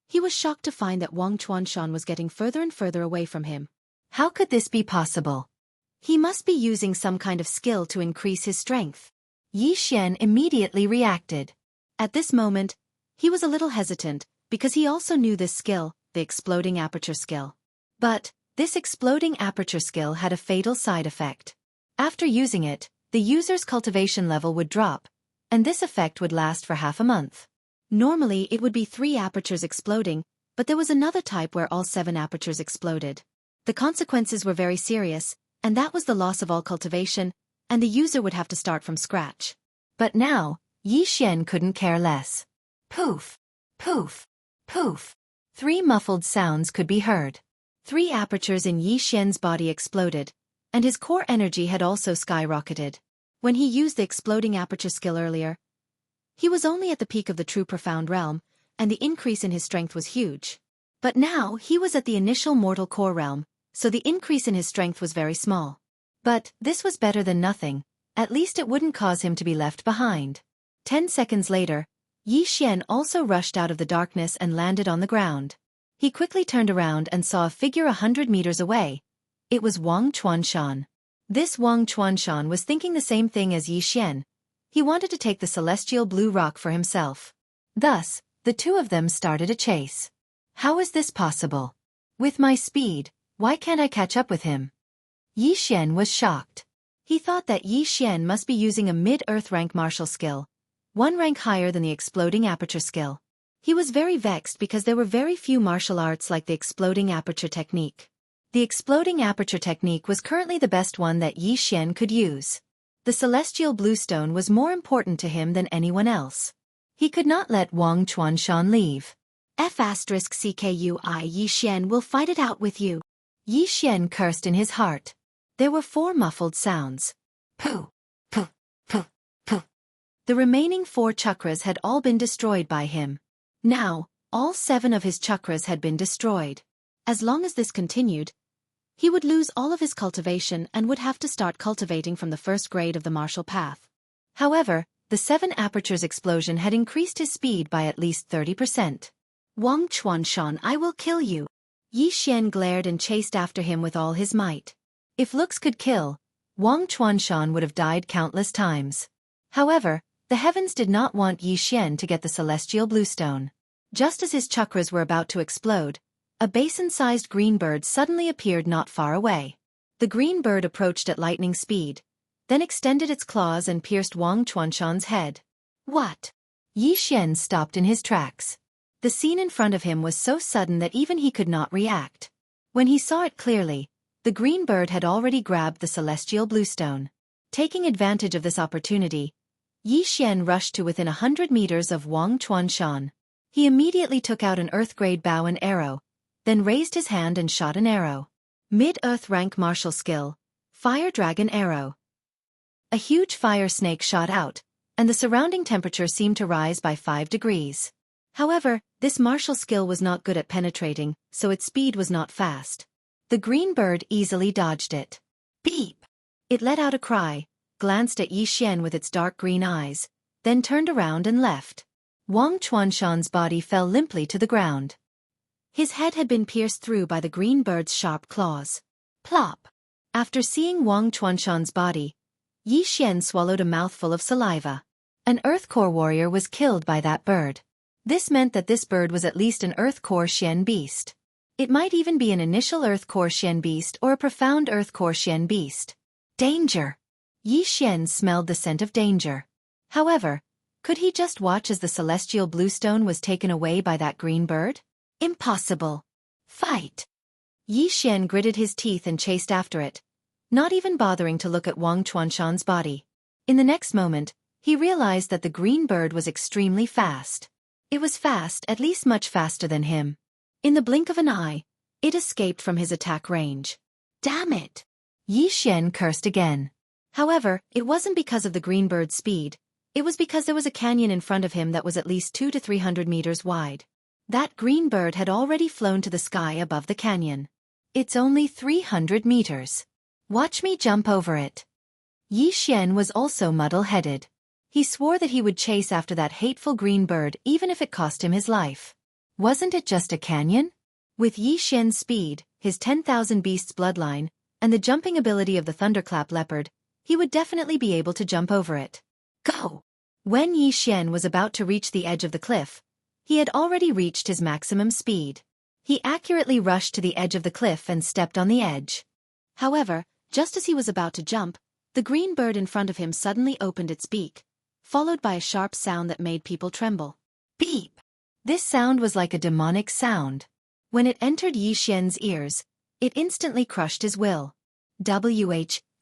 he was shocked to find that Wang Chuanshan was getting further and further away from him. How could this be possible? He must be using some kind of skill to increase his strength. Yi Xian immediately reacted. At this moment, he was a little hesitant, because he also knew this skill, the exploding aperture skill. But this exploding aperture skill had a fatal side effect. After using it, the user's cultivation level would drop, and this effect would last for half a month. Normally it would be 3 apertures exploding, but there was another type where all 7 apertures exploded. The consequences were very serious, and that was the loss of all cultivation, and the user would have to start from scratch. But now, Yi Xian couldn't care less. Poof! Poof! Poof! 3 muffled sounds could be heard. 3 apertures in Yi Xian's body exploded, and his core energy had also skyrocketed. When he used the exploding aperture skill earlier, he was only at the peak of the true profound realm, and the increase in his strength was huge. But now he was at the initial mortal core realm, so the increase in his strength was very small. But this was better than nothing, at least it wouldn't cause him to be left behind. 10 seconds later, Yi Xian also rushed out of the darkness and landed on the ground. He quickly turned around and saw a figure 100 meters away. It was Wang Chuanshan. This Wang Chuanshan was thinking the same thing as Yi Xian. He wanted to take the celestial blue rock for himself. Thus, the two of them started a chase. How is this possible? With my speed, why can't I catch up with him? Yi Xian was shocked. He thought that Yi Xian must be using a mid-earth rank martial skill, 1 rank higher than the exploding aperture skill. He was very vexed because there were very few martial arts like the exploding aperture technique. The exploding aperture technique was currently the best one that Yi Xian could use. The celestial blue stone was more important to him than anyone else. He could not let Wang Chuanshan leave. F***CKUI Yi Xian will fight it out with you. Yi Xian cursed in his heart. There were 4 muffled sounds. Pooh, pooh, pooh, pooh. The remaining 4 chakras had all been destroyed by him. Now, all 7 of his chakras had been destroyed. As long as this continued, he would lose all of his cultivation and would have to start cultivating from the first grade of the martial path. However, the 7 apertures explosion had increased his speed by at least 30%. Wang Chuanshan, I will kill you. Yi Xian glared and chased after him with all his might. If looks could kill, Wang Chuanshan would have died countless times. However, the heavens did not want Yi Xian to get the celestial blue stone. Just as his chakras were about to explode, a basin-sized green bird suddenly appeared not far away. The green bird approached at lightning speed, then extended its claws and pierced Wang Chuanshan's head. What? Yi Xian stopped in his tracks. The scene in front of him was so sudden that even he could not react. When he saw it clearly, the green bird had already grabbed the celestial blue stone. Taking advantage of this opportunity, Yi Xian rushed to within 100 meters of Wang Chuanshan. He immediately took out an earth-grade bow and arrow, then raised his hand and shot an arrow. Mid-earth rank martial skill, Fire Dragon Arrow. A huge fire snake shot out, and the surrounding temperature seemed to rise by 5 degrees. However, this martial skill was not good at penetrating, so its speed was not fast. The green bird easily dodged it. Beep! It let out a cry, glanced at Yi Xian with its dark green eyes, then turned around and left. Wang Chuanshan's body fell limply to the ground. His head had been pierced through by the green bird's sharp claws. Plop! After seeing Wang Chuanshan's body, Yi Xian swallowed a mouthful of saliva. An Earth Core warrior was killed by that bird. This meant that this bird was at least an Earth Core Xian beast. It might even be an initial Earth Core Xian beast or a profound Earth Core Xian beast. Danger! Yi Xian smelled the scent of danger. However, could he just watch as the celestial blue stone was taken away by that green bird? Impossible. Fight! Yi Xian gritted his teeth and chased after it, not even bothering to look at Wang Chuanshan's body. In the next moment, he realized that the green bird was extremely fast. It was fast, at least much faster than him. In the blink of an eye, it escaped from his attack range. Damn it! Yi Xian cursed again. However, it wasn't because of the green bird's speed, it was because there was a canyon in front of him that was at least 200 to 300 meters wide. That green bird had already flown to the sky above the canyon. It's only 300 meters. Watch me jump over it. Yi Xian was also muddle-headed. He swore that he would chase after that hateful green bird even if it cost him his life. Wasn't it just a canyon? With Yi Xian's speed, his 10,000 beasts bloodline, and the jumping ability of the thunderclap leopard, he would definitely be able to jump over it. Go! When Yi Xian was about to reach the edge of the cliff, he had already reached his maximum speed. He accurately rushed to the edge of the cliff and stepped on the edge. However, just as he was about to jump, the green bird in front of him suddenly opened its beak, followed by a sharp sound that made people tremble. Beep! This sound was like a demonic sound. When it entered Yi Xian's ears, it instantly crushed his will.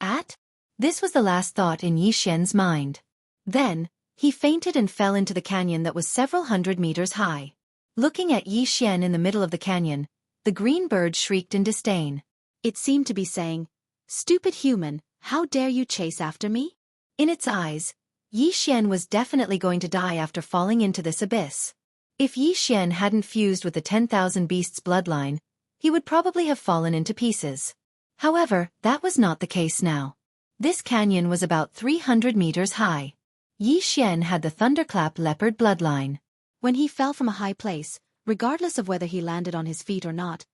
At? This was the last thought in Yi Xian's mind. Then, he fainted and fell into the canyon that was several hundred meters high. Looking at Yi Xian in the middle of the canyon, the green bird shrieked in disdain. It seemed to be saying, "Stupid human, how dare you chase after me?" In its eyes, Yi Xian was definitely going to die after falling into this abyss. If Yi Xian hadn't fused with the 10,000 beasts bloodline, he would probably have fallen into pieces. However, that was not the case now. This canyon was about 300 meters high. Yi Xian had the thunderclap leopard bloodline. When he fell from a high place, regardless of whether he landed on his feet or not,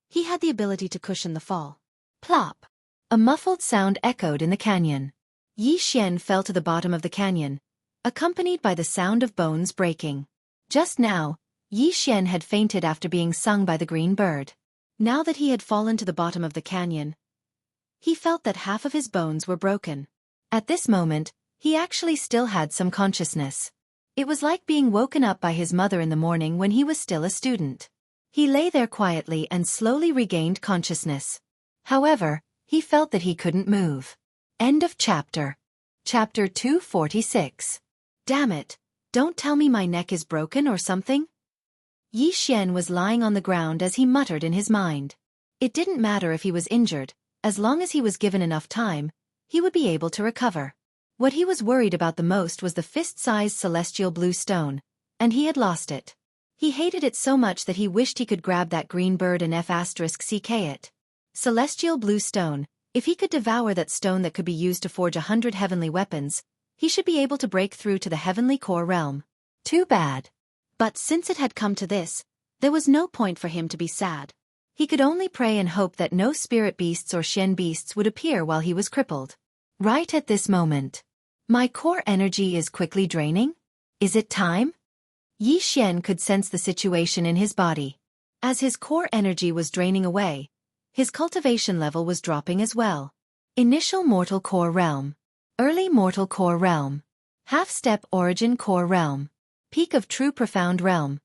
he had the ability to cushion the fall. Plop! A muffled sound echoed in the canyon. Yi Xian fell to the bottom of the canyon, accompanied by the sound of bones breaking. Just now, Yi Xian had fainted after being stung by the green bird. Now that he had fallen to the bottom of the canyon, he felt that half of his bones were broken. At this moment, he actually still had some consciousness. It was like being woken up by his mother in the morning when he was still a student. He lay there quietly and slowly regained consciousness. However, he felt that he couldn't move. End of chapter. Chapter 246. Damn it, don't tell me my neck is broken or something? Yi Xian was lying on the ground as he muttered in his mind. It didn't matter if he was injured, as long as he was given enough time, he would be able to recover. What he was worried about the most was the fist-sized celestial blue stone, and he had lost it. He hated it so much that he wished he could grab that green bird and *ck it. Celestial blue stone, if he could devour that stone that could be used to forge 100 heavenly weapons, he should be able to break through to the heavenly core realm. Too bad. But since it had come to this, there was no point for him to be sad. He could only pray and hope that no spirit beasts or Shen beasts would appear while he was crippled. Right at this moment. My core energy is quickly draining? Is it time? Yi Xian could sense the situation in his body. As his core energy was draining away, his cultivation level was dropping as well. Initial mortal core realm. Early mortal core realm. Half-step origin core realm. Peak of true profound realm.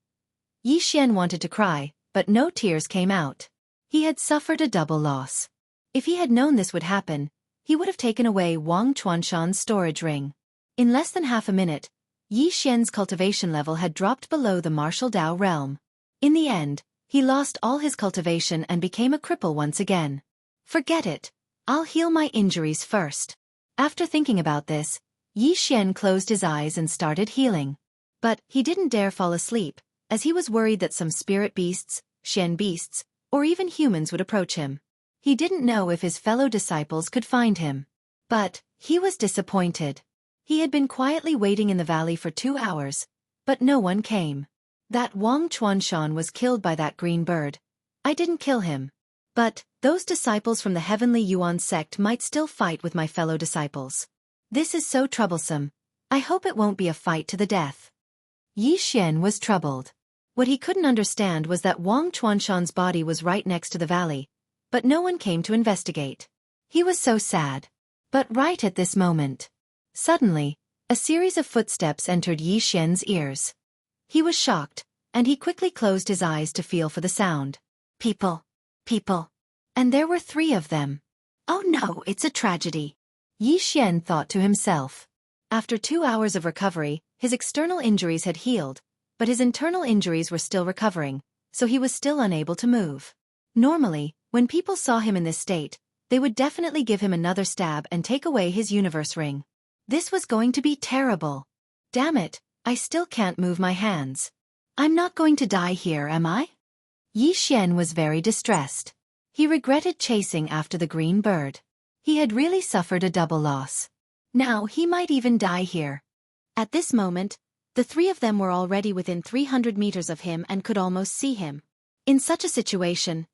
Yi Xian wanted to cry, but no tears came out. He had suffered a double loss. If he had known this would happen, he would have taken away Wang Chuanshan's storage ring. In less than half a minute, Yi Xian's cultivation level had dropped below the martial Dao realm. In the end, he lost all his cultivation and became a cripple once again. Forget it. I'll heal my injuries first. After thinking about this, Yi Xian closed his eyes and started healing. But he didn't dare fall asleep, as he was worried that some spirit beasts, Shen beasts, or even humans would approach him. He didn't know if his fellow disciples could find him. But he was disappointed. He had been quietly waiting in the valley for 2 hours, but no one came. That Wang Chuanshan was killed by that green bird. I didn't kill him. But those disciples from the Heavenly Yuan sect might still fight with my fellow disciples. This is so troublesome. I hope it won't be a fight to the death. Yi Xian was troubled. What he couldn't understand was that Wang Chuanshan's body was right next to the valley, but no one came to investigate. He was so sad. But right at this moment, suddenly, a series of footsteps entered Yi Xian's ears. He was shocked, and he quickly closed his eyes to feel for the sound. People. And there were 3 of them. Oh no, it's a tragedy. Yi Xian thought to himself. After 2 hours of recovery, his external injuries had healed, but his internal injuries were still recovering, so he was still unable to move. Normally, when people saw him in this state, they would definitely give him another stab and take away his universe ring. This was going to be terrible. Damn it, I still can't move my hands. I'm not going to die here, am I? Yi Xian was very distressed. He regretted chasing after the green bird. He had really suffered a double loss. Now he might even die here. At this moment, the three of them were already within 300 meters of him and could almost see him. In such a situation,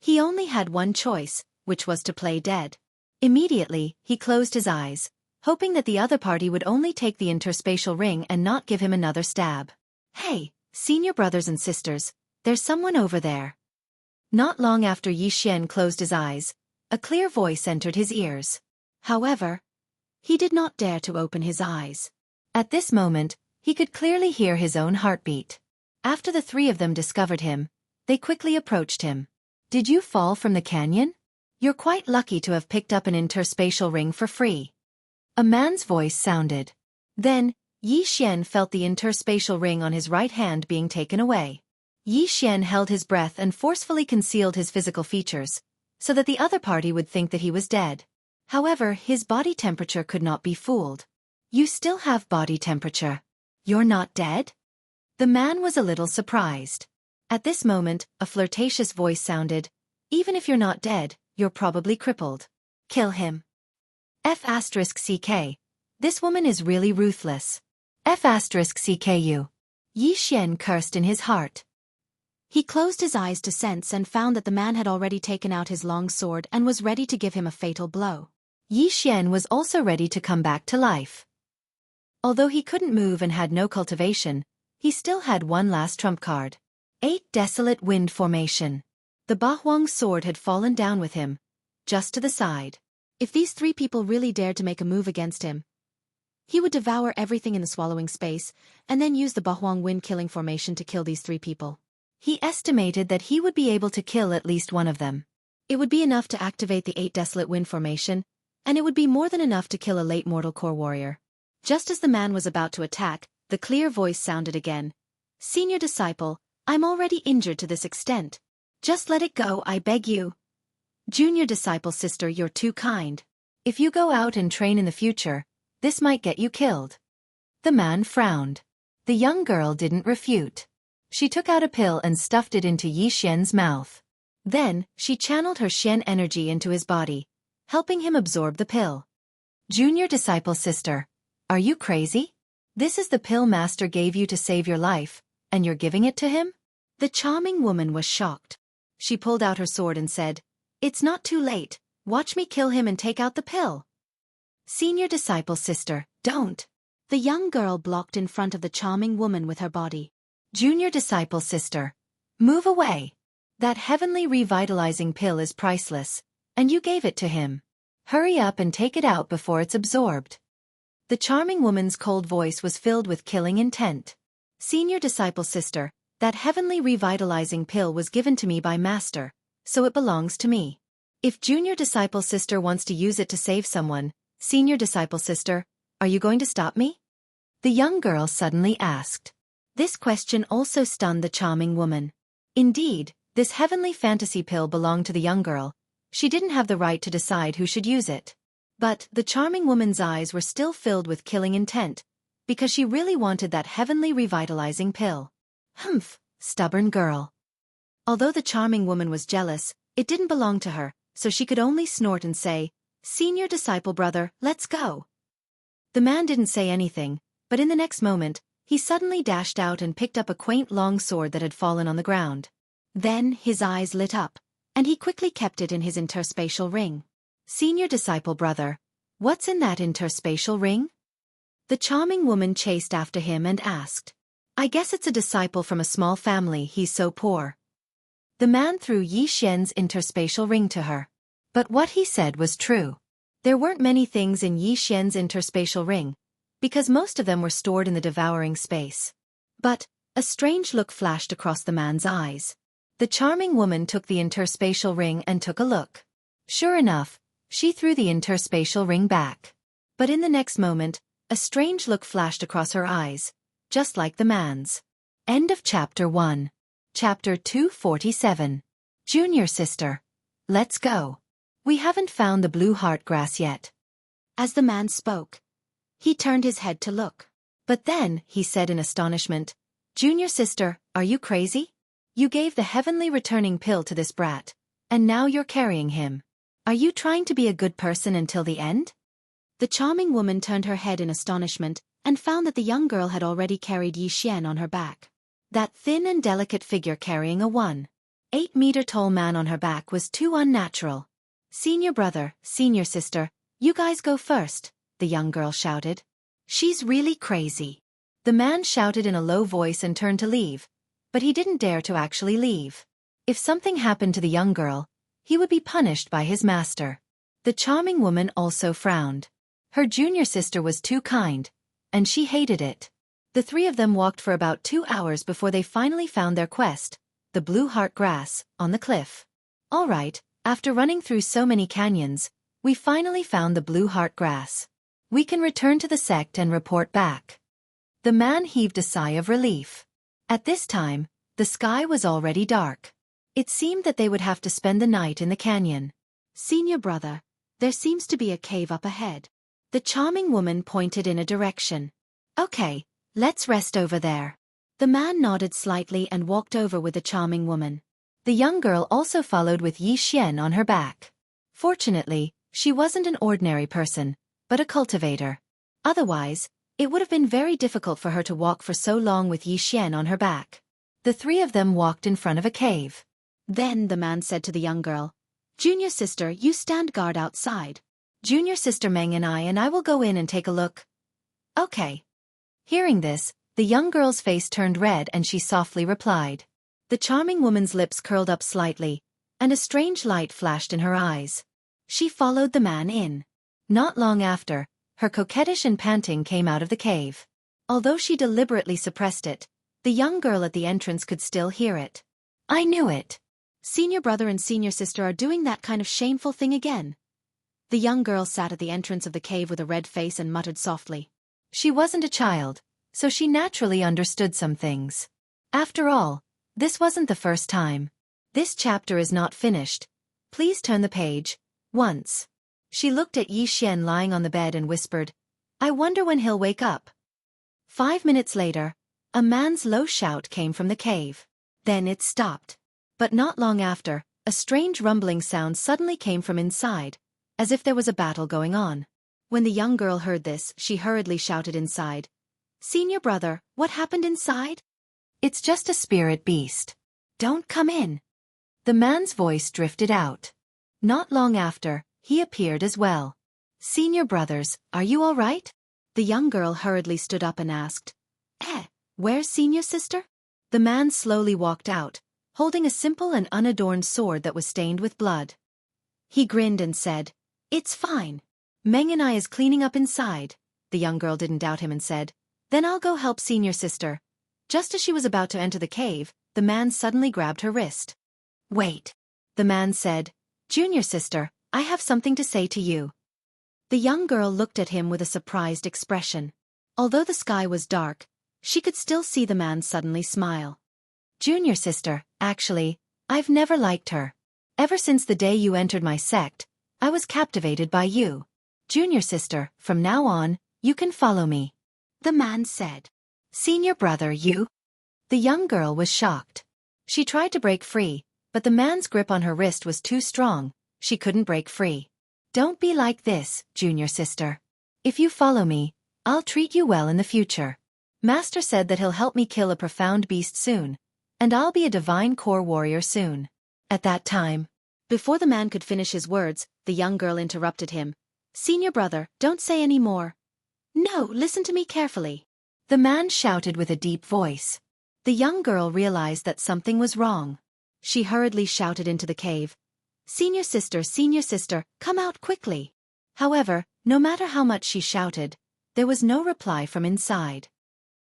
he only had one choice, which was to play dead. Immediately, he closed his eyes, hoping that the other party would only take the interspatial ring and not give him another stab. Hey, senior brothers and sisters, there's someone over there. Not long after Yi Xian closed his eyes, a clear voice entered his ears. However, he did not dare to open his eyes. At this moment, he could clearly hear his own heartbeat. After the three of them discovered him, they quickly approached him. Did you fall from the canyon? You're quite lucky to have picked up an interspatial ring for free. A man's voice sounded. Then, Yi Xian felt the interspatial ring on his right hand being taken away. Yi Xian held his breath and forcefully concealed his physical features, so that the other party would think that he was dead. However, his body temperature could not be fooled. You still have body temperature. You're not dead? The man was a little surprised. At this moment, a flirtatious voice sounded. Even if you're not dead, you're probably crippled. Kill him. F*CK. This woman is really ruthless. F*CKU. Yi Xian cursed in his heart. He closed his eyes to sense and found that the man had already taken out his long sword and was ready to give him a fatal blow. Yi Xian was also ready to come back to life. Although he couldn't move and had no cultivation, he still had one last trump card. 8 Desolate Wind Formation. The Bahuang sword had fallen down with him, just to the side. If these three people really dared to make a move against him, he would devour everything in the swallowing space, and then use the Bahuang wind killing formation to kill these three people. He estimated that he would be able to kill at least one of them. It would be enough to activate the 8 Desolate Wind Formation, and it would be more than enough to kill a late mortal core warrior. Just as the man was about to attack, the clear voice sounded again. Senior disciple, I'm already injured to this extent. Just let it go, I beg you. Junior disciple sister, you're too kind. If you go out and train in the future, this might get you killed. The man frowned. The young girl didn't refute. She took out a pill and stuffed it into Yi Xian's mouth. Then, she channeled her Xian energy into his body, helping him absorb the pill. Junior disciple sister, are you crazy? This is the pill master gave you to save your life, and you're giving it to him? The charming woman was shocked. She pulled out her sword and said, It's not too late, watch me kill him and take out the pill. Senior disciple sister, don't. The young girl blocked in front of the charming woman with her body. Junior disciple sister, move away. That heavenly revitalizing pill is priceless, and you gave it to him. Hurry up and take it out before it's absorbed. The charming woman's cold voice was filled with killing intent. Senior disciple sister, that heavenly revitalizing pill was given to me by master, so it belongs to me. If junior disciple sister wants to use it to save someone, senior disciple sister, are you going to stop me? The young girl suddenly asked. This question also stunned the charming woman. Indeed, this heavenly fantasy pill belonged to the young girl. She didn't have the right to decide who should use it. But the charming woman's eyes were still filled with killing intent, because she really wanted that heavenly revitalizing pill. Humph, stubborn girl. Although the charming woman was jealous, it didn't belong to her, so she could only snort and say, Senior disciple brother, let's go. The man didn't say anything, but in the next moment, he suddenly dashed out and picked up a quaint long sword that had fallen on the ground. Then his eyes lit up, and he quickly kept it in his interspatial ring. Senior disciple brother, what's in that interspatial ring? The charming woman chased after him and asked. I guess it's a disciple from a small family, he's so poor. The man threw Yi Xian's interspatial ring to her. But what he said was true. There weren't many things in Yi Xian's interspatial ring, because most of them were stored in the devouring space. But a strange look flashed across the man's eyes. The charming woman took the interspatial ring and took a look. Sure enough, she threw the interspatial ring back. But in the next moment, a strange look flashed across her eyes, just like the man's. End of Chapter 1. Chapter 247. Junior sister. Let's go. We haven't found the blue heart grass yet. As the man spoke, he turned his head to look. But then, he said in astonishment, Junior sister, are you crazy? You gave the heavenly returning pill to this brat, and now you're carrying him. Are you trying to be a good person until the end? The charming woman turned her head in astonishment and found that the young girl had already carried Yi Xian on her back. That thin and delicate figure carrying a 1.8-meter-tall man on her back was too unnatural. Senior brother, senior sister, you guys go first, the young girl shouted. She's really crazy. The man shouted in a low voice and turned to leave, but he didn't dare to actually leave. If something happened to the young girl, he would be punished by his master. The charming woman also frowned. Her junior sister was too kind, and she hated it. The three of them walked for about 2 hours before they finally found their quest, the blue heart grass, on the cliff. All right, after running through so many canyons, we finally found the blue heart grass. We can return to the sect and report back. The man heaved a sigh of relief. At this time, the sky was already dark. It seemed that they would have to spend the night in the canyon. Senior brother, there seems to be a cave up ahead. The charming woman pointed in a direction. Okay, let's rest over there. The man nodded slightly and walked over with the charming woman. The young girl also followed with Yi Xian on her back. Fortunately, she wasn't an ordinary person, but a cultivator. Otherwise, it would have been very difficult for her to walk for so long with Yi Xian on her back. The three of them walked in front of a cave. Then the man said to the young girl, Junior sister, you stand guard outside. Junior sister Meng and I will go in and take a look. Okay. Hearing this, the young girl's face turned red and she softly replied. The charming woman's lips curled up slightly, and a strange light flashed in her eyes. She followed the man in. Not long after, her coquettish and panting came out of the cave. Although she deliberately suppressed it, the young girl at the entrance could still hear it. I knew it. Senior brother and senior sister are doing that kind of shameful thing again. The young girl sat at the entrance of the cave with a red face and muttered softly. She wasn't a child, so she naturally understood some things. After all, this wasn't the first time. This chapter is not finished. Please turn the page. Once. She looked at Yi Xian lying on the bed and whispered, I wonder when he'll wake up. 5 minutes later, a man's low shout came from the cave. Then it stopped. But not long after, a strange rumbling sound suddenly came from inside, as if there was a battle going on. When the young girl heard this, she hurriedly shouted inside. Senior brother, what happened inside? It's just a spirit beast. Don't come in. The man's voice drifted out. Not long after, he appeared as well. Senior brothers, are you all right? The young girl hurriedly stood up and asked. Where's senior sister? The man slowly walked out, holding a simple and unadorned sword that was stained with blood. He grinned and said, It's fine. Meng and I is cleaning up inside. The young girl didn't doubt him and said, Then I'll go help senior sister. Just as she was about to enter the cave, the man suddenly grabbed her wrist. Wait. The man said, Junior sister, I have something to say to you. The young girl looked at him with a surprised expression. Although the sky was dark, she could still see the man suddenly smile. Junior sister, actually, I've never liked her. Ever since the day you entered my sect, I was captivated by you. Junior sister, from now on, you can follow me. The man said. Senior brother, you? The young girl was shocked. She tried to break free, but the man's grip on her wrist was too strong. She couldn't break free. Don't be like this, junior sister. If you follow me, I'll treat you well in the future. Master said that he'll help me kill a profound beast soon, and I'll be a divine core warrior soon. At that time, before the man could finish his words, the young girl interrupted him. Senior brother, don't say any more. No, listen to me carefully. The man shouted with a deep voice. The young girl realized that something was wrong. She hurriedly shouted into the cave. Senior sister, come out quickly. However, no matter how much she shouted, there was no reply from inside.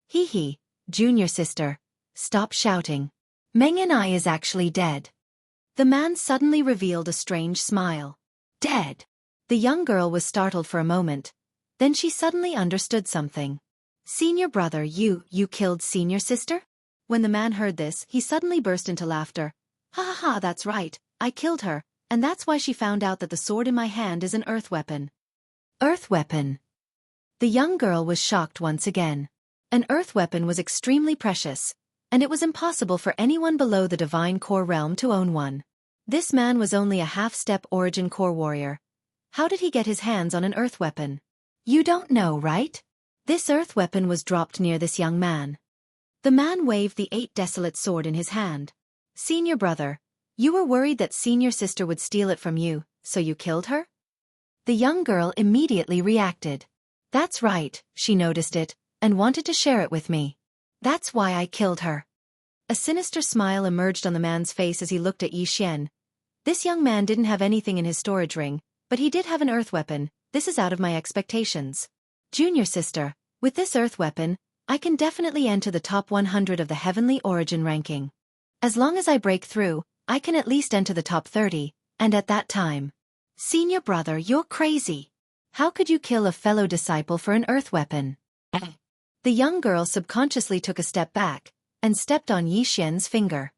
Hee, junior sister, stop shouting. Meng and I is actually dead. The man suddenly revealed a strange smile. Dead. The young girl was startled for a moment. Then she suddenly understood something. Senior brother, you killed senior sister? When the man heard this, he suddenly burst into laughter. Ha, that's right, I killed her, and that's why she found out that the sword in my hand is an earth weapon. Earth weapon. The young girl was shocked once again. An earth weapon was extremely precious, and it was impossible for anyone below the divine core realm to own one. This man was only a half-step origin core warrior. How did he get his hands on an earth weapon? You don't know, right? This earth weapon was dropped near this young man. The man waved the 8 desolate sword in his hand. Senior brother, you were worried that senior sister would steal it from you, so you killed her? The young girl immediately reacted. That's right, she noticed it, and wanted to share it with me. That's why I killed her. A sinister smile emerged on the man's face as he looked at Xianxia. This young man didn't have anything in his storage ring, but he did have an earth weapon. This is out of my expectations. Junior sister, with this earth weapon, I can definitely enter the top 100 of the heavenly origin ranking. As long as I break through, I can at least enter the top 30, and at that time. Senior brother, you're crazy. How could you kill a fellow disciple for an earth weapon? The young girl subconsciously took a step back, and stepped on Xianxia's finger.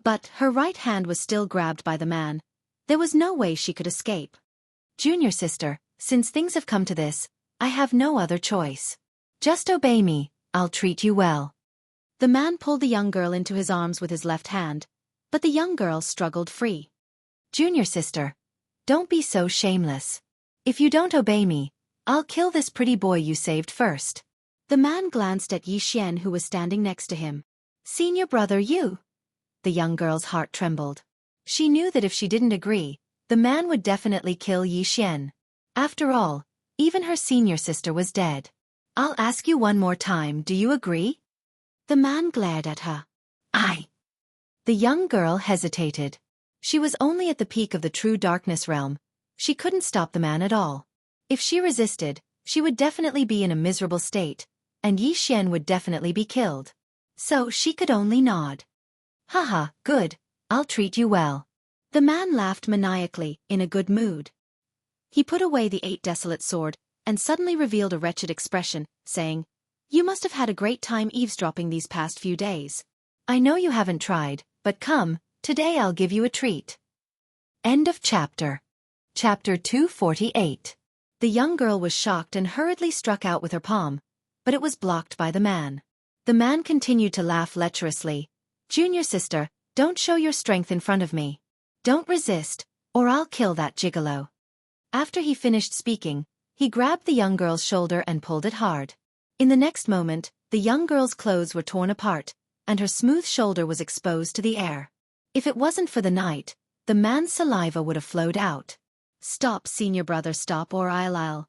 But her right hand was still grabbed by the man. There was no way she could escape. Junior sister, since things have come to this, I have no other choice. Just obey me, I'll treat you well. The man pulled the young girl into his arms with his left hand, but the young girl struggled free. Junior sister, don't be so shameless. If you don't obey me, I'll kill this pretty boy you saved first. The man glanced at Xianxia, who was standing next to him. Senior brother, you? The young girl's heart trembled. She knew that if she didn't agree, the man would definitely kill Xianxia. After all, even her senior sister was dead. I'll ask you one more time, do you agree? The man glared at her. The young girl hesitated. She was only at the peak of the true darkness realm. She couldn't stop the man at all. If she resisted, she would definitely be in a miserable state, and Xianxia would definitely be killed. So she could only nod. Haha, good, I'll treat you well. The man laughed maniacally, in a good mood. He put away the 8 desolate sword, and suddenly revealed a wretched expression, saying, You must have had a great time eavesdropping these past few days. I know you haven't tried, but come, today I'll give you a treat. End of chapter. Chapter 248. The young girl was shocked and hurriedly struck out with her palm, but it was blocked by the man. The man continued to laugh lecherously. Junior sister, don't show your strength in front of me. Don't resist, or I'll kill that gigolo. After he finished speaking, he grabbed the young girl's shoulder and pulled it hard. In the next moment, the young girl's clothes were torn apart, and her smooth shoulder was exposed to the air. If it wasn't for the night, the man's saliva would have flowed out. Stop, senior brother, stop, or I'll.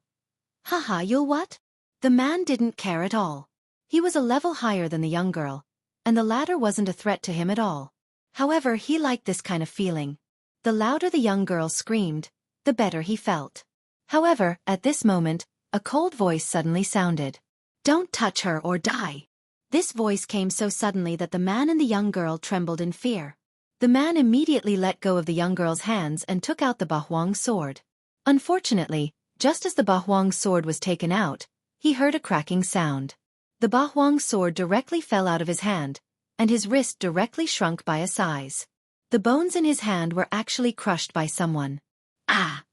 Haha, you'll what? The man didn't care at all. He was a level higher than the young girl, and the latter wasn't a threat to him at all. However, he liked this kind of feeling. The louder the young girl screamed, the better he felt. However, at this moment, a cold voice suddenly sounded. Don't touch her or die. This voice came so suddenly that the man and the young girl trembled in fear. The man immediately let go of the young girl's hands and took out the Bahuang sword. Unfortunately, just as the Bahuang sword was taken out, he heard a cracking sound. The Bahuang sword directly fell out of his hand, and his wrist directly shrunk by a size. The bones in his hand were actually crushed by someone. Ah!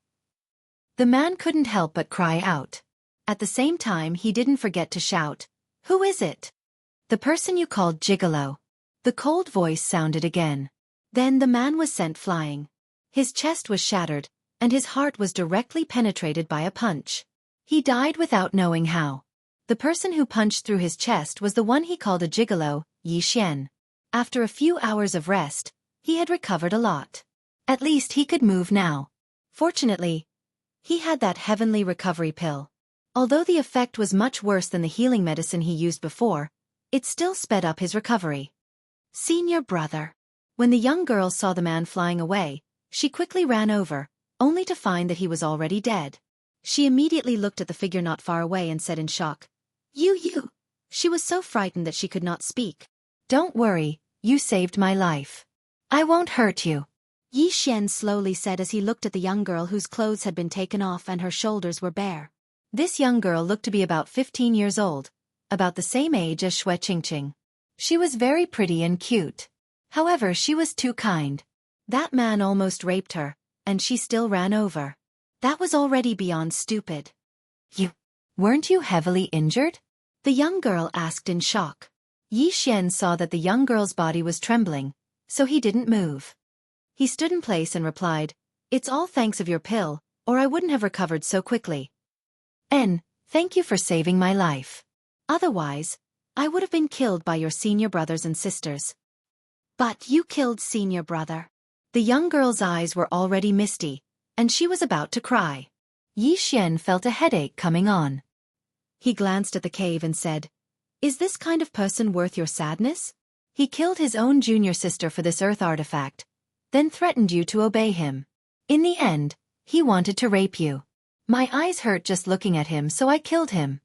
The man couldn't help but cry out. At the same time, he didn't forget to shout, Who is it? The person you called gigolo. The cold voice sounded again. Then the man was sent flying. His chest was shattered, and his heart was directly penetrated by a punch. He died without knowing how. The person who punched through his chest was the one he called a gigolo, Xianxia. After a few hours of rest, he had recovered a lot. At least he could move now. Fortunately, he had that heavenly recovery pill. Although the effect was much worse than the healing medicine he used before, it still sped up his recovery. Senior brother. When the young girl saw the man flying away, she quickly ran over, only to find that he was already dead. She immediately looked at the figure not far away and said in shock, You. She was so frightened that she could not speak. Don't worry, you saved my life. I won't hurt you. Xianxia slowly said as he looked at the young girl whose clothes had been taken off and her shoulders were bare. This young girl looked to be about 15 years old, about the same age as Xianxia. She was very pretty and cute. However, she was too kind. That man almost raped her, and she still ran over. That was already beyond stupid. Weren't you heavily injured? The young girl asked in shock. Yi Xian saw that the young girl's body was trembling, so he didn't move. He stood in place and replied, "It's all thanks of your pill, or I wouldn't have recovered so quickly. Thank you for saving my life. Otherwise, I would have been killed by your senior brothers and sisters." "But you killed senior brother." The young girl's eyes were already misty, and she was about to cry. Yi Xian felt a headache coming on. He glanced at the cave and said, "Is this kind of person worth your sadness? He killed his own junior sister for this earth artifact, then threatened you to obey him. In the end, he wanted to rape you. My eyes hurt just looking at him, so I killed him."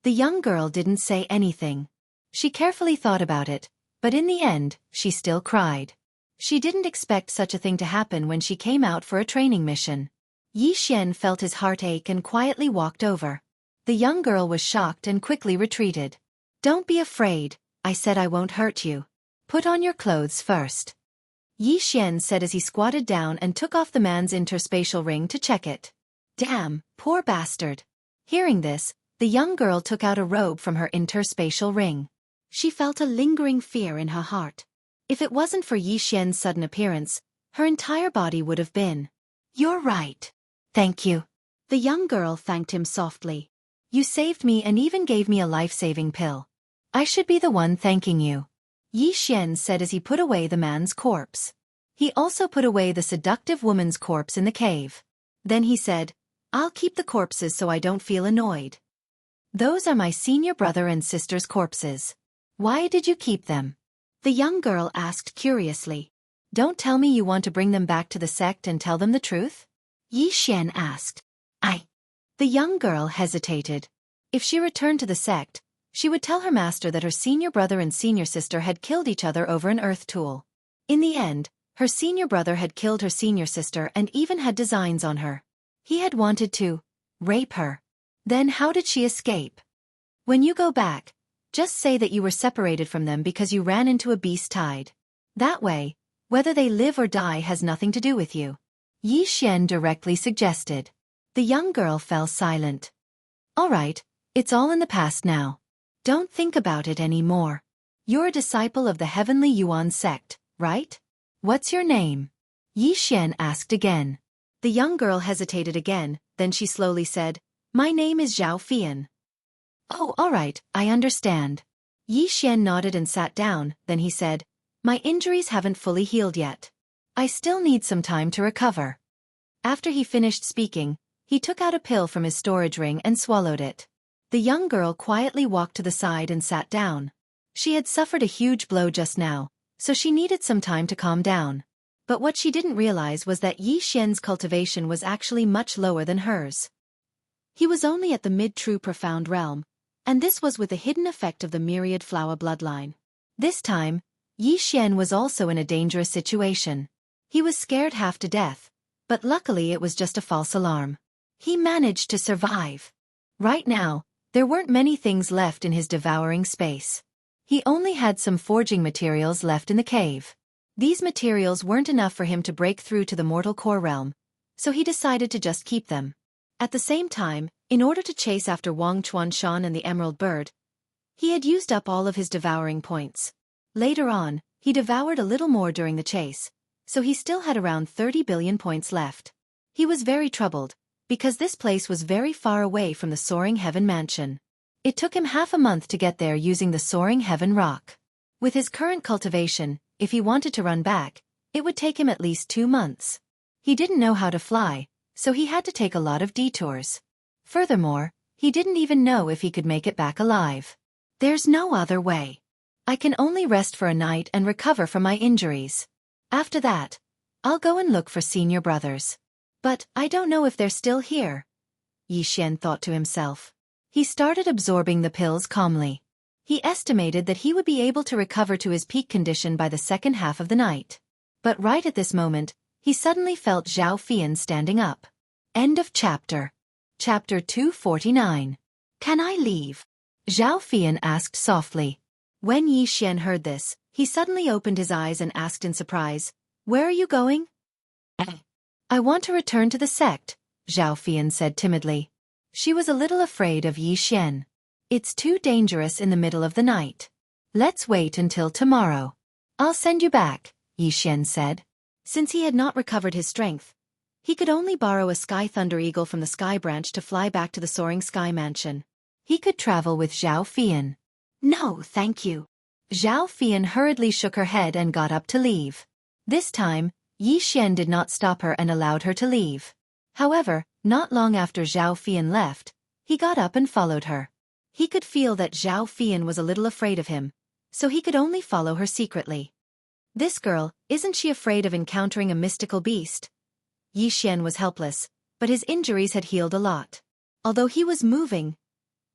The young girl didn't say anything. She carefully thought about it, but in the end, she still cried. She didn't expect such a thing to happen when she came out for a training mission. Yi Xian felt his heart ache and quietly walked over. The young girl was shocked and quickly retreated. "Don't be afraid, I said I won't hurt you. Put on your clothes first," Yi Xian said as he squatted down and took off the man's interspatial ring to check it. "Damn, poor bastard." Hearing this, the young girl took out a robe from her interspatial ring. She felt a lingering fear in her heart. If it wasn't for Yi Xian's sudden appearance, her entire body would have been. "You're right. Thank you." The young girl thanked him softly. "You saved me and even gave me a life-saving pill. I should be the one thanking you," Yi Xian said as he put away the man's corpse. He also put away the seductive woman's corpse in the cave. Then he said, "I'll keep the corpses so I don't feel annoyed. Those are my senior brother and sister's corpses. Why did you keep them?" The young girl asked curiously. "Don't tell me you want to bring them back to the sect and tell them the truth?" Yi Xian asked. The young girl hesitated. If she returned to the sect, she would tell her master that her senior brother and senior sister had killed each other over an earth tool. In the end, her senior brother had killed her senior sister and even had designs on her. He had wanted to rape her. Then how did she escape? "When you go back, just say that you were separated from them because you ran into a beast tide. That way, whether they live or die has nothing to do with you," Yi Xian directly suggested. The young girl fell silent. "All right, it's all in the past now. Don't think about it anymore. You're a disciple of the Heavenly Yuan sect, right? What's your name?" Yi Xian asked again. The young girl hesitated again, then she slowly said, "My name is Zhao Fian." "Oh, all right, I understand." Yi Xian nodded and sat down, then he said, "My injuries haven't fully healed yet. I still need some time to recover." After he finished speaking, he took out a pill from his storage ring and swallowed it. The young girl quietly walked to the side and sat down. She had suffered a huge blow just now, so she needed some time to calm down. But what she didn't realize was that Yi Xian's cultivation was actually much lower than hers. He was only at the mid-true profound realm, and this was with the hidden effect of the myriad flower bloodline. This time, Yi Xian was also in a dangerous situation. He was scared half to death, but luckily it was just a false alarm. He managed to survive. Right now, there weren't many things left in his devouring space. He only had some forging materials left in the cave. These materials weren't enough for him to break through to the mortal core realm, so he decided to just keep them. At the same time, in order to chase after Wang Chuanshan and the Emerald Bird, he had used up all of his devouring points. Later on, he devoured a little more during the chase, so he still had around 30 billion points left. He was very troubled, because this place was very far away from the Soaring Heaven Mansion. It took him half a month to get there using the Soaring Heaven Rock. With his current cultivation, if he wanted to run back, it would take him at least 2 months. He didn't know how to fly, so he had to take a lot of detours. Furthermore, he didn't even know if he could make it back alive. "There's no other way. I can only rest for a night and recover from my injuries. After that, I'll go and look for senior brothers. But I don't know if they're still here," Yi Xian thought to himself. He started absorbing the pills calmly. He estimated that he would be able to recover to his peak condition by the second half of the night. But right at this moment, he suddenly felt Zhao Fian standing up. End of chapter. Chapter 249. "Can I leave?" Zhao Fian asked softly. When Yi Xian heard this, he suddenly opened his eyes and asked in surprise, "Where are you going?" "I want to return to the sect," Zhao Fian said timidly. She was a little afraid of Yi Xian. "It's too dangerous in the middle of the night." Let's wait until tomorrow. I'll send you back, Yixian said. Since he had not recovered his strength, he could only borrow a sky thunder eagle from the sky branch to fly back to the soaring sky mansion. He could travel with Zhao Fian. No, thank you. Zhao Fian hurriedly shook her head and got up to leave. This time, Yixian did not stop her and allowed her to leave. However, not long after Zhao Fian left, he got up and followed her. He could feel that Zhao Fian was a little afraid of him, so he could only follow her secretly. This girl, isn't she afraid of encountering a mystical beast? Yixian was helpless, but his injuries had healed a lot. Although he was moving,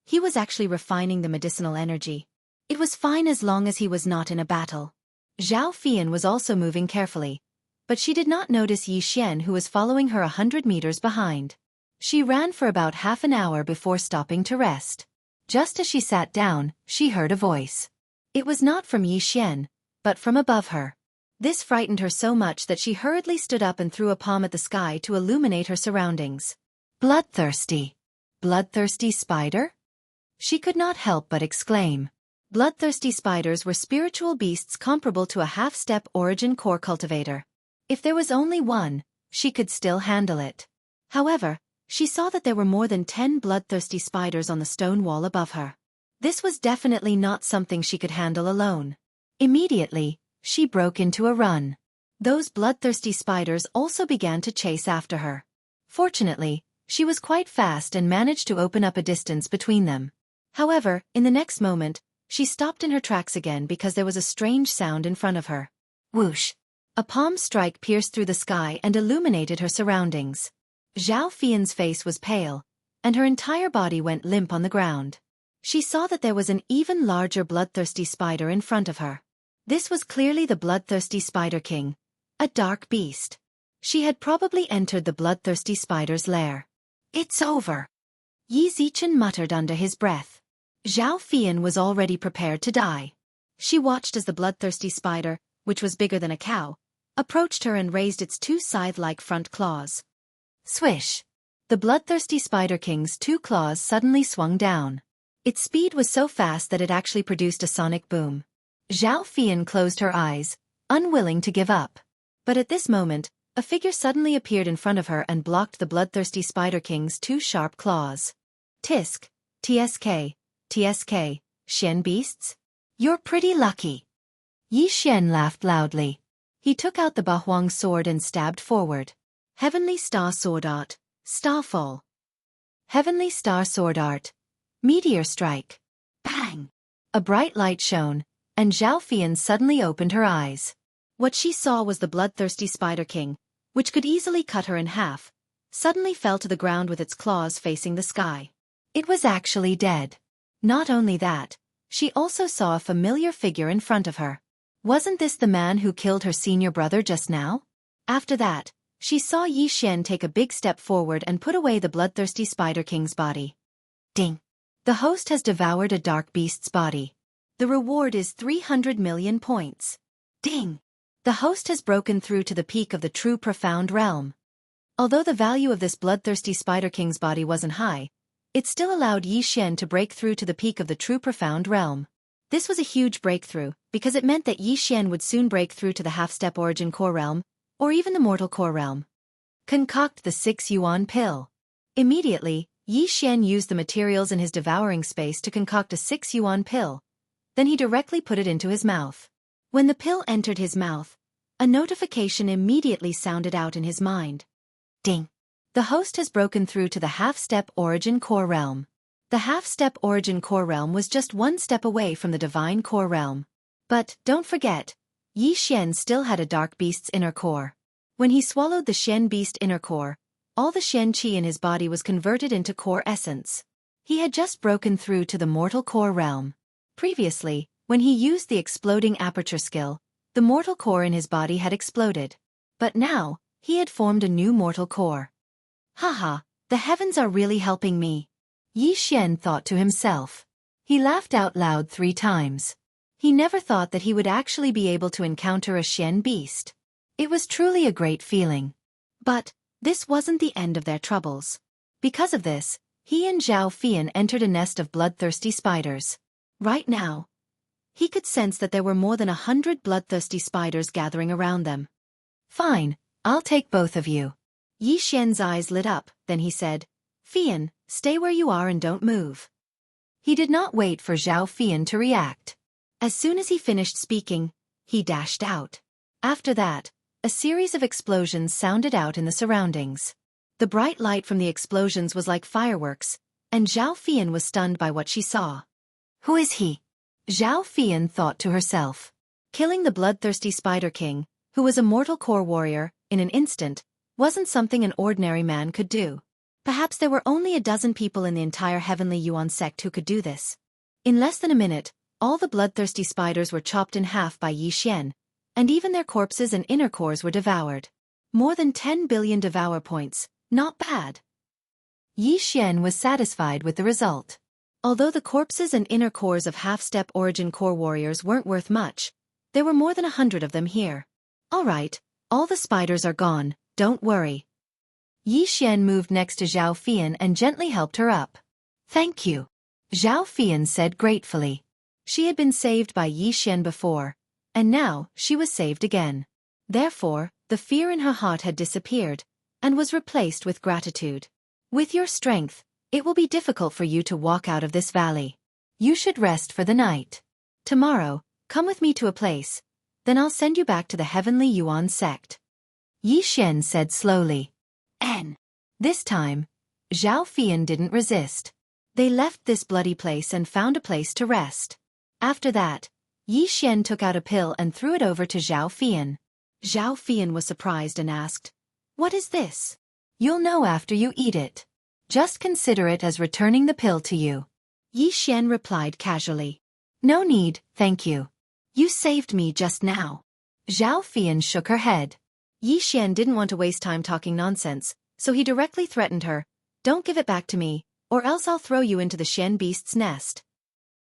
he was actually refining the medicinal energy. It was fine as long as he was not in a battle. Zhao Fian was also moving carefully, but she did not notice Yixian, who was following her 100 meters behind. She ran for about half an hour before stopping to rest. Just as she sat down, she heard a voice. It was not from Yixian, but from above her. This frightened her so much that she hurriedly stood up and threw a palm at the sky to illuminate her surroundings. Bloodthirsty. Bloodthirsty spider? She could not help but exclaim. Bloodthirsty spiders were spiritual beasts comparable to a half-step origin core cultivator. If there was only one, she could still handle it. However, she saw that there were more than 10 bloodthirsty spiders on the stone wall above her. This was definitely not something she could handle alone. Immediately, she broke into a run. Those bloodthirsty spiders also began to chase after her. Fortunately, she was quite fast and managed to open up a distance between them. However, in the next moment, she stopped in her tracks again because there was a strange sound in front of her. Whoosh! A palm strike pierced through the sky and illuminated her surroundings. Zhao Fian's face was pale, and her entire body went limp on the ground. She saw that there was an even larger bloodthirsty spider in front of her. This was clearly the bloodthirsty spider king, a dark beast. She had probably entered the bloodthirsty spider's lair. It's over, Yi Zichen muttered under his breath. Zhao Fian was already prepared to die. She watched as the bloodthirsty spider, which was bigger than a cow, approached her and raised its 2 scythe-like front claws. Swish! The bloodthirsty spider king's 2 claws suddenly swung down. Its speed was so fast that it actually produced a sonic boom. Zhao Fian closed her eyes, unwilling to give up. But at this moment, a figure suddenly appeared in front of her and blocked the bloodthirsty spider king's 2 sharp claws. Tisk, TSK, TSK, Shen beasts? You're pretty lucky. Yixian laughed loudly. He took out the Bahuang sword and stabbed forward. Heavenly Star Sword Art, Starfall. Heavenly Star Sword Art, Meteor Strike. Bang! A bright light shone, and Zhao Fian suddenly opened her eyes. What she saw was the bloodthirsty Spider King, which could easily cut her in half, suddenly fell to the ground with its claws facing the sky. It was actually dead. Not only that, she also saw a familiar figure in front of her. Wasn't this the man who killed her senior brother just now? After that, she saw Yixian take a big step forward and put away the bloodthirsty Spider King's body. Ding! The host has devoured a dark beast's body. The reward is 300 million points. Ding! The host has broken through to the peak of the true profound realm. Although the value of this bloodthirsty Spider King's body wasn't high, it still allowed Yixian to break through to the peak of the true profound realm. This was a huge breakthrough, because it meant that Yixian would soon break through to the half-step origin core realm, or even the mortal core realm. Concoct the 6 yuan pill. Immediately, Yixian used the materials in his devouring space to concoct a 6 yuan pill. Then he directly put it into his mouth. When the pill entered his mouth, a notification immediately sounded out in his mind. Ding! The host has broken through to the half-step origin core realm. The half-step origin core realm was just 1 step away from the divine core realm. But, don't forget, Yixian still had a dark beast's inner core. When he swallowed the Shen beast inner core, all the Shen qi in his body was converted into core essence. He had just broken through to the mortal core realm. Previously, when he used the exploding aperture skill, the mortal core in his body had exploded. But now, he had formed a new mortal core. Haha, the heavens are really helping me. Yixian thought to himself. He laughed out loud 3 times. He never thought that he would actually be able to encounter a Shen beast. It was truly a great feeling. But, this wasn't the end of their troubles. Because of this, he and Zhao Fian entered a nest of bloodthirsty spiders. Right now, He could sense that there were more than 100 bloodthirsty spiders gathering around them. Fine, I'll take both of you. Yi Xian's eyes lit up, then he said, Fian, stay where you are and don't move. He did not wait for Zhao Fian to react. As soon as he finished speaking, he dashed out. After that, a series of explosions sounded out in the surroundings. The bright light from the explosions was like fireworks, and Zhao Fian was stunned by what she saw. Who is he? Zhao Fian thought to herself. Killing the bloodthirsty Spider King, who was a mortal core warrior, in an instant, wasn't something an ordinary man could do. Perhaps there were only a dozen people in the entire Heavenly Yuan sect who could do this. In less than a minute, all the bloodthirsty spiders were chopped in half by Yi Xian, and even their corpses and inner cores were devoured. More than 10 billion devour points, not bad. Yi Xian was satisfied with the result. Although the corpses and inner cores of half-step origin core warriors weren't worth much, there were more than 100 of them here. All right, all the spiders are gone, don't worry. Yi Xian moved next to Zhao Fian and gently helped her up. Thank you. Zhao Fian said gratefully. She had been saved by Yi Xian before, and now she was saved again. Therefore, the fear in her heart had disappeared, and was replaced with gratitude. With your strength, it will be difficult for you to walk out of this valley. You should rest for the night. Tomorrow, come with me to a place, then I'll send you back to the Heavenly Yuan sect. Yi Xian said slowly. This time, Zhao Fian didn't resist. They left this bloody place and found a place to rest. After that, Yi Xian took out a pill and threw it over to Zhao Fian. Zhao Fian was surprised and asked, What is this? You'll know after you eat it. Just consider it as returning the pill to you. Yi Xian replied casually. No need, thank you. You saved me just now. Zhao Fian shook her head. Yi Xian didn't want to waste time talking nonsense, so he directly threatened her, Don't give it back to me, or else I'll throw you into the Shen beast's nest.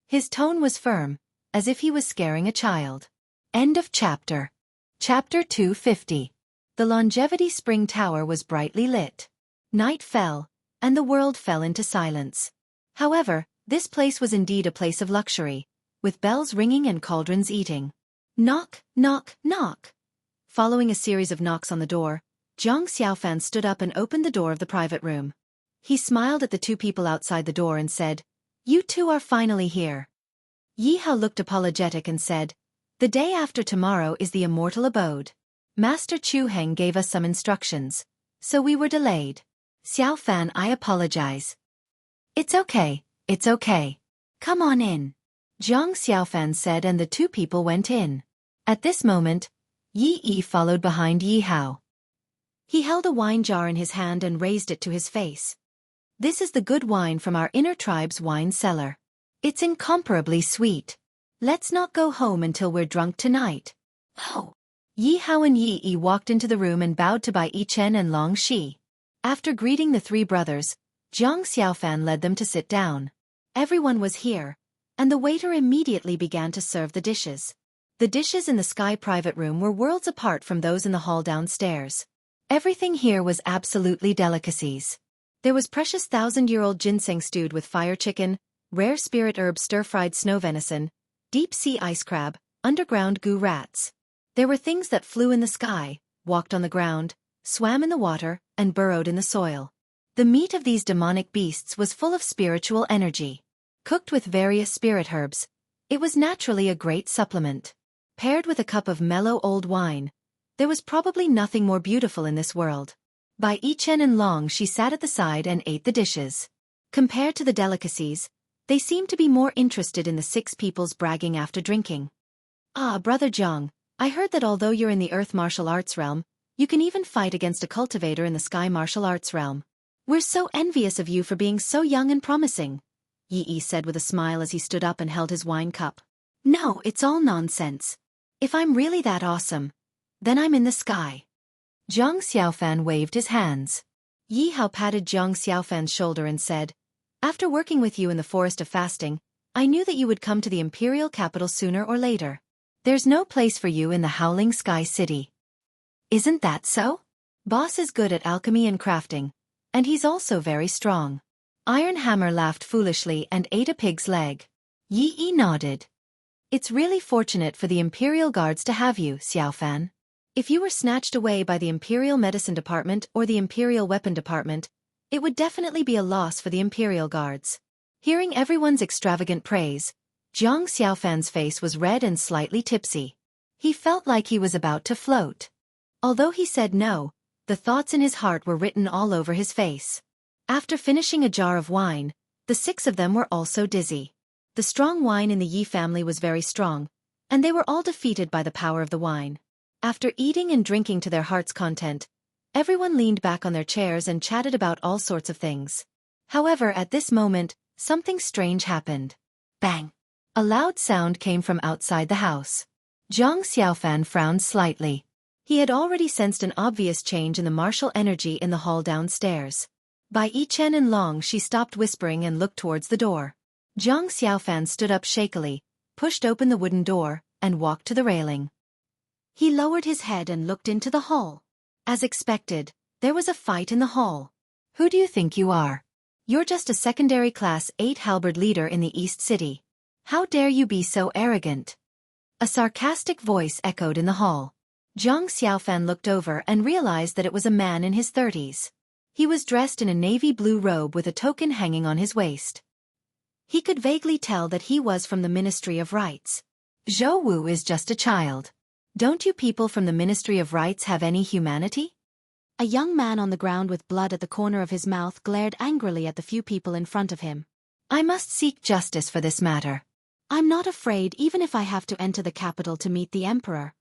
His tone was firm, as if he was scaring a child. End of chapter. Chapter 250. The Longevity Spring Tower was brightly lit. Night fell, and the world fell into silence. However, this place was indeed a place of luxury, with bells ringing and cauldrons eating. Knock, knock, knock. Following a series of knocks on the door, Jiang Xiaofan stood up and opened the door of the private room. He smiled at the two people outside the door and said, You two are finally here. Yi Hao looked apologetic and said, The day after tomorrow is the immortal abode. Master Chu Heng gave us some instructions, so we were delayed. Xiaofan, I apologize. It's okay, it's okay. Come on in. Jiang Xiaofan said, and the two people went in. At this moment, Yi Yi followed behind Yi Hao. He held a wine jar in his hand and raised it to his face. This is the good wine from our inner tribe's wine cellar. It's incomparably sweet. Let's not go home until we're drunk tonight. Oh. Yi Hao and Yi Yi walked into the room and bowed to Bai Chen and Long Shi. After greeting the three brothers, Jiang Xiaofan led them to sit down. Everyone was here, and the waiter immediately began to serve the dishes. The dishes in the Sky private room were worlds apart from those in the hall downstairs. Everything here was absolutely delicacies. There was precious 1,000-year-old ginseng stewed with fire chicken, rare spirit herb stir-fried snow venison, deep-sea ice crab, underground goo rats. There were things that flew in the sky, walked on the ground, swam in the water, and burrowed in the soil. The meat of these demonic beasts was full of spiritual energy. Cooked with various spirit herbs, it was naturally a great supplement. Paired with a cup of mellow old wine, there was probably nothing more beautiful in this world. Bai Chen and Long Shi sat at the side and ate the dishes. Compared to the delicacies, they seemed to be more interested in the six people's bragging after drinking. Ah, Brother Jiang, I heard that although you're in the Earth martial arts realm, you can even fight against a cultivator in the Sky martial arts realm. We're so envious of you for being so young and promising, Yi Yi said with a smile as he stood up and held his wine cup. No, it's all nonsense. If I'm really that awesome, then I'm in the sky. Jiang Xiaofan waved his hands. Yi Hao patted Jiang Xiaofan's shoulder and said, After working with you in the Forest of Fasting, I knew that you would come to the imperial capital sooner or later. There's no place for you in the Howling Sky City. Isn't that so? Boss is good at alchemy and crafting, and he's also very strong. Iron Hammer laughed foolishly and ate a pig's leg. Yi Yi nodded. It's really fortunate for the Imperial Guards to have you, Xiaofan. If you were snatched away by the Imperial Medicine Department or the Imperial Weapon Department, it would definitely be a loss for the Imperial Guards. Hearing everyone's extravagant praise, Jiang Xiaofan's face was red and slightly tipsy. He felt like he was about to float. Although he said no, the thoughts in his heart were written all over his face. After finishing a jar of wine, the 6 of them were also dizzy. The strong wine in the Yi family was very strong, and they were all defeated by the power of the wine. After eating and drinking to their heart's content, everyone leaned back on their chairs and chatted about all sorts of things. However, at this moment, something strange happened. Bang! A loud sound came from outside the house. Jiang Xiaofan frowned slightly. He had already sensed an obvious change in the martial energy in the hall downstairs. Bai Yichen and Long she stopped whispering and looked towards the door. Jiang Xiaofan stood up shakily, pushed open the wooden door, and walked to the railing. He lowered his head and looked into the hall. As expected, there was a fight in the hall. Who do you think you are? You're just a secondary class 8 halberd leader in the East City. How dare you be so arrogant? A sarcastic voice echoed in the hall. Jiang Xiaofan looked over and realized that it was a man in his 30s. He was dressed in a navy blue robe with a token hanging on his waist. He could vaguely tell that he was from the Ministry of Rights. Zhou Wu is just a child. Don't you people from the Ministry of Rights have any humanity? A young man on the ground with blood at the corner of his mouth glared angrily at the few people in front of him. I must seek justice for this matter. I'm not afraid even if I have to enter the capital to meet the Emperor.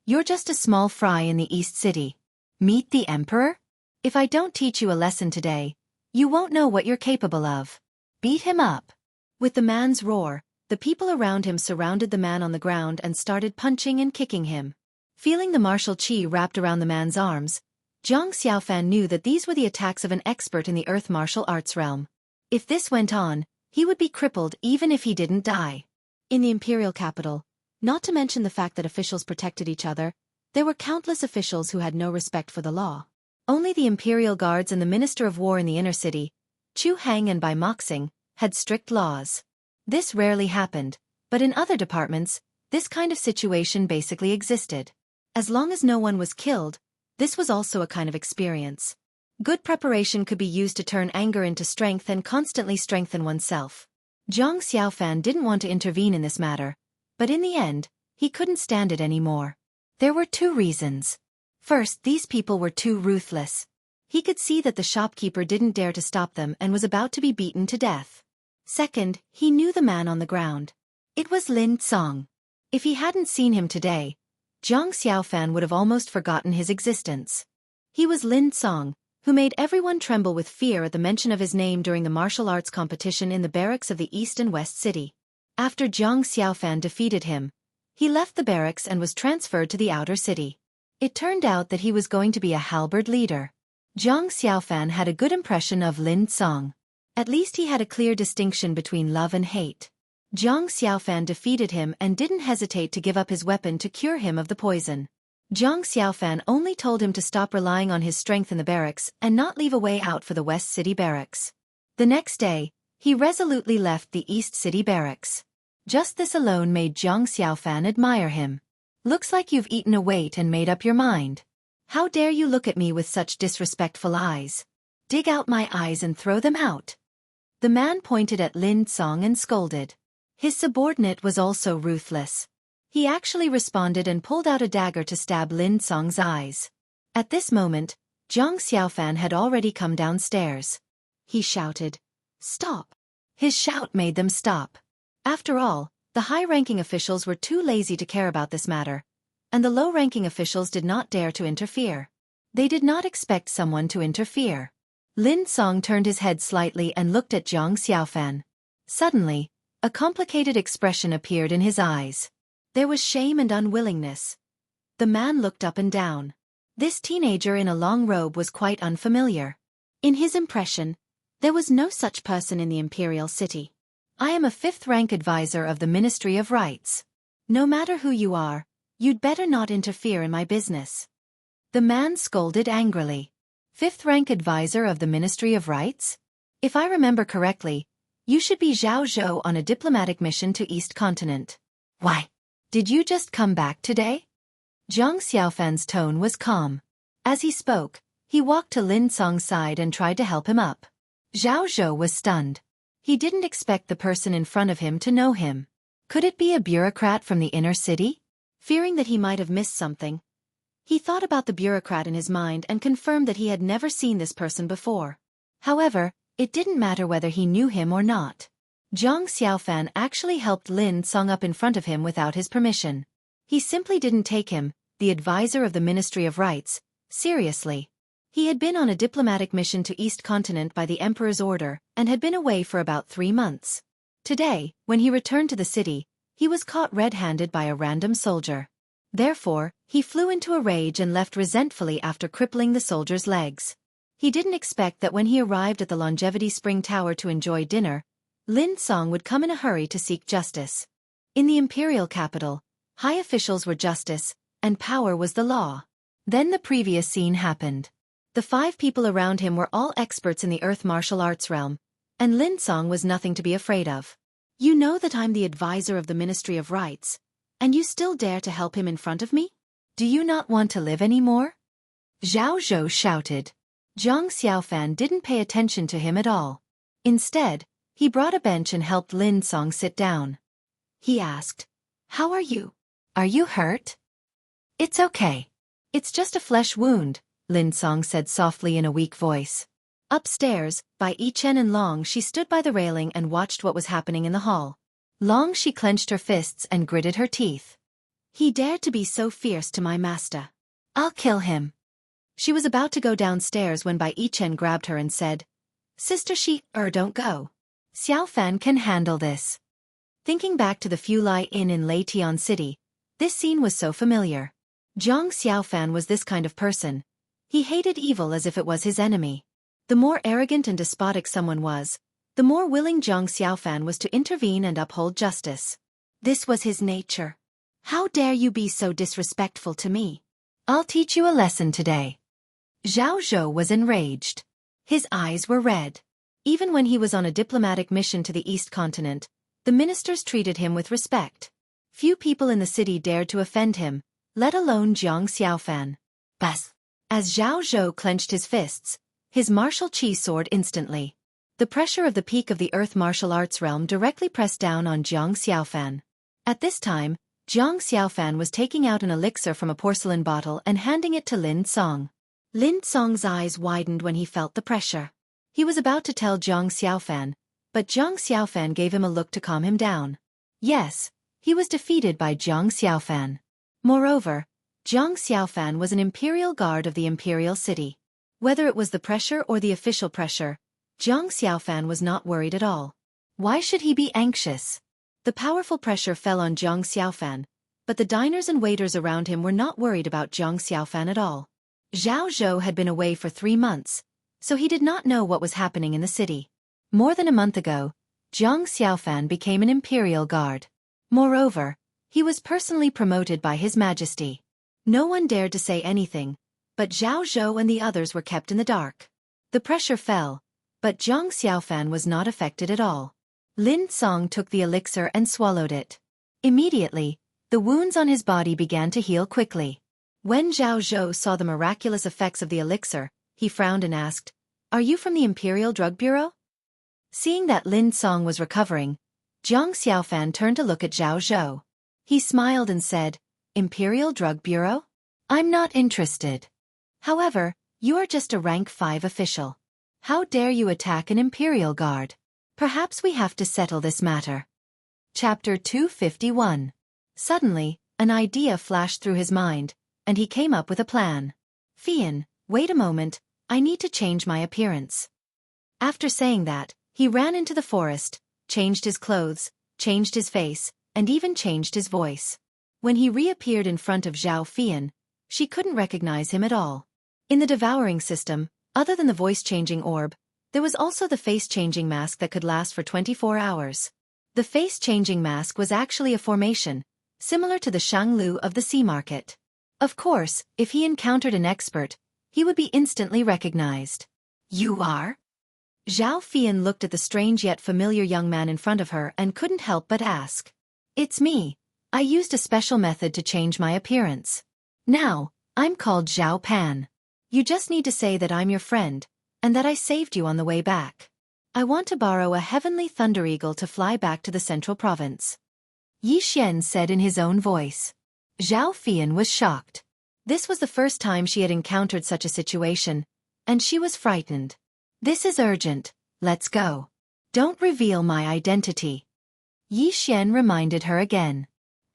You're just a small fry in the East City. Meet the Emperor? If I don't teach you a lesson today, you won't know what you're capable of. Beat him up. With the man's roar, the people around him surrounded the man on the ground and started punching and kicking him. Feeling the martial chi wrapped around the man's arms, Jiang Xiaofan knew that these were the attacks of an expert in the earth martial arts realm. If this went on, he would be crippled even if he didn't die. In the imperial capital, not to mention the fact that officials protected each other, there were countless officials who had no respect for the law. Only the imperial guards and the minister of war in the inner city, Chu Hang and Bai Moxing, had strict laws. This rarely happened, but in other departments, this kind of situation basically existed. As long as no one was killed, this was also a kind of experience. Good preparation could be used to turn anger into strength and constantly strengthen oneself. Jiang Xiaofan didn't want to intervene in this matter, but in the end, he couldn't stand it anymore. There were 2 reasons. First, these people were too ruthless. He could see that the shopkeeper didn't dare to stop them and was about to be beaten to death. Second, he knew the man on the ground. It was Lin Song. If he hadn't seen him today, Jiang Xiaofan would have almost forgotten his existence. He was Lin Song, who made everyone tremble with fear at the mention of his name during the martial arts competition in the barracks of the East and West City. After Jiang Xiaofan defeated him, he left the barracks and was transferred to the outer city. It turned out that he was going to be a halberd leader. Jiang Xiaofan had a good impression of Lin Song. At least he had a clear distinction between love and hate. Jiang Xiaofan defeated him and didn't hesitate to give up his weapon to cure him of the poison. Jiang Xiaofan only told him to stop relying on his strength in the barracks and not leave a way out for the West City barracks. The next day, he resolutely left the East City barracks. Just this alone made Jiang Xiaofan admire him. Looks like you've eaten a weight and made up your mind. How dare you look at me with such disrespectful eyes? Dig out my eyes and throw them out. The man pointed at Lin Song and scolded. His subordinate was also ruthless. He actually responded and pulled out a dagger to stab Lin Song's eyes. At this moment, Jiang Xiaofan had already come downstairs. He shouted, "Stop!" His shout made them stop. After all, the high-ranking officials were too lazy to care about this matter, and the low-ranking officials did not dare to interfere. They did not expect someone to interfere. Lin Song turned his head slightly and looked at Jiang Xiaofan. Suddenly, a complicated expression appeared in his eyes. There was shame and unwillingness. The man looked up and down. This teenager in a long robe was quite unfamiliar. In his impression, there was no such person in the imperial city. I am a 5th-rank advisor of the Ministry of Rights. No matter who you are, you'd better not interfere in my business. The man scolded angrily. 5th-rank advisor of the Ministry of Rights? If I remember correctly, you should be Zhao Zhou on a diplomatic mission to East Continent. Why? Did you just come back today? Zhang Xiaofan's tone was calm. As he spoke, he walked to Lin Song's side and tried to help him up. Zhao Zhou was stunned. He didn't expect the person in front of him to know him. Could it be a bureaucrat from the inner city? Fearing that he might have missed something, he thought about the bureaucrat in his mind and confirmed that he had never seen this person before. However, it didn't matter whether he knew him or not. Zhang Xiaofan actually helped Lin Song up in front of him without his permission. He simply didn't take him, the advisor of the Ministry of Rights, seriously. He had been on a diplomatic mission to East Continent by the Emperor's order and had been away for about 3 months. Today, when he returned to the city, he was caught red-handed by a random soldier. Therefore, he flew into a rage and left resentfully after crippling the soldier's legs. He didn't expect that when he arrived at the Longevity Spring Tower to enjoy dinner, Lin Song would come in a hurry to seek justice. In the imperial capital, high officials were justice, and power was the law. Then the previous scene happened. The 5 people around him were all experts in the earth martial arts realm, and Lin Song was nothing to be afraid of. You know that I'm the advisor of the Ministry of Rights, and you still dare to help him in front of me? Do you not want to live anymore? Zhao Zhou shouted. Zhang Xiaofan didn't pay attention to him at all. Instead, he brought a bench and helped Lin Song sit down. He asked, "How are you? Are you hurt?" "It's okay. It's just a flesh wound," Lin Song said softly in a weak voice. Upstairs, by Yichen and Long, she stood by the railing and watched what was happening in the hall. Long, she clenched her fists and gritted her teeth. He dared to be so fierce to my master. I'll kill him. She was about to go downstairs when Bai Yichen grabbed her and said, "Sister don't go. Xiaofan can handle this." Thinking back to the Fu Lai Inn in Leitian City, this scene was so familiar. Zhang Xiaofan was this kind of person. He hated evil as if it was his enemy. The more arrogant and despotic someone was, the more willing Zhang Xiaofan was to intervene and uphold justice. This was his nature. How dare you be so disrespectful to me? I'll teach you a lesson today. Zhao Zhou was enraged. His eyes were red. Even when he was on a diplomatic mission to the East Continent, the ministers treated him with respect. Few people in the city dared to offend him, let alone Zhang Xiaofan. Bas! As Zhao Zhou clenched his fists, his martial chi soared instantly. The pressure of the peak of the earth martial arts realm directly pressed down on Zhang Xiaofan. At this time, Zhang Xiaofan was taking out an elixir from a porcelain bottle and handing it to Lin Song. Lin Song's eyes widened when he felt the pressure. He was about to tell Zhang Xiaofan, but Zhang Xiaofan gave him a look to calm him down. Yes, he was defeated by Zhang Xiaofan. Moreover, Zhang Xiaofan was an imperial guard of the imperial city. Whether it was the pressure or the official pressure, Zhang Xiaofan was not worried at all. Why should he be anxious? The powerful pressure fell on Zhang Xiaofan, but the diners and waiters around him were not worried about Zhang Xiaofan at all. Zhao Zhou had been away for 3 months, so he did not know what was happening in the city. More than a month ago, Zhang Xiaofan became an imperial guard. Moreover, he was personally promoted by His Majesty. No one dared to say anything, but Zhao Zhou and the others were kept in the dark. The pressure fell, but Zhang Xiaofan was not affected at all. Lin Song took the elixir and swallowed it. Immediately, the wounds on his body began to heal quickly. When Zhao Zhou saw the miraculous effects of the elixir, he frowned and asked, "Are you from the Imperial Drug Bureau?" Seeing that Lin Song was recovering, Zhang Xiaofan turned to look at Zhao Zhou. He smiled and said, "Imperial Drug Bureau? I'm not interested. However, you are just a rank 5 official. How dare you attack an Imperial Guard? Perhaps we have to settle this matter." Chapter 251. Suddenly, an idea flashed through his mind, and he came up with a plan. "Fian, wait a moment, I need to change my appearance." After saying that, he ran into the forest, changed his clothes, changed his face, and even changed his voice. When he reappeared in front of Zhao Fian, she couldn't recognize him at all. In the devouring system, other than the voice-changing orb, there was also the face-changing mask that could last for 24 hours. The face-changing mask was actually a formation, similar to the Shanglu of the sea market. Of course, if he encountered an expert, he would be instantly recognized. "You are?" Zhao Fian looked at the strange yet familiar young man in front of her and couldn't help but ask. "It's me, I used a special method to change my appearance. Now, I'm called Zhao Pan. You just need to say that I'm your friend, and that I saved you on the way back. I want to borrow a heavenly thunder eagle to fly back to the central province. Yi Xian said in his own voice. Zhao Fian was shocked. This was the first time she had encountered such a situation, and she was frightened. This is urgent, let's go. Don't reveal my identity. Yi Xian reminded her again.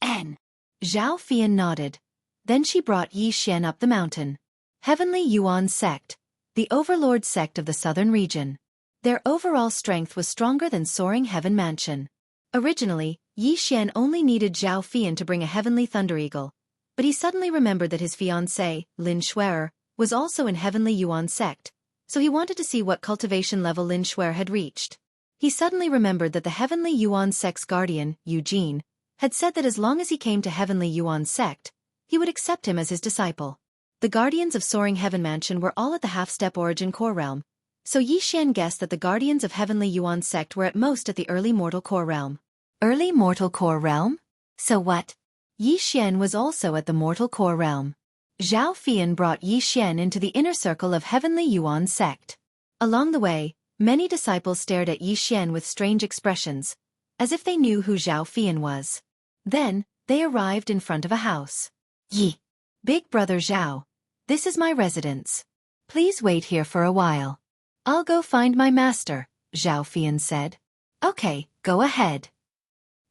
N. Zhao Fian nodded. Then she brought Yi Xian up the mountain. Heavenly Yuan sect, the overlord sect of the southern region. Their overall strength was stronger than Soaring Heaven Mansion. Originally, Yi Xian only needed Zhao Fian to bring a heavenly thunder eagle, but he suddenly remembered that his fiancée, Lin Shuer, was also in Heavenly Yuan sect, so he wanted to see what cultivation level Lin Shuer had reached. He suddenly remembered that the Heavenly Yuan sect's guardian, Eugene, had said that as long as he came to Heavenly Yuan sect, he would accept him as his disciple. The guardians of Soaring Heaven Mansion were all at the half-step origin core realm, so Yi Xian guessed that the guardians of Heavenly Yuan sect were at most at the early mortal core realm. Early mortal core realm? So what? Yi Xian was also at the mortal core realm. Zhao Fian brought Yi Xian into the inner circle of Heavenly Yuan sect. Along the way, many disciples stared at Yi Xian with strange expressions, as if they knew who Zhao Fian was. Then, they arrived in front of a house. Yi. Big brother Zhao. This is my residence. Please wait here for a while. I'll go find my master, Zhao Fian said. Okay, go ahead.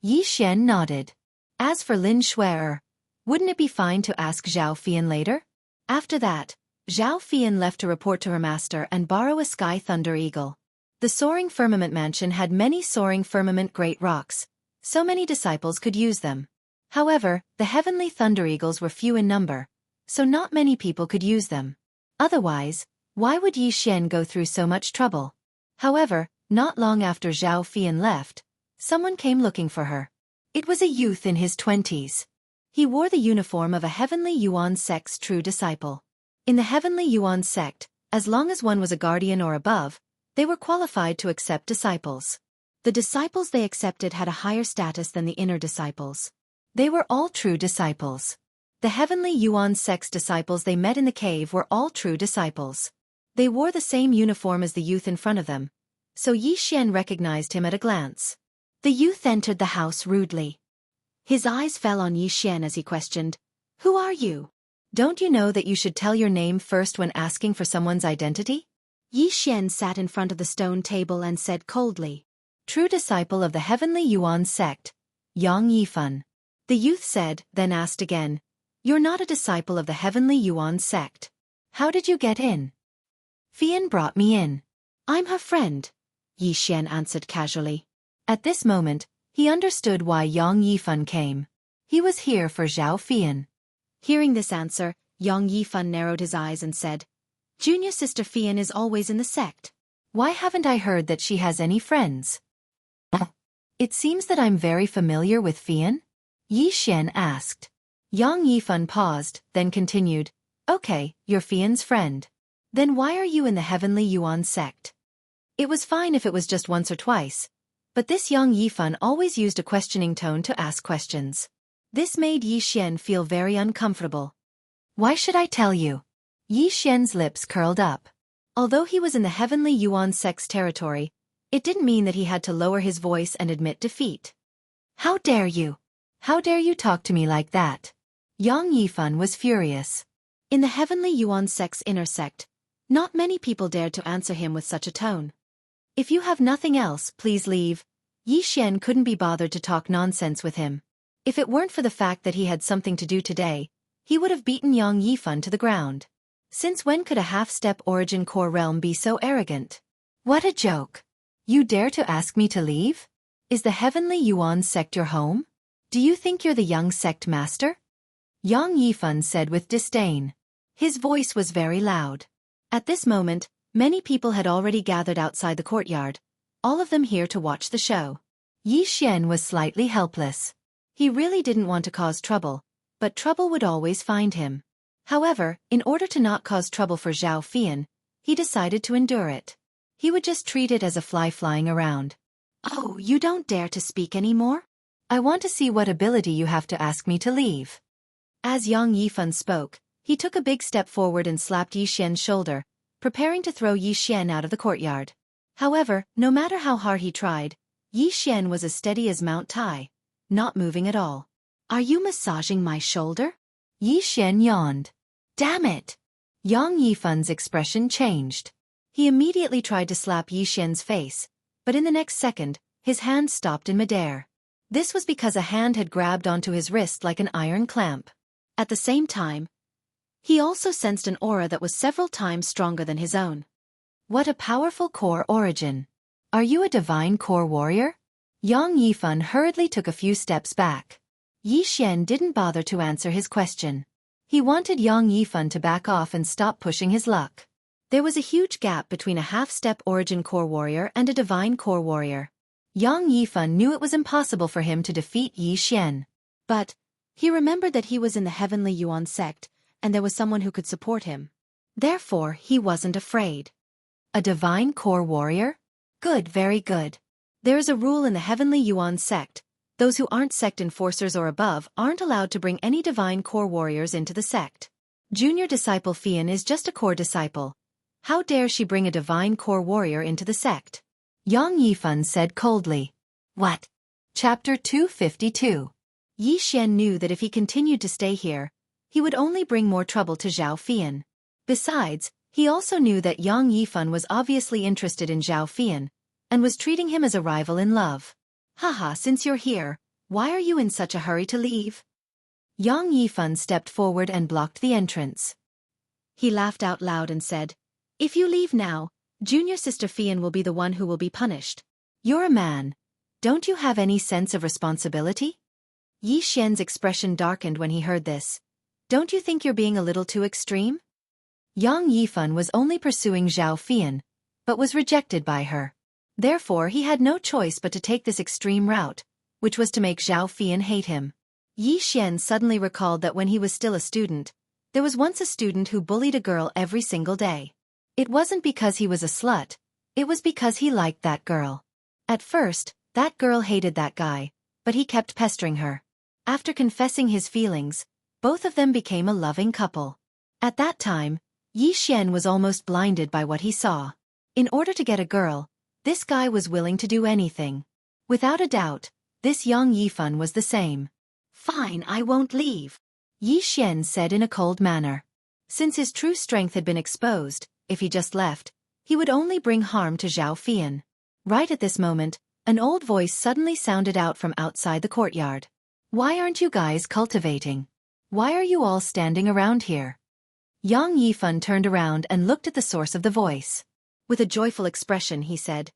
Yi Xian nodded. As for Lin Shuer, wouldn't it be fine to ask Zhao Fian later? After that, Zhao Fian left to report to her master and borrow a sky thunder eagle. The Soaring Firmament Mansion had many soaring firmament great rocks, so many disciples could use them. However, the heavenly thunder eagles were few in number, so not many people could use them. Otherwise, why would Yi Xian go through so much trouble? However, not long after Zhao Fian left, someone came looking for her. It was a youth in his 20s. He wore the uniform of a Heavenly Yuan sect's true disciple. In the Heavenly Yuan sect, as long as one was a guardian or above, they were qualified to accept disciples. The disciples they accepted had a higher status than the inner disciples. They were all true disciples. The Heavenly Yuan sect's disciples they met in the cave were all true disciples. They wore the same uniform as the youth in front of them, so Yi Xian recognized him at a glance. The youth entered the house rudely. His eyes fell on Yi Xian as he questioned, "Who are you? Don't you know that you should tell your name first when asking for someone's identity?" Yi Xian sat in front of the stone table and said coldly, "True disciple of the Heavenly Yuan sect, Yang Yifan." The youth said, then asked again, "You're not a disciple of the Heavenly Yuan sect. How did you get in?" "Fian brought me in. I'm her friend," Yi Xian answered casually. At this moment, he understood why Yang Yifan came. He was here for Zhao Fian. Hearing this answer, Yang Yifan narrowed his eyes and said, "Junior sister Fian is always in the sect. Why haven't I heard that she has any friends?" "It seems that I'm very familiar with Fian?" Yi Xian asked. Yang Yifan paused, then continued, "Okay, you're Fian's friend. Then why are you in the Heavenly Yuan sect?" It was fine if it was just once or twice, but this Yang Yifan always used a questioning tone to ask questions. This made Yi Xian feel very uncomfortable. "Why should I tell you?" Yi Xian's lips curled up. Although he was in the Heavenly Yuan sect's territory, it didn't mean that he had to lower his voice and admit defeat. "How dare you? How dare you talk to me like that?" Yang Yifan was furious. In the Heavenly Yuan sect's inner sect, not many people dared to answer him with such a tone. "If you have nothing else, please leave." Yi Xian couldn't be bothered to talk nonsense with him. If it weren't for the fact that he had something to do today, he would have beaten Yang Yifan to the ground. Since when could a half-step origin core realm be so arrogant? What a joke. You dare to ask me to leave? Is the Heavenly Yuan sect your home? Do you think you're the young sect master? Yang Yifan said with disdain. His voice was very loud. At this moment, many people had already gathered outside the courtyard, all of them here to watch the show. Yi Xian was slightly helpless. He really didn't want to cause trouble, but trouble would always find him. However, in order to not cause trouble for Zhao Fian, he decided to endure it. He would just treat it as a fly flying around. "Oh, you don't dare to speak anymore?" I want to see what ability you have to ask me to leave. As Yang Yifan spoke, he took a big step forward and slapped Yi Xian's shoulder, preparing to throw Yi Xian out of the courtyard. However, no matter how hard he tried, Yi Xian was as steady as Mount Tai, not moving at all. Are you massaging my shoulder? Yi Xian yawned. Damn it! Yang Yifan's expression changed. He immediately tried to slap Yi Xian's face, but in the next second, his hand stopped in midair. This was because a hand had grabbed onto his wrist like an iron clamp. At the same time, he also sensed an aura that was several times stronger than his own. What a powerful core origin. Are you a divine core warrior? Yang Yifan hurriedly took a few steps back. Yi Xian didn't bother to answer his question. He wanted Yang Yifan to back off and stop pushing his luck. There was a huge gap between a half-step origin core warrior and a divine core warrior. Yang Yifan knew it was impossible for him to defeat Yi Xian. But he remembered that he was in the Heavenly Yuan sect, and there was someone who could support him. Therefore, he wasn't afraid. A divine core warrior? Good, very good. There is a rule in the Heavenly Yuan sect. Those who aren't sect enforcers or above aren't allowed to bring any divine core warriors into the sect. Junior disciple Fian is just a core disciple. How dare she bring a divine core warrior into the sect? Yang Yifan said coldly. What? Chapter 252. Yi Xian knew that if he continued to stay here, he would only bring more trouble to Zhao Fian. Besides, he also knew that Yang Yifan was obviously interested in Zhao Fian, and was treating him as a rival in love. Haha, since you're here, why are you in such a hurry to leave? Yang Yifan stepped forward and blocked the entrance. He laughed out loud and said, If you leave now, Junior Sister Fian will be the one who will be punished. You're a man. Don't you have any sense of responsibility? Yi Xian's expression darkened when he heard this. Don't you think you're being a little too extreme? Yang Yifan was only pursuing Zhao Fian, but was rejected by her. Therefore he had no choice but to take this extreme route, which was to make Zhao Fian hate him. Yi Xian suddenly recalled that when he was still a student, there was once a student who bullied a girl every single day. It wasn't because he was a slut, it was because he liked that girl. At first, that girl hated that guy, but he kept pestering her. After confessing his feelings, both of them became a loving couple. At that time, Yi Xian was almost blinded by what he saw. In order to get a girl, this guy was willing to do anything. Without a doubt, this Yang Yifan was the same. Fine, I won't leave, Yi Xian said in a cold manner. Since his true strength had been exposed, if he just left, he would only bring harm to Zhao Fian. Right at this moment, an old voice suddenly sounded out from outside the courtyard. Why aren't you guys cultivating? Why are you all standing around here? Yang Yifan turned around and looked at the source of the voice. With a joyful expression he said,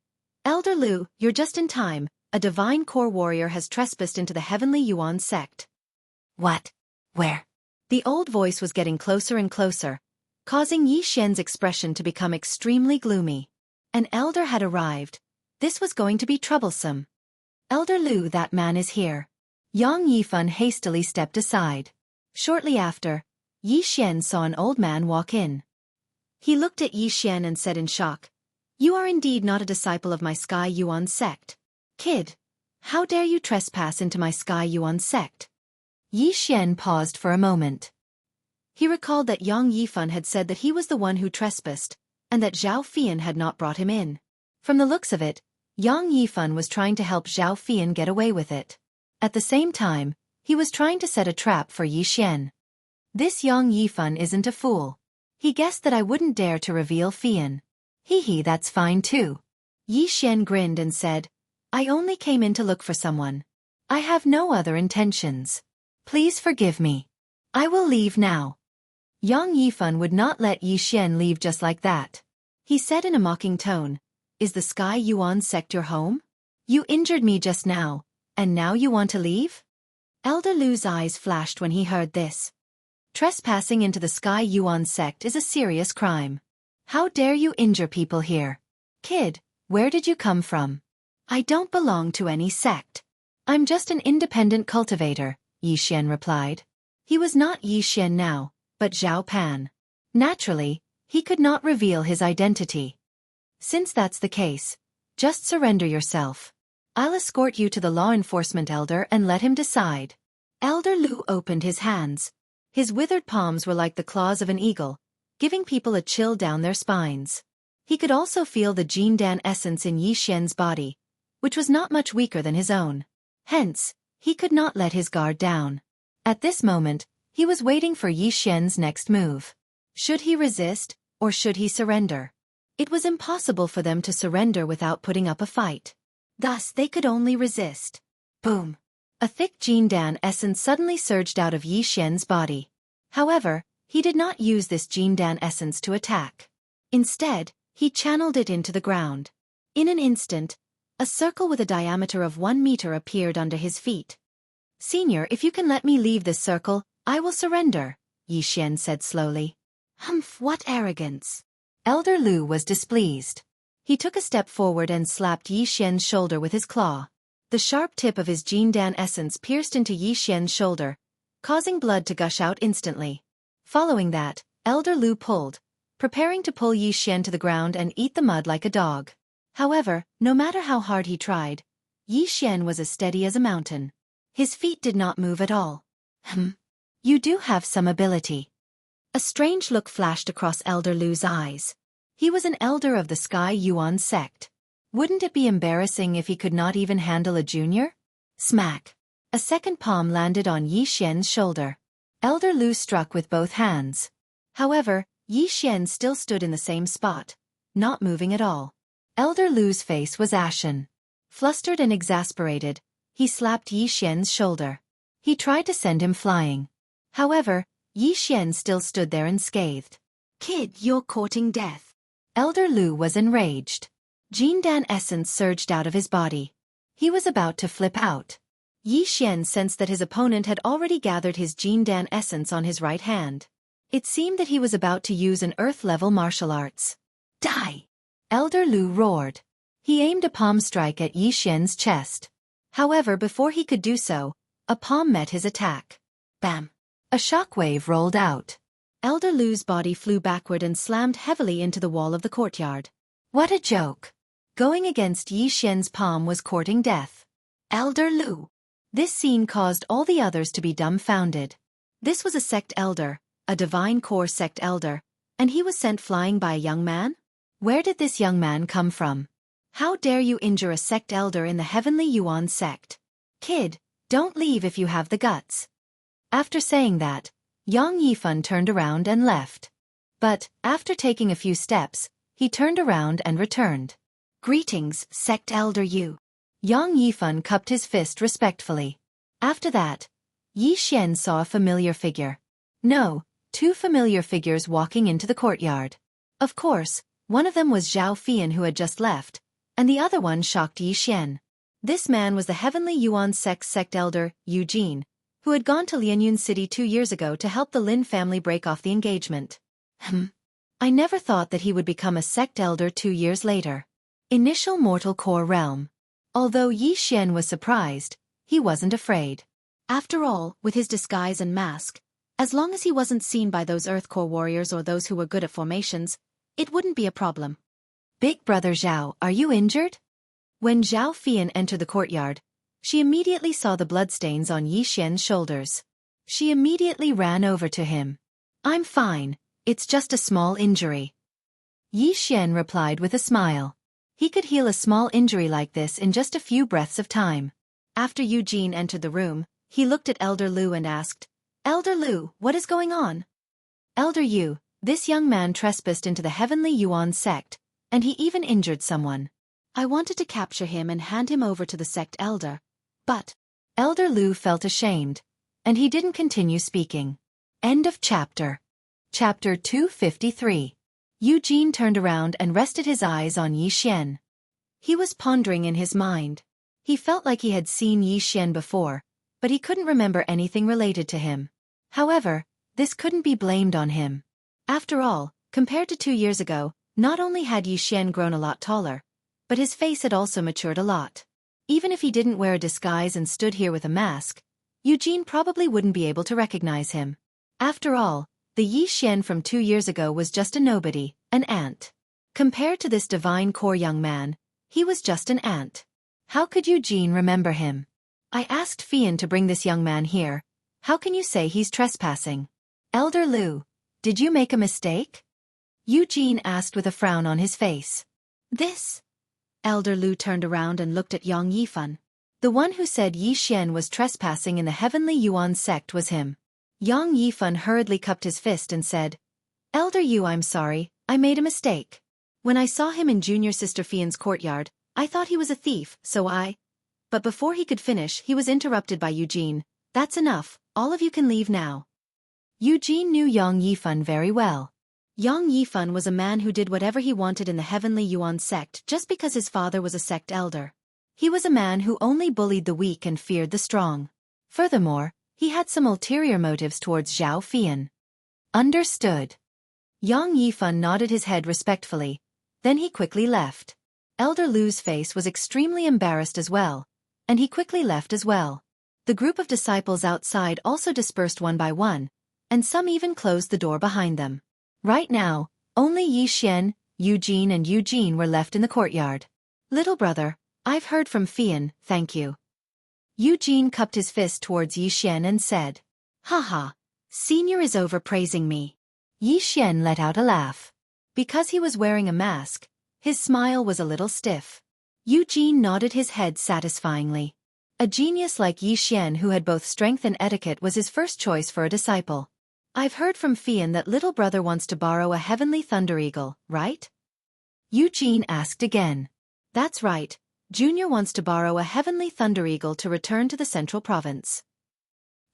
Elder Lu, you're just in time, a divine core warrior has trespassed into the Heavenly Yuan sect. What? Where? The old voice was getting closer and closer, causing Yi Xian's expression to become extremely gloomy. An elder had arrived. This was going to be troublesome. Elder Lu, that man is here. Yang Yifan hastily stepped aside. Shortly after, Yi Xian saw an old man walk in. He looked at Yi Xian and said in shock, You are indeed not a disciple of my Sky Yuan sect. Kid, how dare you trespass into my Sky Yuan sect? Yi Xian paused for a moment. He recalled that Yang Yifan had said that he was the one who trespassed, and that Zhao Fian had not brought him in. From the looks of it, Yang Yifan was trying to help Zhao Fian get away with it. At the same time, he was trying to set a trap for Yi Xian. This Yang Yifan isn't a fool. He guessed that I wouldn't dare to reveal Fian. Hee, that's fine too. Yi Xian grinned and said, I only came in to look for someone. I have no other intentions. Please forgive me. I will leave now. Yang Yifan would not let Yi Xian leave just like that. He said in a mocking tone, Is the Sky Yuan sect your home? You injured me just now, and now you want to leave? Elder Lu's eyes flashed when he heard this. Trespassing into the Sky Yuan sect is a serious crime. How dare you injure people here? Kid, where did you come from? I don't belong to any sect. I'm just an independent cultivator, Yi Xian replied. He was not Yi Xian now, but Zhao Pan. Naturally, he could not reveal his identity. Since that's the case, just surrender yourself. I'll escort you to the law enforcement elder and let him decide. Elder Lu opened his hands. His withered palms were like the claws of an eagle, giving people a chill down their spines. He could also feel the Jindan essence in Yi Xian's body, which was not much weaker than his own. Hence, he could not let his guard down. At this moment, he was waiting for Yi Xian's next move. Should he resist, or should he surrender? It was impossible for them to surrender without putting up a fight. Thus, they could only resist. Boom! A thick Jindan essence suddenly surged out of Yi Xian's body. However, he did not use this Jindan essence to attack. Instead, he channeled it into the ground. In an instant, a circle with a diameter of 1 meter appeared under his feet. Senior, if you can let me leave this circle, I will surrender, Yi Xian said slowly. Humph, what arrogance! Elder Lu was displeased. He took a step forward and slapped Yi Xian's shoulder with his claw. The sharp tip of his Jindan essence pierced into Yi Xian's shoulder, causing blood to gush out instantly. Following that, Elder Lu pulled, preparing to pull Yi Xian to the ground and eat the mud like a dog. However, no matter how hard he tried, Yi Xian was as steady as a mountain. His feet did not move at all. You do have some ability. A strange look flashed across Elder Lu's eyes. He was an elder of the Sky Yuan sect. Wouldn't it be embarrassing if he could not even handle a junior? Smack! A second palm landed on Yi Xian's shoulder. Elder Lu struck with both hands. However, Yi Xian still stood in the same spot, not moving at all. Elder Lu's face was ashen. Flustered and exasperated, he slapped Yi Xian's shoulder. He tried to send him flying. However, Yi Xian still stood there unscathed. Kid, you're courting death. Elder Lu was enraged. Jindan essence surged out of his body. He was about to flip out. Yi Xian sensed that his opponent had already gathered his Jindan essence on his right hand. It seemed that he was about to use an earth-level martial arts. Die! Elder Lu roared. He aimed a palm strike at Yi Xian's chest. However, before he could do so, a palm met his attack. Bam! A shockwave rolled out. Elder Lu's body flew backward and slammed heavily into the wall of the courtyard. What a joke! Going against Yi Xian's palm was courting death. Elder Lu! This scene caused all the others to be dumbfounded. This was a sect elder, a divine core sect elder, and he was sent flying by a young man? Where did this young man come from? How dare you injure a sect elder in the Heavenly Yuan sect? Kid, don't leave if you have the guts. After saying that, Yang Yifan turned around and left. But, after taking a few steps, he turned around and returned. Greetings, sect elder Yu. Yang Yifan cupped his fist respectfully. After that, Yi Xian saw a familiar figure. No, 2 familiar figures walking into the courtyard. Of course, one of them was Zhao Fian who had just left, and the other one shocked Yi Xian. This man was the Heavenly Yuan sect elder, Eugene, who had gone to Lianyun City 2 years ago to help the Lin family break off the engagement. I never thought that he would become a sect elder 2 years later. Initial mortal core realm. Although Yi Xian was surprised, he wasn't afraid. After all, with his disguise and mask, as long as he wasn't seen by those Earth Core warriors or those who were good at formations, it wouldn't be a problem. Big brother Zhao, are you injured? When Zhao Fian entered the courtyard, she immediately saw the bloodstains on Yi Xian's shoulders. She immediately ran over to him. I'm fine, it's just a small injury. Yi Xian replied with a smile. He could heal a small injury like this in just a few breaths of time. After Eugene entered the room, he looked at Elder Lu and asked, Elder Lu, what is going on? Elder Yu, this young man trespassed into the Heavenly Yuan sect, and he even injured someone. I wanted to capture him and hand him over to the sect elder, but Elder Lu felt ashamed, and he didn't continue speaking. End of chapter. Chapter 253. Eugene turned around and rested his eyes on Yi Xian. He was pondering in his mind. He felt like he had seen Yi Xian before, but he couldn't remember anything related to him. However, this couldn't be blamed on him. After all, compared to 2 years ago, not only had Yi Xian grown a lot taller, but his face had also matured a lot. Even if he didn't wear a disguise and stood here with a mask, Eugene probably wouldn't be able to recognize him. After all, the Yi Xian from 2 years ago was just a nobody, an ant. Compared to this divine core young man, he was just an ant. How could Eugene remember him? I asked Fian to bring this young man here. How can you say he's trespassing? Elder Lu, did you make a mistake? Eugene asked with a frown on his face. This? Elder Lu turned around and looked at Yang Yifan. The one who said Yi Xian was trespassing in the Heavenly Yuan sect was him. Yang Yifan hurriedly cupped his fist and said, Elder Yu, I'm sorry, I made a mistake. When I saw him in Junior Sister Fian's courtyard, I thought he was a thief, so I... But before he could finish, he was interrupted by Eugene. That's enough, all of you can leave now. Eugene knew Yang Yifan very well. Yang Yifan was a man who did whatever he wanted in the Heavenly Yuan sect just because his father was a sect elder. He was a man who only bullied the weak and feared the strong. Furthermore, he had some ulterior motives towards Zhao Fian. Understood. Yang Yifan nodded his head respectfully. Then he quickly left. Elder Lu's face was extremely embarrassed as well, and he quickly left as well. The group of disciples outside also dispersed one by one, and some even closed the door behind them. Right now, only Yi Xian, Eugene and Eugene were left in the courtyard. Little brother, I've heard from Fian, thank you. Eugene cupped his fist towards Yi Xian and said, Haha, Senior is overpraising me. Yi Xian let out a laugh. Because he was wearing a mask, his smile was a little stiff. Eugene nodded his head satisfyingly. A genius like Yi Xian who had both strength and etiquette was his first choice for a disciple. I've heard from Fian that little brother wants to borrow a heavenly thunder eagle, right? Eugene asked again. That's right, Junior wants to borrow a heavenly thunder eagle to return to the central province.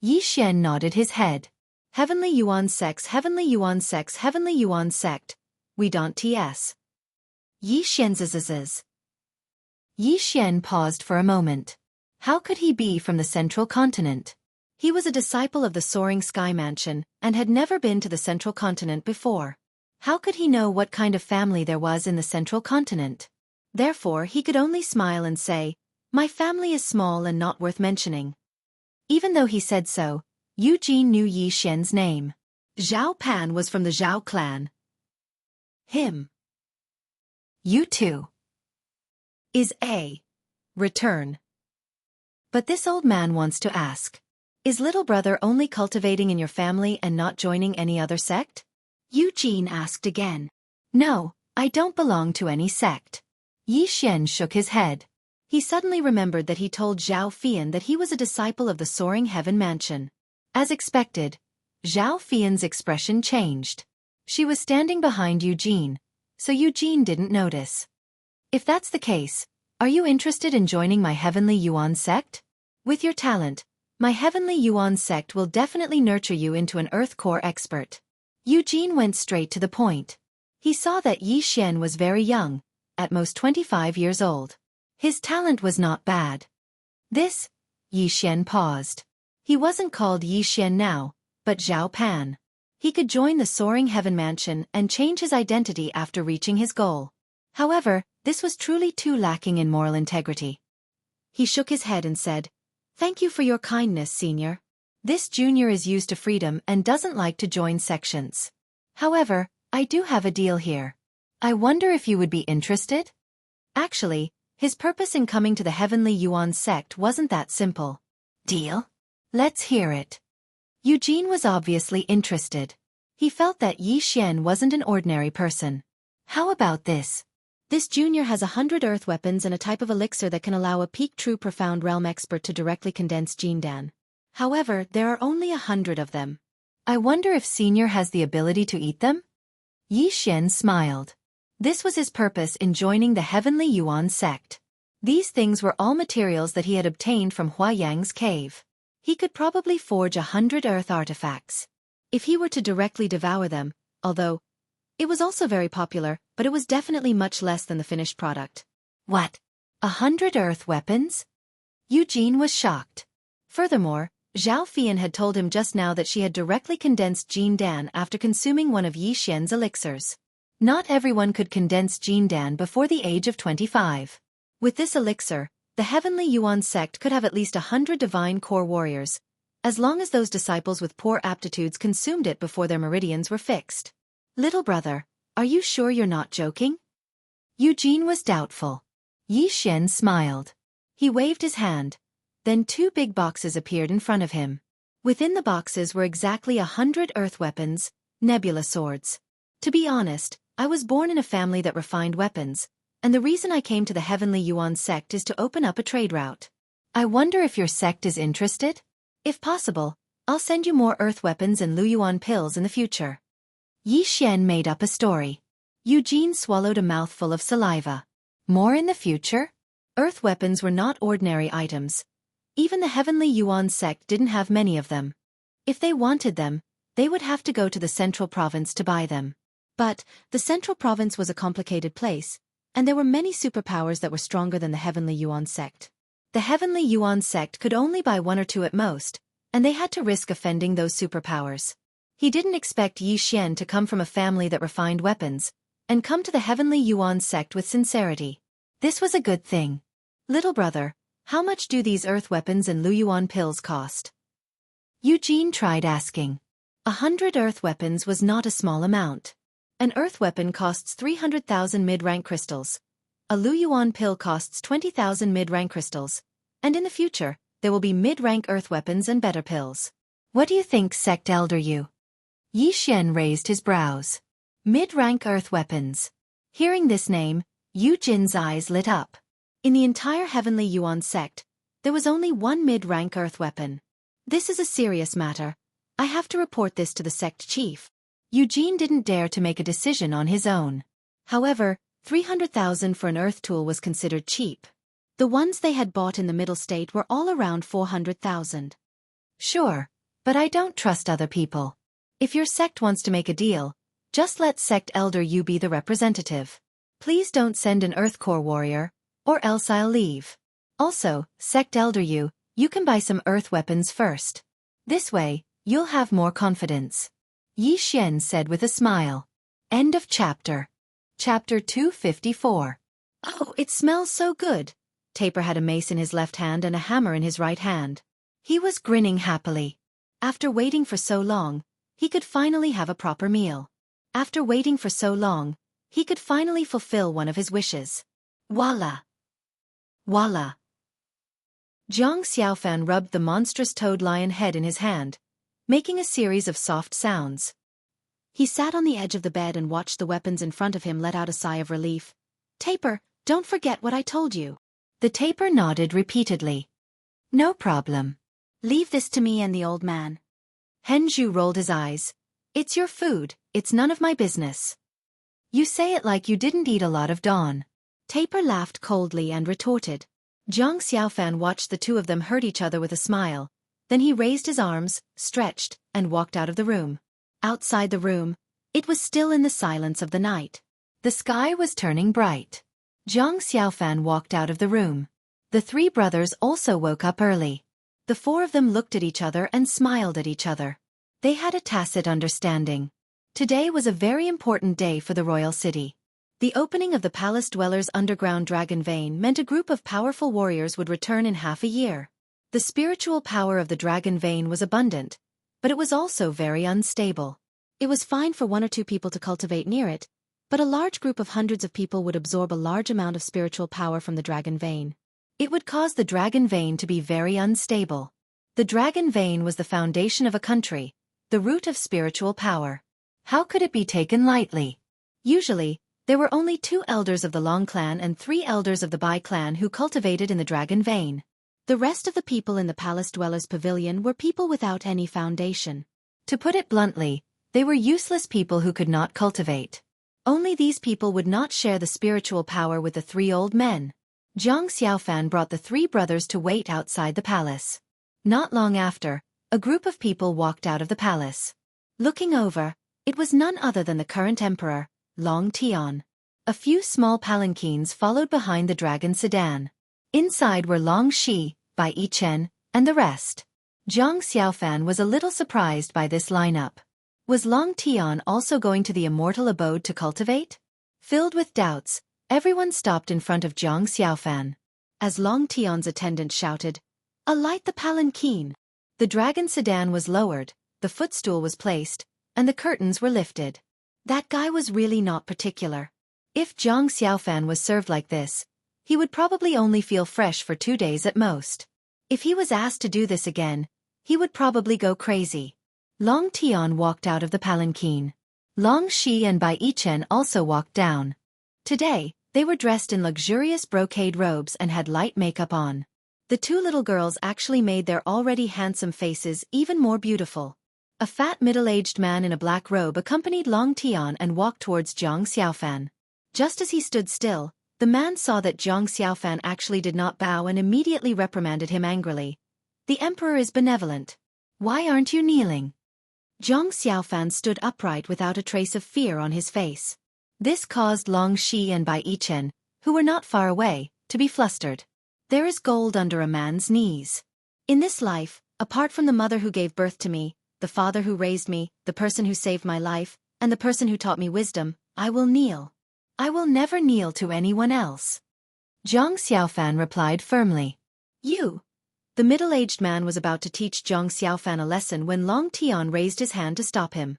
Yi Xian nodded his head. Heavenly Yuan sects, Heavenly Yuan sects, Heavenly Yuan sect. We don't ts. Yi Xian. Yi Xian paused for a moment. How could he be from the central continent? He was a disciple of the Soaring Sky Mansion and had never been to the central continent before. How could he know what kind of family there was in the central continent? Therefore, he could only smile and say, My family is small and not worth mentioning. Even though he said so, Eugene knew Yi Xian's name. Zhao Pan was from the Zhao clan. Him. You too. Is a return. But this old man wants to ask. Is little brother only cultivating in your family and not joining any other sect? Eugene asked again. No, I don't belong to any sect. Yi Xian shook his head. He suddenly remembered that he told Zhao Fian that he was a disciple of the Soaring Heaven Mansion. As expected, Zhao Fian's expression changed. She was standing behind Eugene, so Eugene didn't notice. If that's the case, are you interested in joining my Heavenly Yuan sect? With your talent, my Heavenly Yuan sect will definitely nurture you into an Earth Core expert. Eugene went straight to the point. He saw that Yi Xian was very young, at most 25 years old. His talent was not bad. This, Yi Xian paused. He wasn't called Yi Xian now, but Zhao Pan. He could join the Soaring Heaven Mansion and change his identity after reaching his goal. However, this was truly too lacking in moral integrity. He shook his head and said, Thank you for your kindness, Senior. This junior is used to freedom and doesn't like to join sections. However, I do have a deal here. I wonder if you would be interested? Actually, his purpose in coming to the Heavenly Yuan sect wasn't that simple. Deal? Let's hear it. Eugene was obviously interested. He felt that Yi Xian wasn't an ordinary person. How about this? This junior has 100 earth weapons and a type of elixir that can allow a peak true profound realm expert to directly condense Jindan. However, there are only 100 of them. I wonder if Senior has the ability to eat them? Yi Xian smiled. This was his purpose in joining the Heavenly Yuan sect. These things were all materials that he had obtained from Huayang's cave. He could probably forge 100 earth artifacts. If he were to directly devour them, although it was also very popular, but it was definitely much less than the finished product. What? 100 earth weapons? Eugene was shocked. Furthermore, Zhao Fian had told him just now that she had directly condensed Jindan after consuming one of Yi Xian's elixirs. Not everyone could condense Jindan before the age of 25. With this elixir, the Heavenly Yuan sect could have at least 100 divine core warriors, as long as those disciples with poor aptitudes consumed it before their meridians were fixed. Little brother, are you sure you're not joking? Eugene was doubtful. Yi Xian smiled. He waved his hand. Then 2 big boxes appeared in front of him. Within the boxes were exactly 100 earth weapons, nebula swords. To be honest, I was born in a family that refined weapons, and the reason I came to the Heavenly Yuan sect is to open up a trade route. I wonder if your sect is interested? If possible, I'll send you more earth weapons and Lu Yuan pills in the future. Yi Xian made up a story. Eugene swallowed a mouthful of saliva. More in the future? Earth weapons were not ordinary items. Even the Heavenly Yuan sect didn't have many of them. If they wanted them, they would have to go to the central province to buy them. But the central province was a complicated place, and there were many superpowers that were stronger than the Heavenly Yuan sect. The Heavenly Yuan sect could only buy 1 or 2 at most, and they had to risk offending those superpowers. He didn't expect Yi Xian to come from a family that refined weapons, and come to the Heavenly Yuan sect with sincerity. This was a good thing. Little brother, how much do these earth weapons and Lu Yuan pills cost? Eugene tried asking. 100 earth weapons was not a small amount. An earth weapon costs 300,000 mid-rank crystals. A Lu Yuan pill costs 20,000 mid-rank crystals. And in the future, there will be mid-rank earth weapons and better pills. What do you think, Sect Elder Yu? Yi Xian raised his brows. Mid-rank earth weapons. Hearing this name, Yu Jin's eyes lit up. In the entire Heavenly Yuan sect, there was only 1 mid-rank earth weapon. This is a serious matter. I have to report this to the sect chief. Eugene didn't dare to make a decision on his own. However, 300,000 for an earth tool was considered cheap. The ones they had bought in the middle state were all around 400,000. Sure, but I don't trust other people. If your sect wants to make a deal, just let Sect Elder Yu be the representative. Please don't send an Earth Core warrior, or else I'll leave. Also, Sect Elder Yu, you can buy some earth weapons first. This way, you'll have more confidence. Yi Xian said with a smile. End of chapter. Chapter 254. Oh, it smells so good. Taper had a mace in his left hand and a hammer in his right hand. He was grinning happily. After waiting for so long, he could finally have a proper meal. After waiting for so long, he could finally fulfill one of his wishes. Voila! Voila! Jiang Xiaofan rubbed the monstrous toad lion head in his hand, making a series of soft sounds. He sat on the edge of the bed and watched the weapons in front of him let out a sigh of relief. Taper, don't forget what I told you. The taper nodded repeatedly. No problem. Leave this to me and the old man. Henju rolled his eyes. It's your food, it's none of my business. You say it like you didn't eat a lot of dawn. Taper laughed coldly and retorted. Jiang Xiaofan watched the two of them hurt each other with a smile. Then he raised his arms, stretched, and walked out of the room. Outside the room, it was still in the silence of the night. The sky was turning bright. Jiang Xiaofan walked out of the room. The 3 brothers also woke up early. The 4 of them looked at each other and smiled at each other. They had a tacit understanding. Today was a very important day for the royal city. The opening of the palace dwellers' underground dragon vein meant a group of powerful warriors would return in half a year. The spiritual power of the dragon vein was abundant, but it was also very unstable. It was fine for 1 or 2 people to cultivate near it, but a large group of hundreds of people would absorb a large amount of spiritual power from the dragon vein. It would cause the dragon vein to be very unstable. The dragon vein was the foundation of a country, the root of spiritual power. How could it be taken lightly? Usually, there were only 2 elders of the Long clan and 3 elders of the Bai clan who cultivated in the dragon vein. The rest of the people in the palace dwellers' pavilion were people without any foundation. To put it bluntly, they were useless people who could not cultivate. Only these people would not share the spiritual power with the 3 old men. Jiang Xiaofan brought the 3 brothers to wait outside the palace. Not long after, a group of people walked out of the palace. Looking over, it was none other than the current emperor, Long Tian. A few small palanquins followed behind the dragon sedan. Inside were Long Shi, Bai Yichen, and the rest. Jiang Xiaofan was a little surprised by this lineup. Was Long Tian also going to the immortal abode to cultivate? Filled with doubts, everyone stopped in front of Jiang Xiaofan. As Long Tian's attendant shouted, "Alight the palanquin!" The dragon sedan was lowered, the footstool was placed, and the curtains were lifted. That guy was really not particular. If Jiang Xiaofan was served like this, he would probably only feel fresh for 2 days at most. If he was asked to do this again, he would probably go crazy. Long Tian walked out of the palanquin. Long Shi and Bai Yichen also walked down. Today, they were dressed in luxurious brocade robes and had light makeup on. The two little girls actually made their already handsome faces even more beautiful. A fat middle-aged man in a black robe accompanied Long Tian and walked towards Jiang Xiaofan. Just as he stood still, the man saw that Jiang Xiaofan actually did not bow and immediately reprimanded him angrily. "The emperor is benevolent. Why aren't you kneeling?" Jiang Xiaofan stood upright without a trace of fear on his face. This caused Long Shi and Bai Yichen, who were not far away, to be flustered. There is gold under a man's knees. In this life, apart from the mother who gave birth to me, the father who raised me, the person who saved my life, and the person who taught me wisdom, I will kneel. I will never kneel to anyone else. Jiang Xiaofan replied firmly. "You." The middle-aged man was about to teach Jiang Xiaofan a lesson when Long Tian raised his hand to stop him.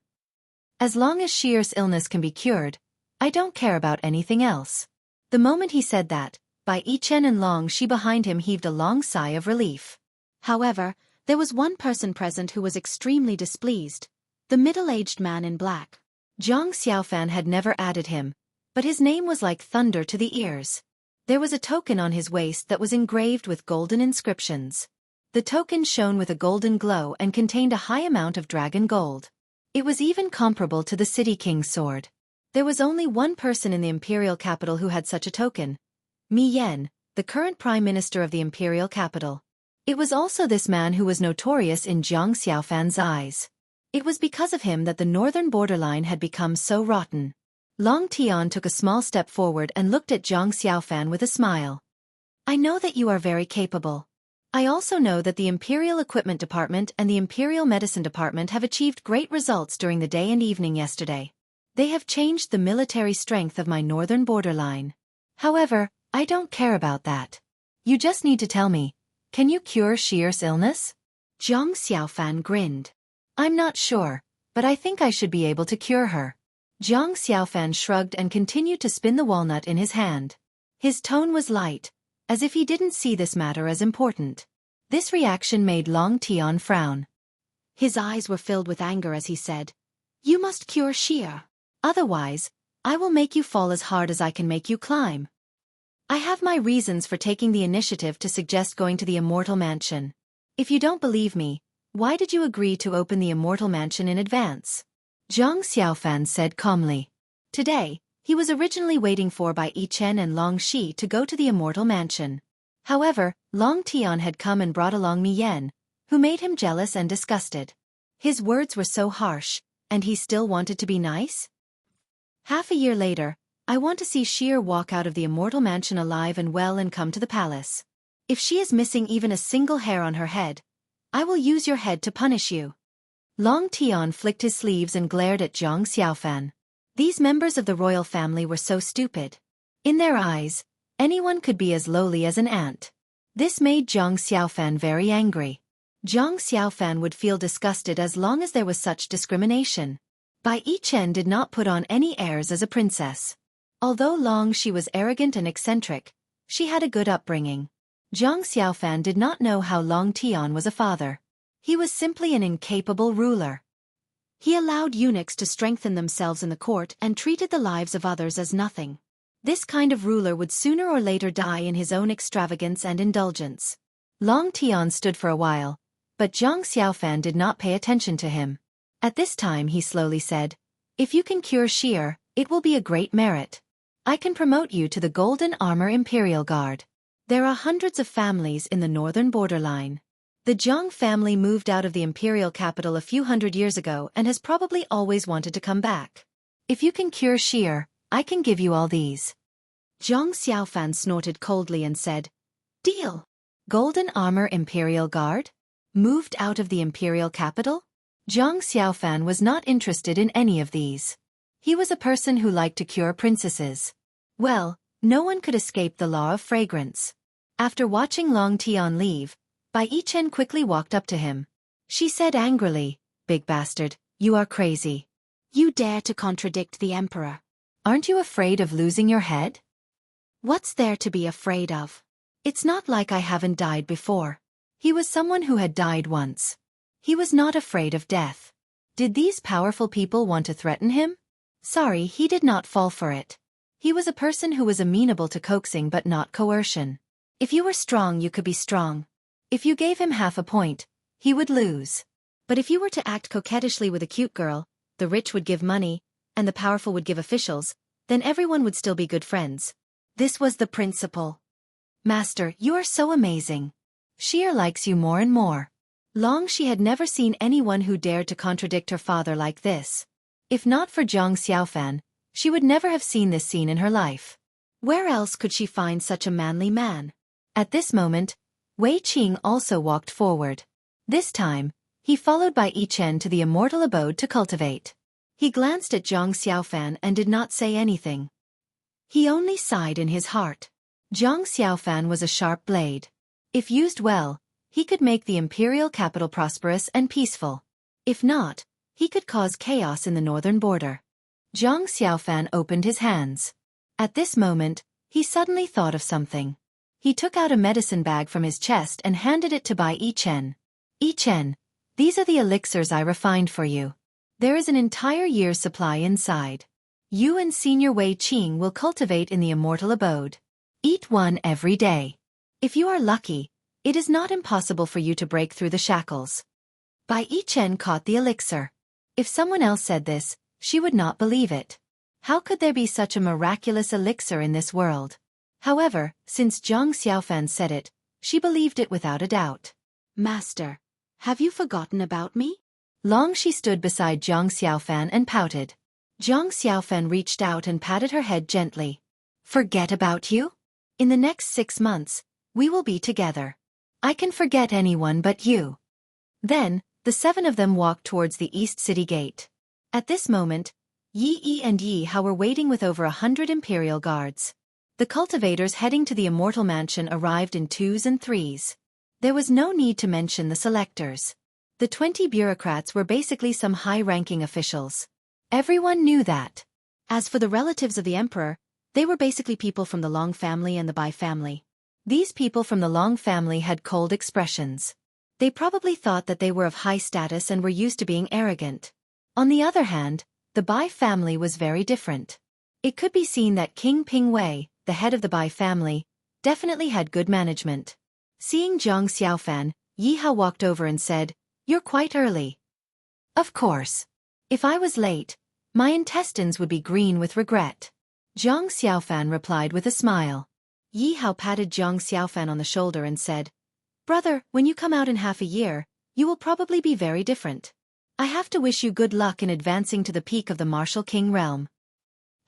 "As long as Shier's illness can be cured, I don't care about anything else." The moment he said that, Bai Yichen and Long Shi behind him heaved a long sigh of relief. However, there was one person present who was extremely displeased. The middle-aged man in black. Jiang Xiaofan had never added him, but his name was like thunder to the ears. There was a token on his waist that was engraved with golden inscriptions. The token shone with a golden glow and contained a high amount of dragon gold. It was even comparable to the City King's sword. There was only one person in the imperial capital who had such a token. Mi Yan, the current prime minister of the imperial capital. It was also this man who was notorious in Jiang Xiaofan's eyes. It was because of him that the northern borderline had become so rotten. Long Tian took a small step forward and looked at Jiang Xiaofan with a smile. "I know that you are very capable. I also know that the Imperial Equipment Department and the Imperial Medicine Department have achieved great results during the day and evening yesterday. They have changed the military strength of my northern borderline. However, I don't care about that. You just need to tell me, can you cure Shier's illness?" Jiang Xiaofan grinned. "I'm not sure, but I think I should be able to cure her." Jiang Xiaofan shrugged and continued to spin the walnut in his hand. His tone was light, as if he didn't see this matter as important. This reaction made Long Tian frown. His eyes were filled with anger as he said, "You must cure Xier. Otherwise, I will make you fall as hard as I can make you climb." I have my reasons for taking the initiative to suggest going to the Immortal Mansion. If you don't believe me, why did you agree to open the Immortal Mansion in advance? Jiang Xiaofan said calmly. Today, he was originally waiting for Bai Yichen and Long Shi to go to the Immortal Mansion. However, Long Tian had come and brought along Mi Yan, who made him jealous and disgusted. His words were so harsh, and he still wanted to be nice? Half a year later, I want to see Xier walk out of the Immortal Mansion alive and well and come to the palace. If she is missing even a single hair on her head, I will use your head to punish you. Long Tian flicked his sleeves and glared at Jiang Xiaofan. These members of the royal family were so stupid. In their eyes, anyone could be as lowly as an ant. This made Jiang Xiaofan very angry. Jiang Xiaofan would feel disgusted as long as there was such discrimination. Bai Yichen did not put on any airs as a princess. Although Long Shi was arrogant and eccentric, she had a good upbringing. Jiang Xiaofan did not know how Long Tian was a father. He was simply an incapable ruler. He allowed eunuchs to strengthen themselves in the court and treated the lives of others as nothing. This kind of ruler would sooner or later die in his own extravagance and indulgence. Long Tian stood for a while, but Jiang Xiaofan did not pay attention to him. At this time he slowly said, "If you can cure Xier, it will be a great merit. I can promote you to the Golden Armor Imperial Guard. There are hundreds of families in the northern borderline. The Jiang family moved out of the imperial capital a few hundred years ago and has probably always wanted to come back. If you can cure Xier, I can give you all these." Jiang Xiaofan snorted coldly and said, "Deal." Golden Armor Imperial Guard? Moved out of the imperial capital? Jiang Xiaofan was not interested in any of these. He was a person who liked to cure princesses. Well, no one could escape the law of fragrance. After watching Long Tian leave, Bai Yichen quickly walked up to him. She said angrily, "Big bastard, you are crazy. You dare to contradict the emperor. Aren't you afraid of losing your head?" What's there to be afraid of? It's not like I haven't died before. He was someone who had died once. He was not afraid of death. Did these powerful people want to threaten him? Sorry, he did not fall for it. He was a person who was amenable to coaxing but not coercion. If you were strong, you could be strong. If you gave him half a point, he would lose. But if you were to act coquettishly with a cute girl, the rich would give money, and the powerful would give officials, then everyone would still be good friends. This was the principle. Master, you are so amazing. Xier likes you more and more. Long she had never seen anyone who dared to contradict her father like this. If not for Zhang Xiaofan, she would never have seen this scene in her life. Where else could she find such a manly man? At this moment, Wei Qing also walked forward. This time, he followed by Yi Chen to the immortal abode to cultivate. He glanced at Zhang Xiaofan and did not say anything. He only sighed in his heart. Zhang Xiaofan was a sharp blade. If used well, he could make the imperial capital prosperous and peaceful. If not, he could cause chaos in the northern border. Zhang Xiaofan opened his hands. At this moment, he suddenly thought of something. He took out a medicine bag from his chest and handed it to Bai Yi Chen. Yi Chen, these are the elixirs I refined for you. There is an entire year's supply inside. You and Senior Wei Qing will cultivate in the immortal abode. Eat one every day. If you are lucky, it is not impossible for you to break through the shackles. Bai Yi Chen caught the elixir. If someone else said this, she would not believe it. How could there be such a miraculous elixir in this world? However, since Zhang Xiaofan said it, she believed it without a doubt. Master, have you forgotten about me? Long she stood beside Zhang Xiaofan and pouted. Zhang Xiaofan reached out and patted her head gently. Forget about you? In the next 6 months, we will be together. I can forget anyone but you. Then, the 7 of them walked towards the East City Gate. At this moment, Yi Yi and Yi Hao were waiting with over 100 imperial guards. The cultivators heading to the immortal mansion arrived in 2s and 3s. There was no need to mention the selectors. The 20 bureaucrats were basically some high-ranking officials. Everyone knew that. As for the relatives of the emperor, they were basically people from the Long family and the Bai family. These people from the Long family had cold expressions. They probably thought that they were of high status and were used to being arrogant. On the other hand, the Bai family was very different. It could be seen that King Pingwei, the head of the Bai family, definitely had good management. Seeing Zhang Xiaofan, Yi Hao walked over and said, "You're quite early." Of course. If I was late, my intestines would be green with regret. Zhang Xiaofan replied with a smile. Yi Hao patted Zhang Xiaofan on the shoulder and said, "Brother, when you come out in half a year, you will probably be very different. I have to wish you good luck in advancing to the peak of the martial king realm."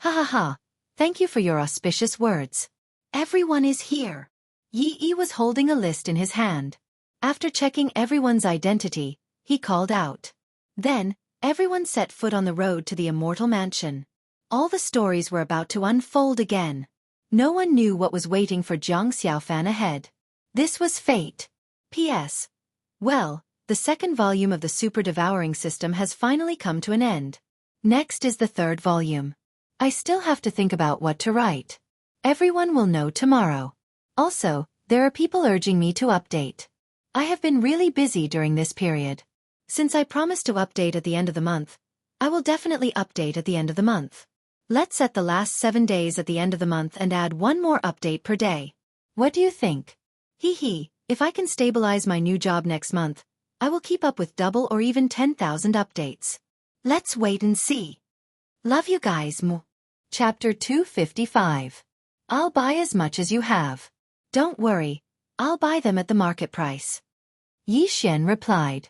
Ha ha ha, thank you for your auspicious words. Everyone is here. Yi Yi was holding a list in his hand. After checking everyone's identity, he called out. Then, everyone set foot on the road to the immortal mansion. All the stories were about to unfold again. No one knew what was waiting for Zhang Xiaofan ahead. This was fate. P.S. Well, the 2nd volume of the Super Devouring System has finally come to an end. Next is the 3rd volume. I still have to think about what to write. Everyone will know tomorrow. Also, there are people urging me to update. I have been really busy during this period. Since I promised to update at the end of the month, I will definitely update at the end of the month. Let's set the last 7 days at the end of the month and add 1 more update per day. What do you think? Hee, if I can stabilize my new job next month, I will keep up with double or even 10,000 updates. Let's wait and see. Love you guys. Chapter 255. I'll buy as much as you have. Don't worry, I'll buy them at the market price. Yi Xian replied.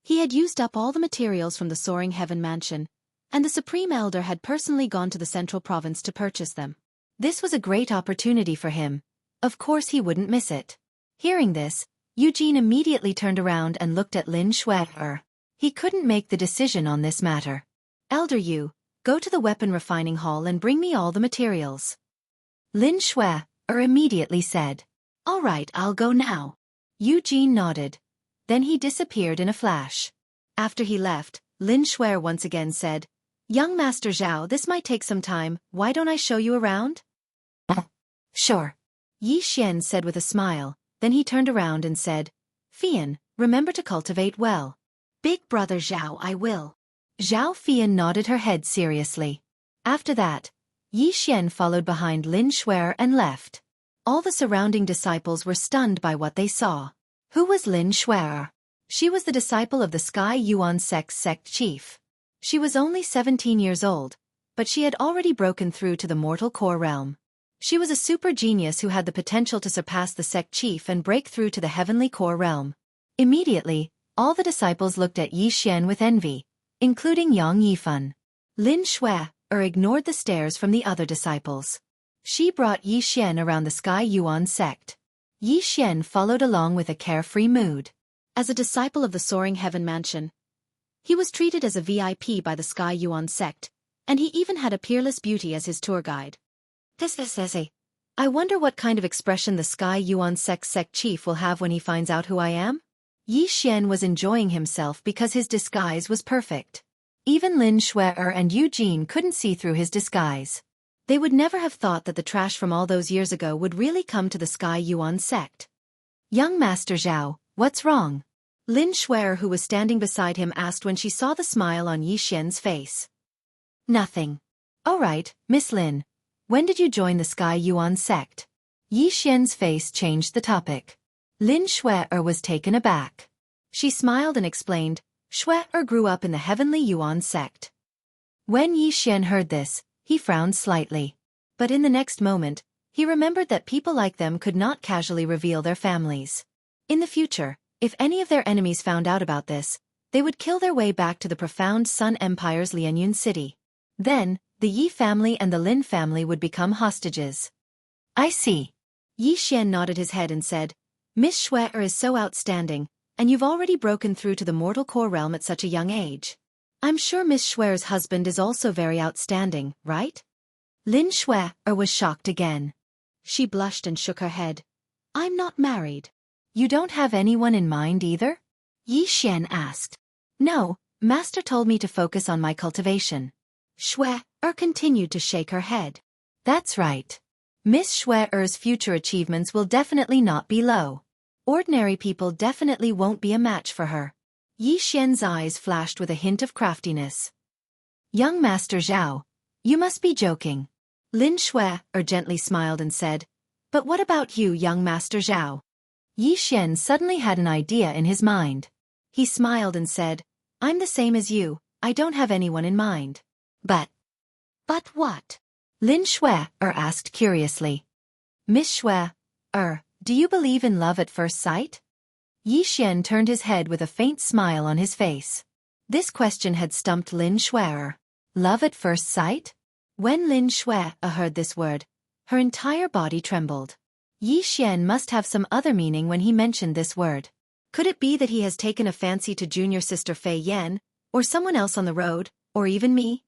He had used up all the materials from the Soaring Heaven Mansion, and the Supreme Elder had personally gone to the central province to purchase them. This was a great opportunity for him. Of course he wouldn't miss it. Hearing this, Eugene immediately turned around and looked at Lin Shui. He couldn't make the decision on this matter. Elder Yu, go to the weapon refining hall and bring me all the materials. Lin Shui immediately said. All right, I'll go now. Eugene nodded. Then he disappeared in a flash. After he left, Lin Shui once again said, Young Master Zhao, this might take some time, why don't I show you around? Sure. Yi Xian said with a smile, then he turned around and said, Fian, remember to cultivate well. Big brother Zhao, I will. Zhao Fian nodded her head seriously. After that, Yi Xian followed behind Lin Shuer and left. All the surrounding disciples were stunned by what they saw. Who was Lin Shuer? She was the disciple of the Sky Yuan sect chief. She was only 17 years old, but she had already broken through to the mortal core realm. She was a super genius who had the potential to surpass the sect chief and break through to the heavenly core realm. Immediately, all the disciples looked at Yi Xian with envy, including Yang Yifan. Lin Shuer ignored the stares from the other disciples. She brought Yi Xian around the Sky Yuan sect. Yi Xian followed along with a carefree mood. As a disciple of the Soaring Heaven Mansion, he was treated as a VIP by the Sky Yuan sect, and he even had a peerless beauty as his tour guide. I wonder what kind of expression the Sky Yuan sect chief will have when he finds out who I am? Yi Xian was enjoying himself because his disguise was perfect. Even Lin Shuer and Eugene couldn't see through his disguise. They would never have thought that the trash from all those years ago would really come to the Sky Yuan sect. Young Master Zhao, what's wrong? Lin Shuer, who was standing beside him, asked when she saw the smile on Yi Xian's face. Nothing. All right, Miss Lin. When did you join the Sky Yuan sect? Yi Xian's face changed the topic. Lin Shuer was taken aback. She smiled and explained, Shuer grew up in the Heavenly Yuan sect. When Yi Xian heard this, he frowned slightly. But in the next moment, he remembered that people like them could not casually reveal their families. In the future, if any of their enemies found out about this, they would kill their way back to the profound Sun Empire's Lianyun city. Then, the Yi family and the Lin family would become hostages. I see. Yi Xian nodded his head and said, Miss Shuer is so outstanding, and you've already broken through to the mortal core realm at such a young age. I'm sure Miss Shuer's husband is also very outstanding, right? Lin Shuer was shocked again. She blushed and shook her head. I'm not married. You don't have anyone in mind either? Yi Xian asked. No, Master told me to focus on my cultivation. Shuer continued to shake her head. That's right. Miss Shuer's future achievements will definitely not be low. Ordinary people definitely won't be a match for her. Yi Xian's eyes flashed with a hint of craftiness. Young Master Zhao, you must be joking. Lin Shuer gently smiled and said, But what about you, young Master Zhao? Yi Xian suddenly had an idea in his mind. He smiled and said, I'm the same as you, I don't have anyone in mind. But what? Lin Shuer asked curiously. Miss Shuer, do you believe in love at first sight? Yi Xian turned his head with a faint smile on his face. This question had stumped Lin Shuer. Love at first sight? When Lin Shuer heard this word, her entire body trembled. Yi Xian must have some other meaning when he mentioned this word. Could it be that he has taken a fancy to junior sister Fei Yan, or someone else on the road, or even me?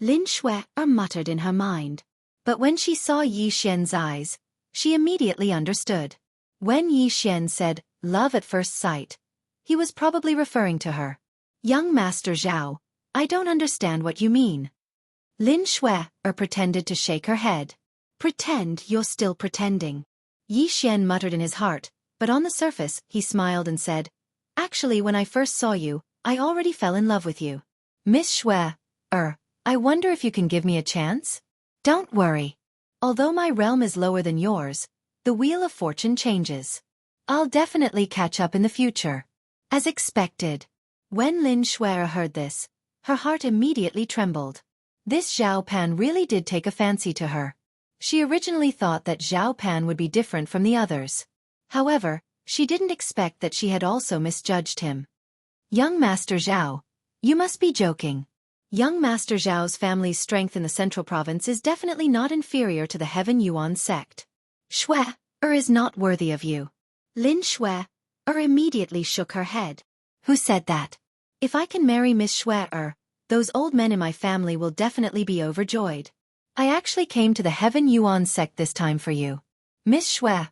Lin Shuer muttered in her mind. But when she saw Yi Xian's eyes, she immediately understood. When Yi Xian said, love at first sight, he was probably referring to her. Young Master Zhao, I don't understand what you mean. Lin Shuer pretended to shake her head. Pretend you're still pretending. Yi Xian muttered in his heart, but on the surface he smiled and said, Actually, when I first saw you, I already fell in love with you. Miss Shuer, I wonder if you can give me a chance? Don't worry. Although my realm is lower than yours, the wheel of fortune changes. I'll definitely catch up in the future. As expected. When Lin Shuer heard this, her heart immediately trembled. This Zhao Pan really did take a fancy to her. She originally thought that Zhao Pan would be different from the others. However, she didn't expect that she had also misjudged him. Young Master Zhao, you must be joking. Young Master Zhao's family's strength in the central province is definitely not inferior to the Heaven Yuan sect. Shuer is not worthy of you. Lin Shuer immediately shook her head. Who said that? If I can marry Miss Shuer, those old men in my family will definitely be overjoyed. I actually came to the Heaven Yuan sect this time for you. Miss Shuer,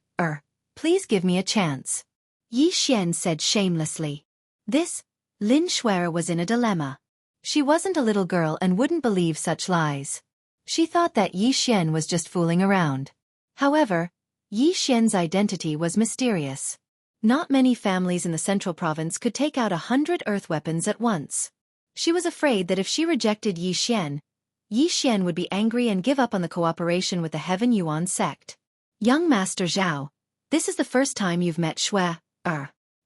please give me a chance. Yi Xian said shamelessly. Lin Shuer was in a dilemma. She wasn't a little girl and wouldn't believe such lies. She thought that Yi Xian was just fooling around. However, Yi Xian's identity was mysterious. Not many families in the central province could take out 100 earth weapons at once. She was afraid that if she rejected Yi Xian would be angry and give up on the cooperation with the Heaven Yuan sect. Young Master Zhao, this is the first time you've met Shui.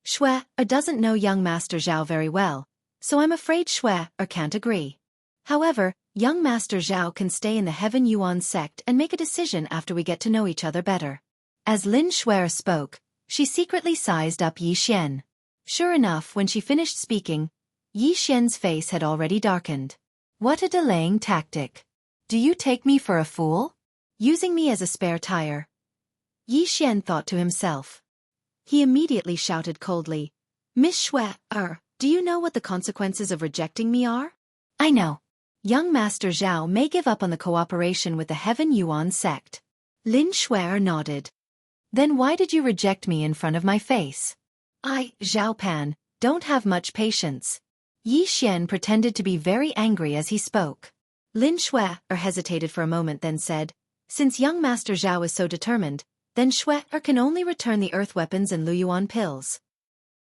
Shui doesn't know young Master Zhao very well, so I'm afraid Shui can't agree. However, young Master Zhao can stay in the Heaven Yuan sect and make a decision after we get to know each other better. As Lin Shui spoke, she secretly sized up Yi Xian. Sure enough, when she finished speaking, Yi Xian's face had already darkened. What a delaying tactic. Do you take me for a fool? Using me as a spare tire? Yi Xian thought to himself. He immediately shouted coldly, Miss Shui, do you know what the consequences of rejecting me are? I know. Young Master Zhao may give up on the cooperation with the Heaven Yuan sect. Lin Shui nodded. Then why did you reject me in front of my face? I, Zhao Pan, don't have much patience. Yi Xian pretended to be very angry as he spoke. Lin Shui hesitated for a moment, then said, since young Master Zhao is so determined, then Shui can only return the earth weapons and Luyuan pills.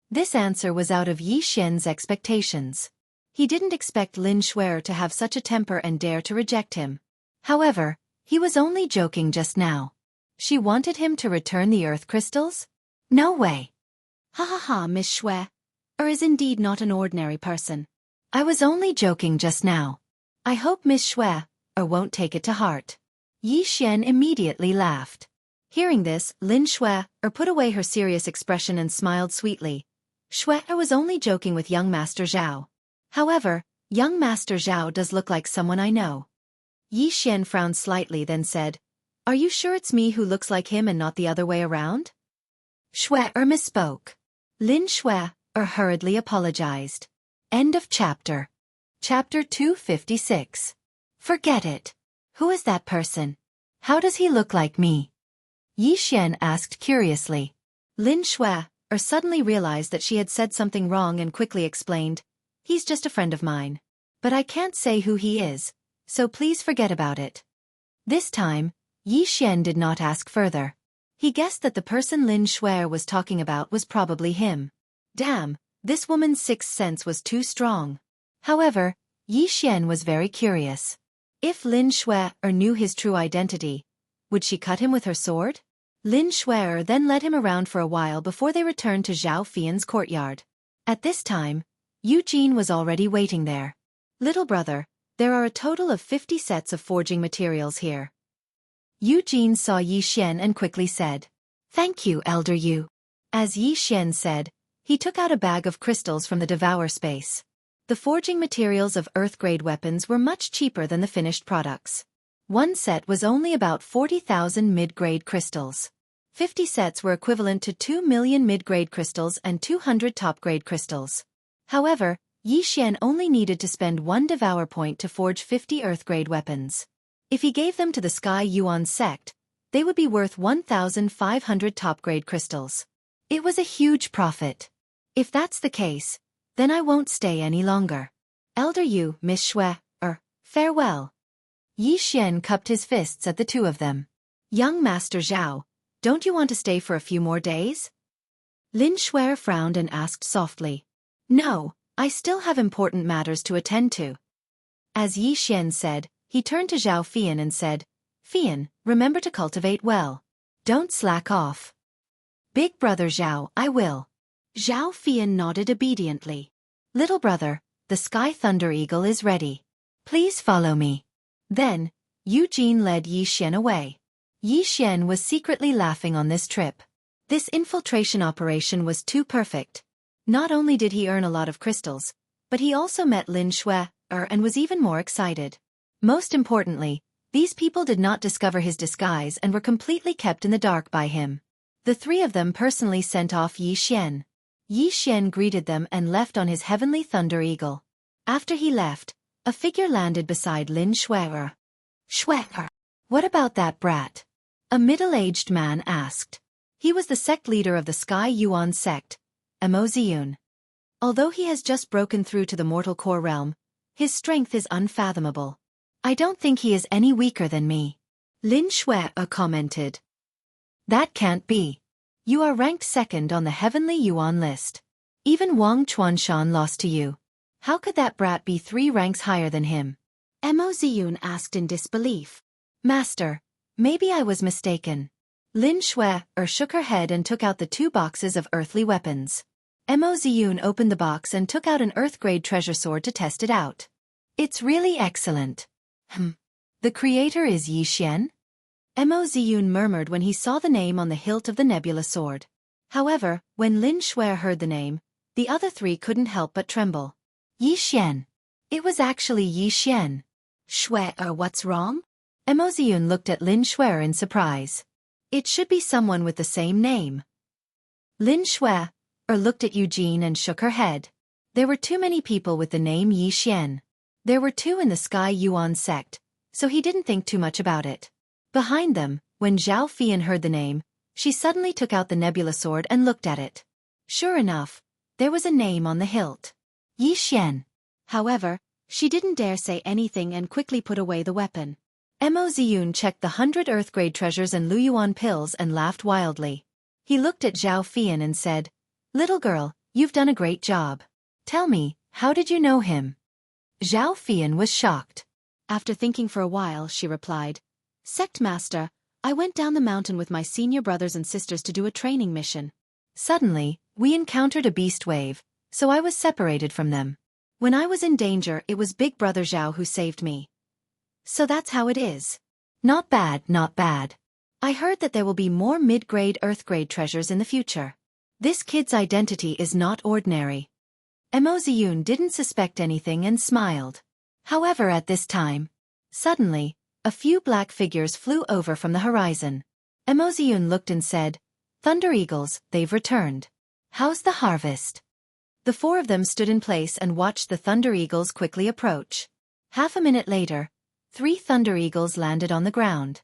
This answer was out of Yi Xian's expectations. He didn't expect Lin Shui to have such a temper and dare to reject him. However, he was only joking just now. She wanted him to return the earth crystals? No way. Ha ha ha, Miss Shui is indeed not an ordinary person. I was only joking just now. I hope Miss Shui won't take it to heart. Yi Xian immediately laughed. Hearing this, Lin Shui put away her serious expression and smiled sweetly. Shui was only joking with young Master Zhao. However, young Master Zhao does look like someone I know. Yi Xian frowned slightly, then said, are you sure it's me who looks like him and not the other way around? Shui misspoke. Lin Shui hurriedly apologized. End of chapter. Chapter 256. Forget it. Who is that person? How does he look like me? Yi Xian asked curiously. Lin Shui suddenly realized that she had said something wrong and quickly explained, he's just a friend of mine. But I can't say who he is, so please forget about it. This time, Yi Xian did not ask further. He guessed that the person Lin Shui was talking about was probably him. Damn, this woman's sixth sense was too strong. However, Yi Xian was very curious. If Lin Shui knew his true identity, would she cut him with her sword? Lin Shui then led him around for a while before they returned to Zhao Fian's courtyard. At this time, Eugene was already waiting there. Little brother, there are a total of 50 sets of forging materials here. Eugene saw Yi Xian and quickly said, thank you, Elder Yu. As Yi Xian said, he took out a bag of crystals from the devour space. The forging materials of earth-grade weapons were much cheaper than the finished products. One set was only about 40,000 mid-grade crystals. 50 sets were equivalent to 2 million mid-grade crystals and 200 top-grade crystals. However, Yi Xian only needed to spend 1 devour point to forge 50 earth-grade weapons. If he gave them to the Sky Yuan sect, they would be worth 1,500 top-grade crystals. It was a huge profit. If that's the case, then I won't stay any longer. Elder Yu, Miss Shui, farewell. Yi Xian cupped his fists at the two of them. Young Master Zhao, don't you want to stay for a few more days? Lin Shui frowned and asked softly. No, I still have important matters to attend to. As Yi Xian said, he turned to Zhao Fian and said, Fian, remember to cultivate well. Don't slack off. Big brother Zhao, I will. Zhao Fian nodded obediently. Little brother, the Sky Thunder Eagle is ready. Please follow me. Then, Eugene led Yi Xian away. Yi Xian was secretly laughing on this trip. This infiltration operation was too perfect. Not only did he earn a lot of crystals, but he also met Lin Shui and was even more excited. Most importantly, these people did not discover his disguise and were completely kept in the dark by him. The three of them personally sent off Yi Xian. Yi Xian greeted them and left on his heavenly thunder eagle. After he left, a figure landed beside Lin Shui. Shui, what about that brat? A middle-aged man asked. He was the sect leader of the Sky Yuan sect, Mo Ziyun. Although he has just broken through to the mortal core realm, his strength is unfathomable. I don't think he is any weaker than me. Lin Shui commented. That can't be. You are ranked second on the Heavenly Yuan list. Even Wang Chuanshan lost to you. How could that brat be 3 ranks higher than him? Mo Ziyun asked in disbelief. Master, maybe I was mistaken. Lin Shui shook her head and took out the 2 boxes of earthly weapons. Mo Ziyun opened the box and took out an earth-grade treasure sword to test it out. It's really excellent. The creator is Yi Xian? Mo Ziyun murmured when he saw the name on the hilt of the nebula sword. However, when Lin Shui heard the name, the other 3 couldn't help but tremble. Yi Xian. It was actually Yi Xian. Shui, what's wrong? Mo Ziyun looked at Lin Shui in surprise. It should be someone with the same name. Lin Shui looked at Eugene and shook her head. There were too many people with the name Yi Xian. There were 2 in the Sky Yuan sect, so he didn't think too much about it. Behind them, when Zhao Fian heard the name, she suddenly took out the nebula sword and looked at it. Sure enough, there was a name on the hilt. Yi Xian. However, she didn't dare say anything and quickly put away the weapon. Mo Ziyun checked the 100 Earth-grade treasures and Luyuan pills and laughed wildly. He looked at Zhao Fian and said, Little girl, you've done a great job. Tell me, how did you know him? Zhao Fian was shocked. After thinking for a while, she replied, Sect Master, I went down the mountain with my senior brothers and sisters to do a training mission. Suddenly, we encountered a beast wave, so I was separated from them. When I was in danger, it was Big Brother Zhao who saved me. So that's how it is. Not bad, not bad. I heard that there will be more mid-grade Earth-grade treasures in the future. This kid's identity is not ordinary. Mo Ziyun didn't suspect anything and smiled. However, at this time, suddenly, a few black figures flew over from the horizon. Mo Ziyun looked and said, Thunder Eagles, they've returned. How's the harvest? The 4 of them stood in place and watched the Thunder Eagles quickly approach. Half a minute later, 3 Thunder Eagles landed on the ground.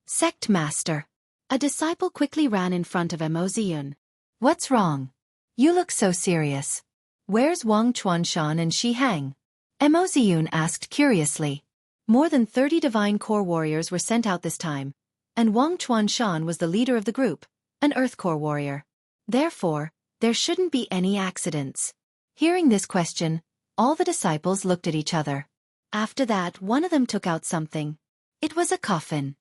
Sect Master. A disciple quickly ran in front of Mo Ziyun. What's wrong? You look so serious. Where's Wang Chuanshan and Shi Hang? Mo Ziyun asked curiously. More than 30 divine core warriors were sent out this time, and Wang Chuanshan was the leader of the group, an earth core warrior. Therefore, there shouldn't be any accidents. Hearing this question, all the disciples looked at each other. After that, one of them took out something. It was a coffin.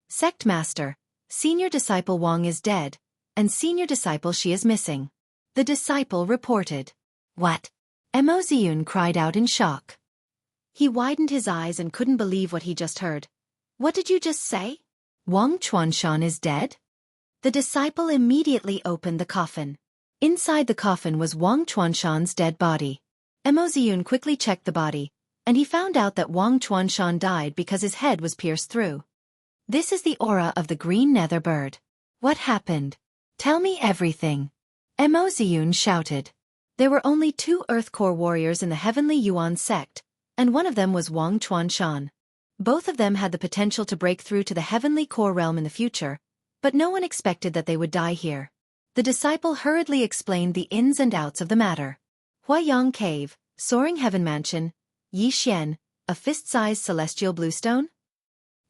Sect Master, Senior Disciple Wang is dead, and Senior Disciple Shi is missing. The disciple reported. What? Mo Ziyun cried out in shock. He widened his eyes and couldn't believe what he just heard. What did you just say? Wang Chuanshan is dead? The disciple immediately opened the coffin. Inside the coffin was Wang Chuanshan's dead body. Mo Ziyun quickly checked the body, and he found out that Wang Chuanshan died because his head was pierced through. This is the aura of the green nether bird. What happened? Tell me everything. Mo Ziyun shouted. There were only 2 Earth Core warriors in the Heavenly Yuan sect, and one of them was Wang Chuanshan. Both of them had the potential to break through to the Heavenly Core realm in the future, but no one expected that they would die here. The disciple hurriedly explained the ins and outs of the matter. Huayang Cave, Soaring Heaven Mansion, Yi Xian, a fist-sized celestial bluestone?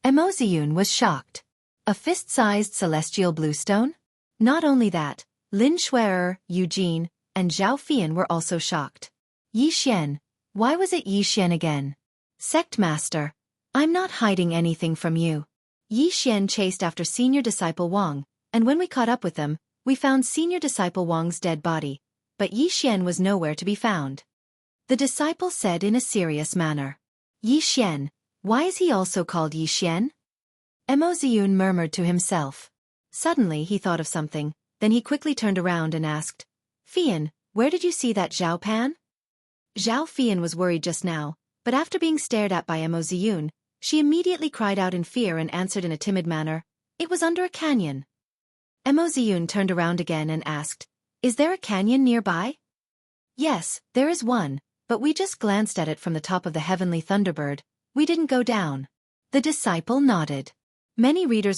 Mo Ziyun was shocked. A fist-sized celestial bluestone? Not only that, Lin Shui, Eugene, and Zhao Fian were also shocked. Yi Xian. Why was it Yi Xian again? Sect Master, I'm not hiding anything from you. Yi Xian chased after Senior Disciple Wang, and when we caught up with them, we found Senior Disciple Wang's dead body, but Yi Xian was nowhere to be found. The disciple said in a serious manner. Yi Xian, why is he also called Yi Xian? Mo Ziyun murmured to himself. Suddenly he thought of something, then he quickly turned around and asked, Fian, where did you see that Zhao Pan? Zhao Fian was worried just now, but after being stared at by Mo Ziyun, she immediately cried out in fear and answered in a timid manner, It was under a canyon. Mo Ziyun turned around again and asked, Is there a canyon nearby? Yes, there is one, but we just glanced at it from the top of the Heavenly Thunderbird, we didn't go down. The disciple nodded. Many readers